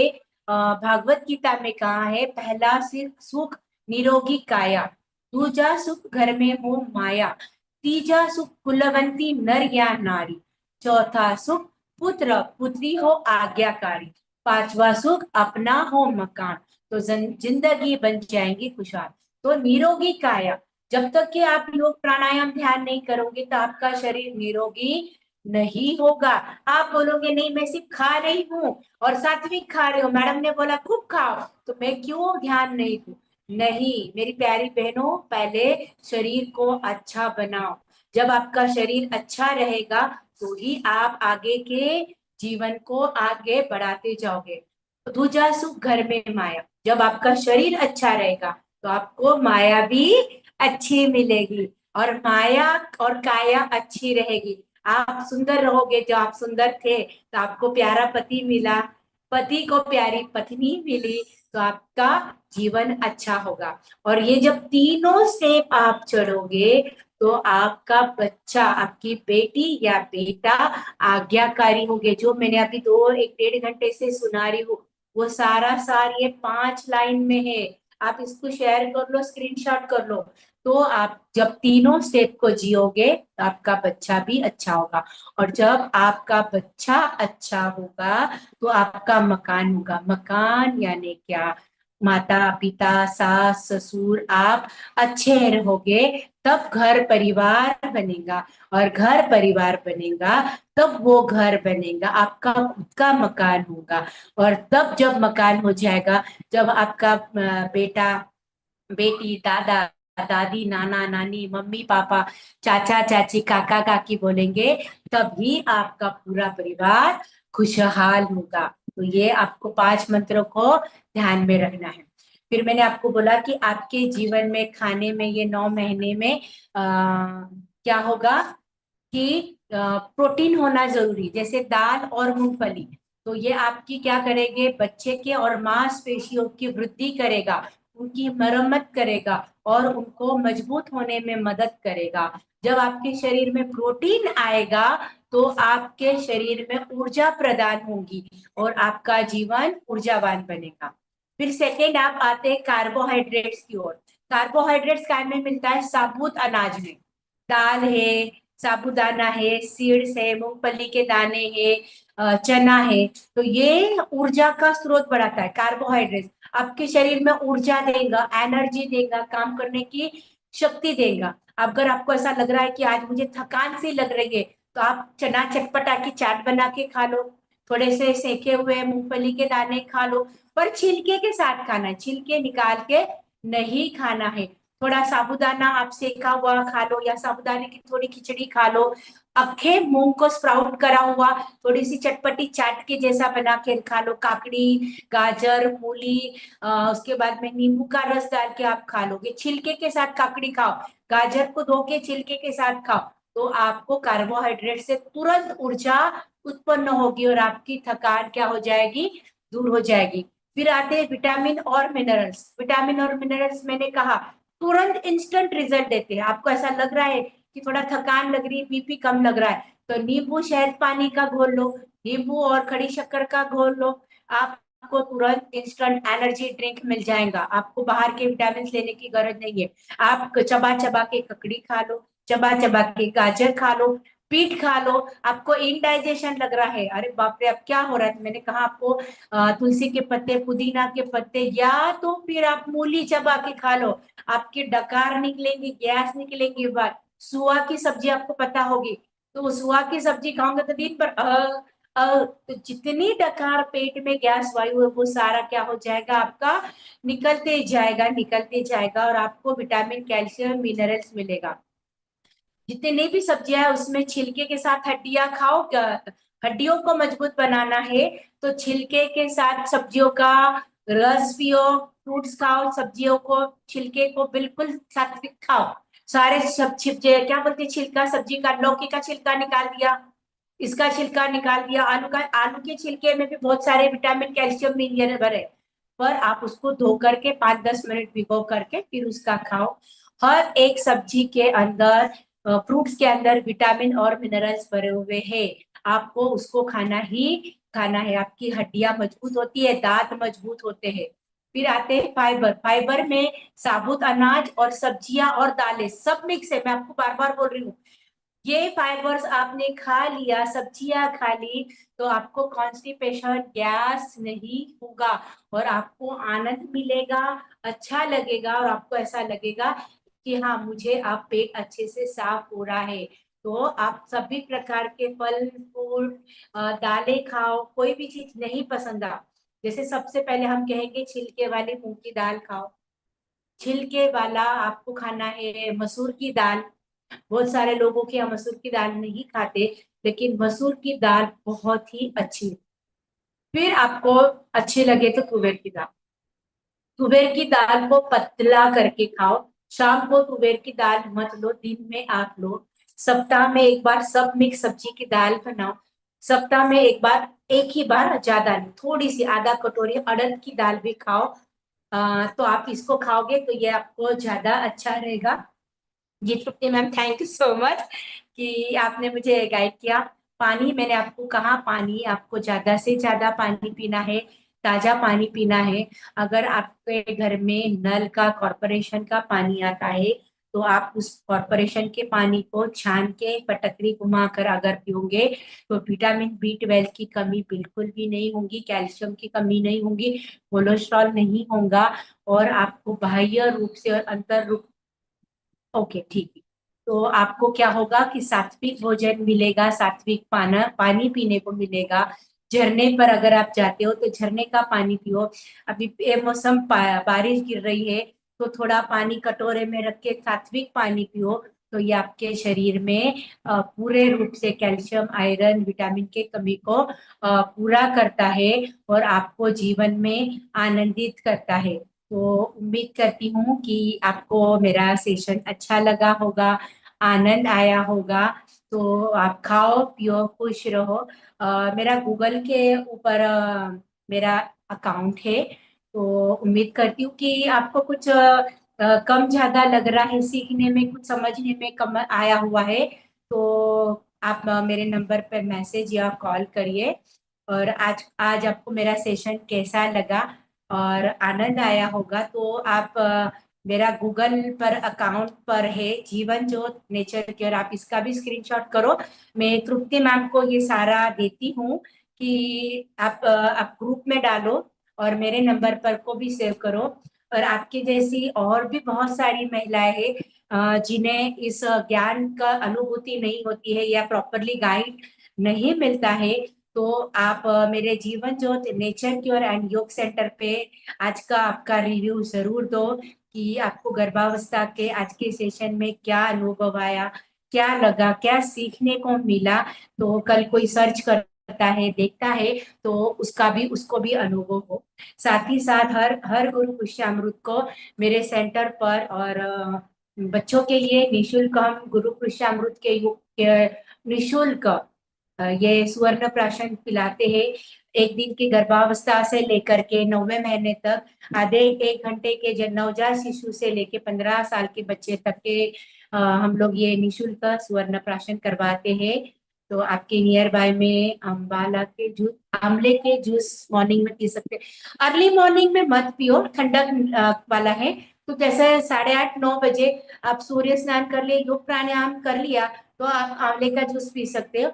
C: भागवत गीता में कहा है, पहला सुख निरोगी काया, दूजा सुख घर में हो माया, तीजा सुख कुलवंती नर या नारी, चौथा सुख पुत्र पुत्री हो आज्ञाकारी, पांचवा सुख अपना हो मकान। तो जिंदगी बन जाएंगी खुशहाल। तो निरोगी काया, जब तक कि आप योग प्राणायाम ध्यान नहीं करोगे तो आपका शरीर निरोगी नहीं होगा। आप बोलोगे नहीं मैं सिर्फ खा रही हूँ और सात्विक खा रही हूँ, मैडम ने बोला खूब खाओ तो मैं क्यों ध्यान नहीं दूं। नहीं मेरी प्यारी बहनों, पहले शरीर को अच्छा बनाओ। जब आपका शरीर अच्छा रहेगा तो ही आप आगे के जीवन को आगे बढ़ाते जाओगे। दूजा सुख घर में माया, जब आपका शरीर अच्छा रहेगा तो आपको माया भी अच्छी मिलेगी, और माया और काया अच्छी रहेगी। आप सुंदर रहोगे, जो आप सुंदर थे तो आपको प्यारा पति मिला, पति को प्यारी पत्नी मिली, तो आपका जीवन अच्छा होगा। और ये जब तीनों स्टेप आप चढ़ोगे तो आपका बच्चा, आपकी बेटी या बेटा आज्ञाकारी होंगे। जो मैंने अभी 1-1.5 घंटे से सुना रही हूँ, वो सारा सार ये 5 लाइन में है। आप इसको शेयर कर लो, स्क्रीनशॉट कर लो। तो आप जब तीनों स्टेप को जियोगे तो आपका बच्चा भी अच्छा होगा, और जब आपका बच्चा अच्छा होगा तो आपका मकान होगा। मकान यानी क्या? माता पिता सास ससुर आप अच्छे रहोगे तब घर परिवार बनेगा, और घर परिवार बनेगा तब वो घर बनेगा, आपका खुद का मकान होगा। और तब जब मकान हो जाएगा, जब आपका बेटा बेटी दादा दादी नाना नानी मम्मी पापा चाचा चाची काका काकी बोलेंगे, तभी आपका पूरा परिवार खुशहाल होगा। तो ये आपको 5 मंत्रों को ध्यान में रखना है। फिर मैंने आपको बोला कि आपके जीवन में खाने में ये 9 महीने में क्या होगा कि प्रोटीन होना जरूरी, जैसे दाल और मूंगफली। तो ये आपकी क्या करेंगे? बच्चे के और मांसपेशियों की वृद्धि करेगा, उनकी मरम्मत करेगा और उनको मजबूत होने में मदद करेगा। जब आपके शरीर में प्रोटीन आएगा तो आपके शरीर में ऊर्जा प्रदान होगी और आपका जीवन ऊर्जावान बनेगा। फिर सेकेंड आप आते हैं कार्बोहाइड्रेट्स की ओर। कार्बोहाइड्रेट्स काय में मिलता है? साबुत अनाज में। दाल है, साबूदाना है, सीड्स है, मूंगफली के दाने है, चना है। तो ये ऊर्जा का स्रोत बढ़ाता है। कार्बोहाइड्रेट आपके शरीर में ऊर्जा देगा, एनर्जी देगा, काम करने की शक्ति देगा। अगर आपको ऐसा लग रहा है कि आज मुझे थकान सी लग रही है, तो आप चना चटपटा की चाट बना के खा लो, थोड़े से सेके हुए मूंगफली के दाने खा लो, पर छिलके के साथ खाना है, छिलके निकाल के नहीं खाना है। थोड़ा साबूदाना आप सेका हुआ खा लो, या साबूदाने की थोड़ी खिचड़ी खा लो। अखे मूंग को स्प्राउट करा हुआ थोड़ी सी चटपटी चाट के जैसा बना के खा लो। काकड़ी गाजर मूली, उसके बाद में नींबू का रस डाल के आप खा लोगे। छिलके के साथ काकड़ी खाओ, गाजर को धो के छिलके के साथ खाओ, तो आपको कार्बोहाइड्रेट से तुरंत ऊर्जा उत्पन्न होगी और आपकी थकान क्या हो जाएगी? दूर हो जाएगी। फिर आते हैं विटामिन और मिनरल्स। विटामिन और मिनरल्स मैंने कहा तुरंत इंस्टेंट रिजल्ट देते हैं। आपको ऐसा लग रहा है कि थोड़ा थकान लग रही है, बीपी कम लग रहा है, तो नींबू शहद पानी का घोल लो, नींबू और खड़ी शक्कर का घोल लो, आपको तुरंत इंस्टेंट एनर्जी ड्रिंक मिल जाएगा। आपको बाहर के विटामिन लेने की जरूरत नहीं है। आप चबा चबा के ककड़ी खा लो, चबा चबा के गाजर खा लो, पीट खा लो। आपको इनडाइजेशन लग रहा है, अरे बाप रे अब क्या हो रहा है, तो मैंने कहा आपको तुलसी के पत्ते पुदीना के पत्ते या तो फिर आप मूली चबा के खा लो, आपके डकार निकलेंगे, गैस निकलेंगे बाहर। सुआ की सब्जी आपको पता होगी, तो सुआ की सब्जी खाओगे तो दिन पर तो जितनी डकार पेट में गैस वायु है वो सारा क्या हो जाएगा? आपका निकलते जाएगा, निकलते जाएगा, और आपको विटामिन कैल्शियम मिनरल्स मिलेगा। जितनी भी सब्जियां है उसमें छिलके के साथ हड्डियां खाओ। हड्डियों को मजबूत बनाना है तो छिलके के साथ सब्जियों का रस पियो, फ्रूट्स खाओ, सब्जियों को छिलके को बिल्कुल सात्विक खाओ। सारे सब छिपजे क्या बोलते हैं, छिलका सब्जी का, लौकी का छिलका निकाल दिया, इसका छिलका निकाल दिया, आलू का, आलू के छिलके में भी बहुत सारे विटामिन कैल्शियम मिनरल है, पर आप उसको धो करके 5-10 मिनट भिगो करके फिर उसका खाओ। हर एक सब्जी के अंदर फ्रूट्स के अंदर विटामिन और मिनरल्स भरे हुए हैं, आपको उसको खाना ही खाना है। आपकी हड्डियां मजबूत होती है, दांत मजबूत होते हैं। फिर आते हैं फाइबर। फाइबर में साबुत अनाज और सब्जियां और दालें सब मिक्स है, मैं आपको बार बार बोल रही हूँ। ये फाइबर्स आपने खा लिया, सब्जियां खा ली, तो आपको कॉन्स्टिपेशन गैस नहीं होगा और आपको आनंद मिलेगा, अच्छा लगेगा, और आपको ऐसा लगेगा कि हाँ मुझे आप पेट अच्छे से साफ हो रहा है। तो आप सभी प्रकार के फल फूल दालें खाओ, कोई भी चीज नहीं पसंद आ, जैसे सबसे पहले हम कहेंगे छिलके वाली मूंग की दाल खाओ, छिलके वाला आपको खाना है मसूर की दाल। बहुत सारे लोगों के यहाँ मसूर की दाल नहीं खाते, लेकिन मसूर की दाल बहुत ही अच्छी है। फिर आपको अच्छी लगे तो तुवेर की दाल, तुवेर की दाल को पतला करके खाओ। शाम को तुवेर की दाल मत लो, दिन में आप लो। सप्ताह में एक बार सब मिक्स सब्जी की दाल बनाओ। सप्ताह में एक बार, एक ही बार, ज्यादा नहीं, थोड़ी सी आधा कटोरी अड़द की दाल भी खाओ। तो आप इसको खाओगे तो ये आपको ज्यादा अच्छा रहेगा। जी Tripti ma'am, thank you so much कि आपने मुझे गाइड किया। पानी मैंने आपको कहा, पानी आपको ज्यादा से ज्यादा पानी पीना है, ताजा पानी पीना है। अगर आपके घर में नल का, कॉरपोरेशन का पानी आता है तो आप उस कॉर्पोरेशन के पानी को छान के पटकरी घुमाकर अगर पियोगे तो विटामिन B12 की कमी बिल्कुल भी नहीं होगी, कैल्शियम की कमी नहीं होगी, कोलेस्ट्रॉल नहीं होगा और आपको बाह्य रूप से और अंतर रूप। ओके ठीक है। तो आपको क्या होगा कि सात्विक भोजन मिलेगा, सात्विक पानी पीने को मिलेगा। झरने पर अगर आप जाते हो तो झरने का पानी पियो। अभी बेमौसम बारिश गिर रही है तो थोड़ा पानी कटोरे में रख के सात्विक पानी पियो। तो ये आपके शरीर में पूरे रूप से कैल्शियम, आयरन, विटामिन के कमी को पूरा करता है और आपको जीवन में आनंदित करता है। तो उम्मीद करती हूँ कि आपको मेरा सेशन अच्छा लगा होगा, आनंद आया होगा। तो आप खाओ पियो खुश रहो। मेरा गूगल के ऊपर मेरा अकाउंट है। तो उम्मीद करती हूँ कि आपको कुछ कम ज्यादा लग रहा है, सीखने में कुछ समझने में कम आया हुआ है। तो आप मेरे नंबर पर मैसेज या कॉल करिए। और आज आज आपको मेरा सेशन कैसा लगा और आनंद आया होगा तो आप मेरा गूगल पर अकाउंट पर है जीवन ज्योत नेचर केयर, आप इसका भी स्क्रीनशॉट करो। मैं तृप्ति मैम को ये सारा देती हूँ कि आप ग्रुप में डालो और मेरे नंबर पर को भी सेव करो। और आपके जैसी और भी बहुत सारी महिलाएं हैं जिन्हें इस ज्ञान का अनुभूति नहीं होती है या प्रॉपरली गाइड नहीं मिलता है। तो आप मेरे जीवन ज्योत नेचर क्योर एंड योग सेंटर पे आज का आपका रिव्यू जरूर दो कि आपको गर्भावस्था के आज के सेशन में क्या अनुभव आया, क्या लगा, क्या सीखने को मिला। तो कल कोई सर्च करता है, देखता है तो उसको भी अनुभव हो। साथ ही साथ हर हर गुरु पुष्यामृत को मेरे सेंटर पर और बच्चों के लिए निशुल्क हम गुरु पुष्यामृत के युग के निशुल्क ये सुवर्ण प्राशन पिलाते हैं। एक दिन की गर्भावस्था से लेकर के 9वें महीने तक आधे एक घंटे के नवजात शिशु से लेके 15 साल के बच्चे तक के हम लोग ये निशुल्क सुवर्ण प्राशन करवाते हैं। तो आपके नियर बाय में अम्बाला के जूस, आंवले के जूस मॉर्निंग में पी सकते हैं। अर्ली मॉर्निंग में मत पियो, ठंडक वाला है। तो जैसे 8:30-9 बजे आप सूर्य स्नान कर लिए, योग प्राणायाम कर लिया तो आप आंवले का जूस पी सकते हो।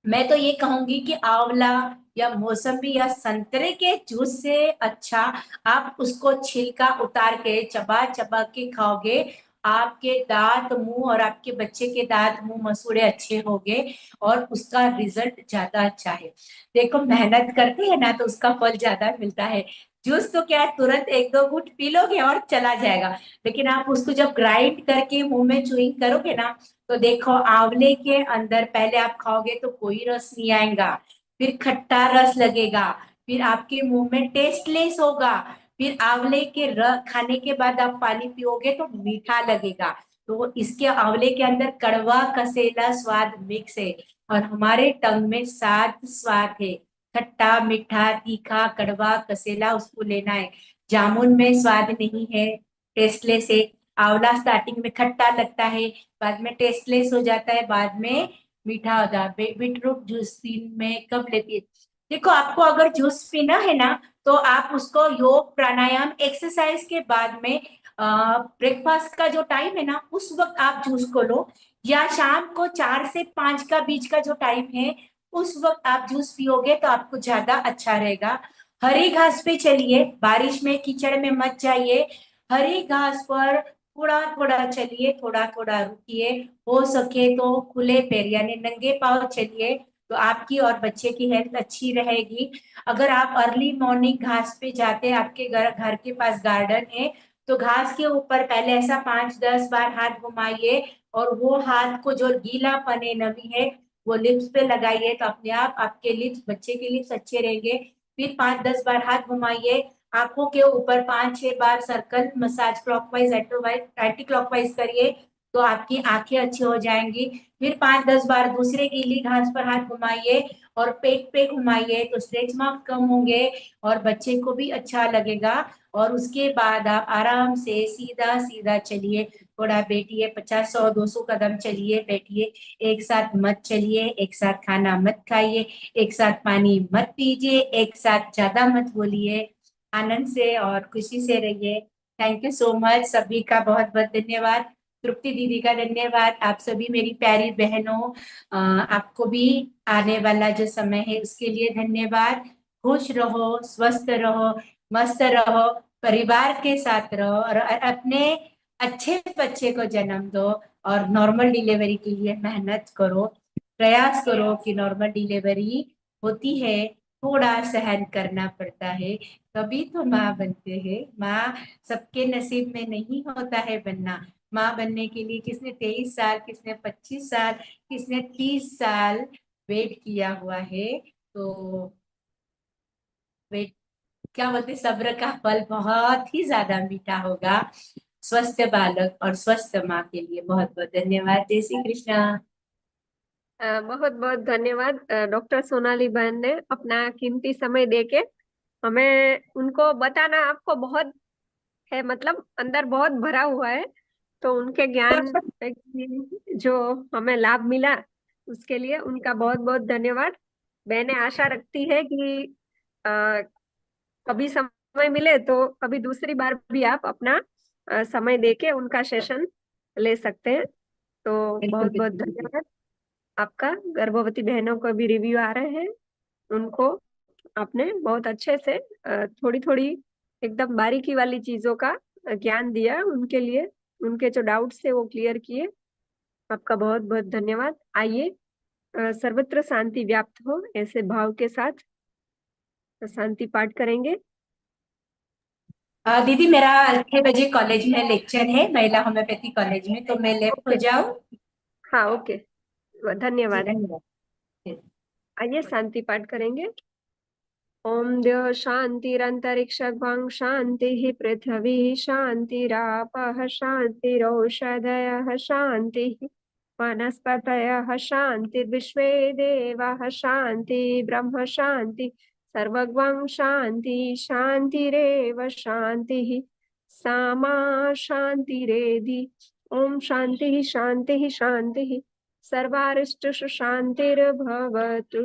C: मैं तो ये कहूंगी कि आंवला या मौसम्बी या संतरे के जूस से अच्छा आप उसको छिलका उतार के चबा चबा के खाओगे, आपके दांत मुंह और आपके बच्चे के दांत मुंह मसूड़े अच्छे होंगे और उसका रिजल्ट ज्यादा अच्छा है। देखो मेहनत करते हैं ना तो उसका फल ज्यादा मिलता है। जूस तो क्या है, तुरंत एक दो घूंट पी लोगे और चला जाएगा। लेकिन आप उसको जब ग्राइंड करके मुंह में च्युइंग करोगे ना तो देखो आंवले के अंदर पहले आप खाओगे तो कोई रस नहीं आएगा, फिर खट्टा रस लगेगा, फिर आपके मुंह में टेस्टलेस होगा, फिर आंवले के खाने के बाद आप पानी पियोगे तो मीठा लगेगा। तो इसके आंवले के अंदर कड़वा कसेला स्वाद मिक्स है और हमारे टंग में 7 स्वाद है, खट्टा मीठा तीखा कड़वा कसेला, उसको लेना है। जामुन में स्वाद नहीं है, टेस्टलेस है। आंवला स्टार्टिंग में खट्टा लगता है, बाद में टेस्टलेस हो जाता है, बाद में मीठा हो जाता है। बीटरूट जूस दिन में कब लेती है? देखो आपको अगर जूस पीना है ना तो आप उसको योग प्राणायाम एक्सरसाइज के बाद में ब्रेकफास्ट का जो टाइम है ना उस वक्त आप जूस को लो, या शाम को 4 से 5 का बीच का जो टाइम है उस वक्त आप जूस पियोगे तो आपको ज्यादा अच्छा रहेगा। हरी घास पे चलिए, बारिश में कीचड़ में मत जाइए, हरी घास पर थोड़ा थोड़ा चलिए, थोड़ा थोड़ा रुकिए। हो सके तो खुले पैर यानी नंगे पांव चलिए तो आपकी और बच्चे की हेल्थ अच्छी रहेगी। अगर आप अर्ली मॉर्निंग घास पे जाते हैं, आपके घर के पास गार्डन है तो घास के ऊपर पहले ऐसा 5-10 बार हाथ घुमाइए और वो हाथ को जो गीलापन है, नमी है, वो लिप्स पे लगाइए तो अपने आप आपके लिप्स, बच्चे के लिप्स अच्छे रहेंगे। फिर 5-10 बार हाथ घुमाइए, आंखों के ऊपर 5-6 बार circle massage clockwise anti clockwise करिए तो आपकी आंखें अच्छी हो जाएंगी। फिर 5-10 बार दूसरे गीली घास पर हाथ घुमाइए और पेट पे घुमाइए तो स्ट्रेच मार्क कम होंगे और बच्चे को भी अच्छा लगेगा। और उसके बाद आप आराम से सीधा सीधा चलिए, थोड़ा बैठिए, 50-100-200 कदम चलिए, बैठिए। एक साथ मत चलिए, एक साथ खाना मत खाइए, एक साथ पानी मत पीजिए, एक साथ ज्यादा मत बोलिए। आनंद से और खुशी से रहिए। थैंक यू सो मच, सभी का बहुत बहुत धन्यवाद। तृप्ति दीदी का धन्यवाद। आप सभी मेरी प्यारी बहनों, आपको भी आने वाला जो समय है उसके लिए धन्यवाद। खुश रहो, स्वस्थ रहो, मस्त रहो, परिवार के साथ रहो और अपने अच्छे बच्चे को जन्म दो और नॉर्मल डिलीवरी के लिए मेहनत करो। प्रयास करो कि नॉर्मल डिलीवरी होती है, थोड़ा सहन करना पड़ता है, तभी तो माँ बनते हैं। माँ सबके नसीब में नहीं होता है बनना। माँ बनने के लिए किसने 23 साल, किसने 25 साल, किसने 30 साल वेट किया हुआ है। तो वेट, क्या बोलते, सब्र का फल बहुत ही ज्यादा मीठा होगा। स्वस्थ बालक और स्वस्थ माँ के लिए बहुत बहुत धन्यवाद। जय श्री कृष्णा।
B: बहुत बहुत धन्यवाद डॉक्टर सोनाली बहन ने अपना कीमती समय देके हमें, उनको बताना आपको बहुत है, मतलब अंदर बहुत भरा हुआ है, तो उनके ज्ञान जो हमें लाभ मिला उसके लिए उनका बहुत बहुत धन्यवाद। मैंने आशा रखती है कि अ, कभी समय मिले तो कभी दूसरी बार भी आप अपना समय देके उनका सेशन ले सकते हैं। तो
C: बिल्कुल
B: बहुत बहुत
C: बिल्कुल बिल्कुल।
B: धन्यवाद आपका। गर्भवती बहनों को भी रिव्यू आ रहे हैं, उनको आपने बहुत अच्छे से थोड़ी थोड़ी एकदम बारीकी वाली चीजों का ज्ञान दिया उनके लिए, उनके जो डाउट्स थे वो क्लियर किए। आपका बहुत बहुत धन्यवाद। आइए सर्वत्र शांति व्याप्त हो ऐसे भाव के साथ शांति पाठ करेंगे।
C: दीदी मेरा 6 बजे कॉलेज में लेक्चर है, महिला होम्योपैथी कॉलेज में, तो मैं लेफ्ट हो
B: ओके,
C: जाऊं?
B: हाँ ओके,
C: जी
B: धन्यवाद।
C: धन्यवाद।
B: आइए शांति पाठ करेंगे। ओम द्यौः शान्तिरन्तरिक्षं शान्तिः पृथिवी शान्तिरापः शान्तिरौषधयः शान्तिः वनस्पतयः शान्तिर्विश्वे देवाः शान्ति ब्रह्म शान्ति सर्वगं शान्ति शान्तिरेव शान्तिः सा शान्तिरेधि। ओम शान्तिः शान्तिः शान्तिः सर्वारिष्टु शान्तिर्भवतु।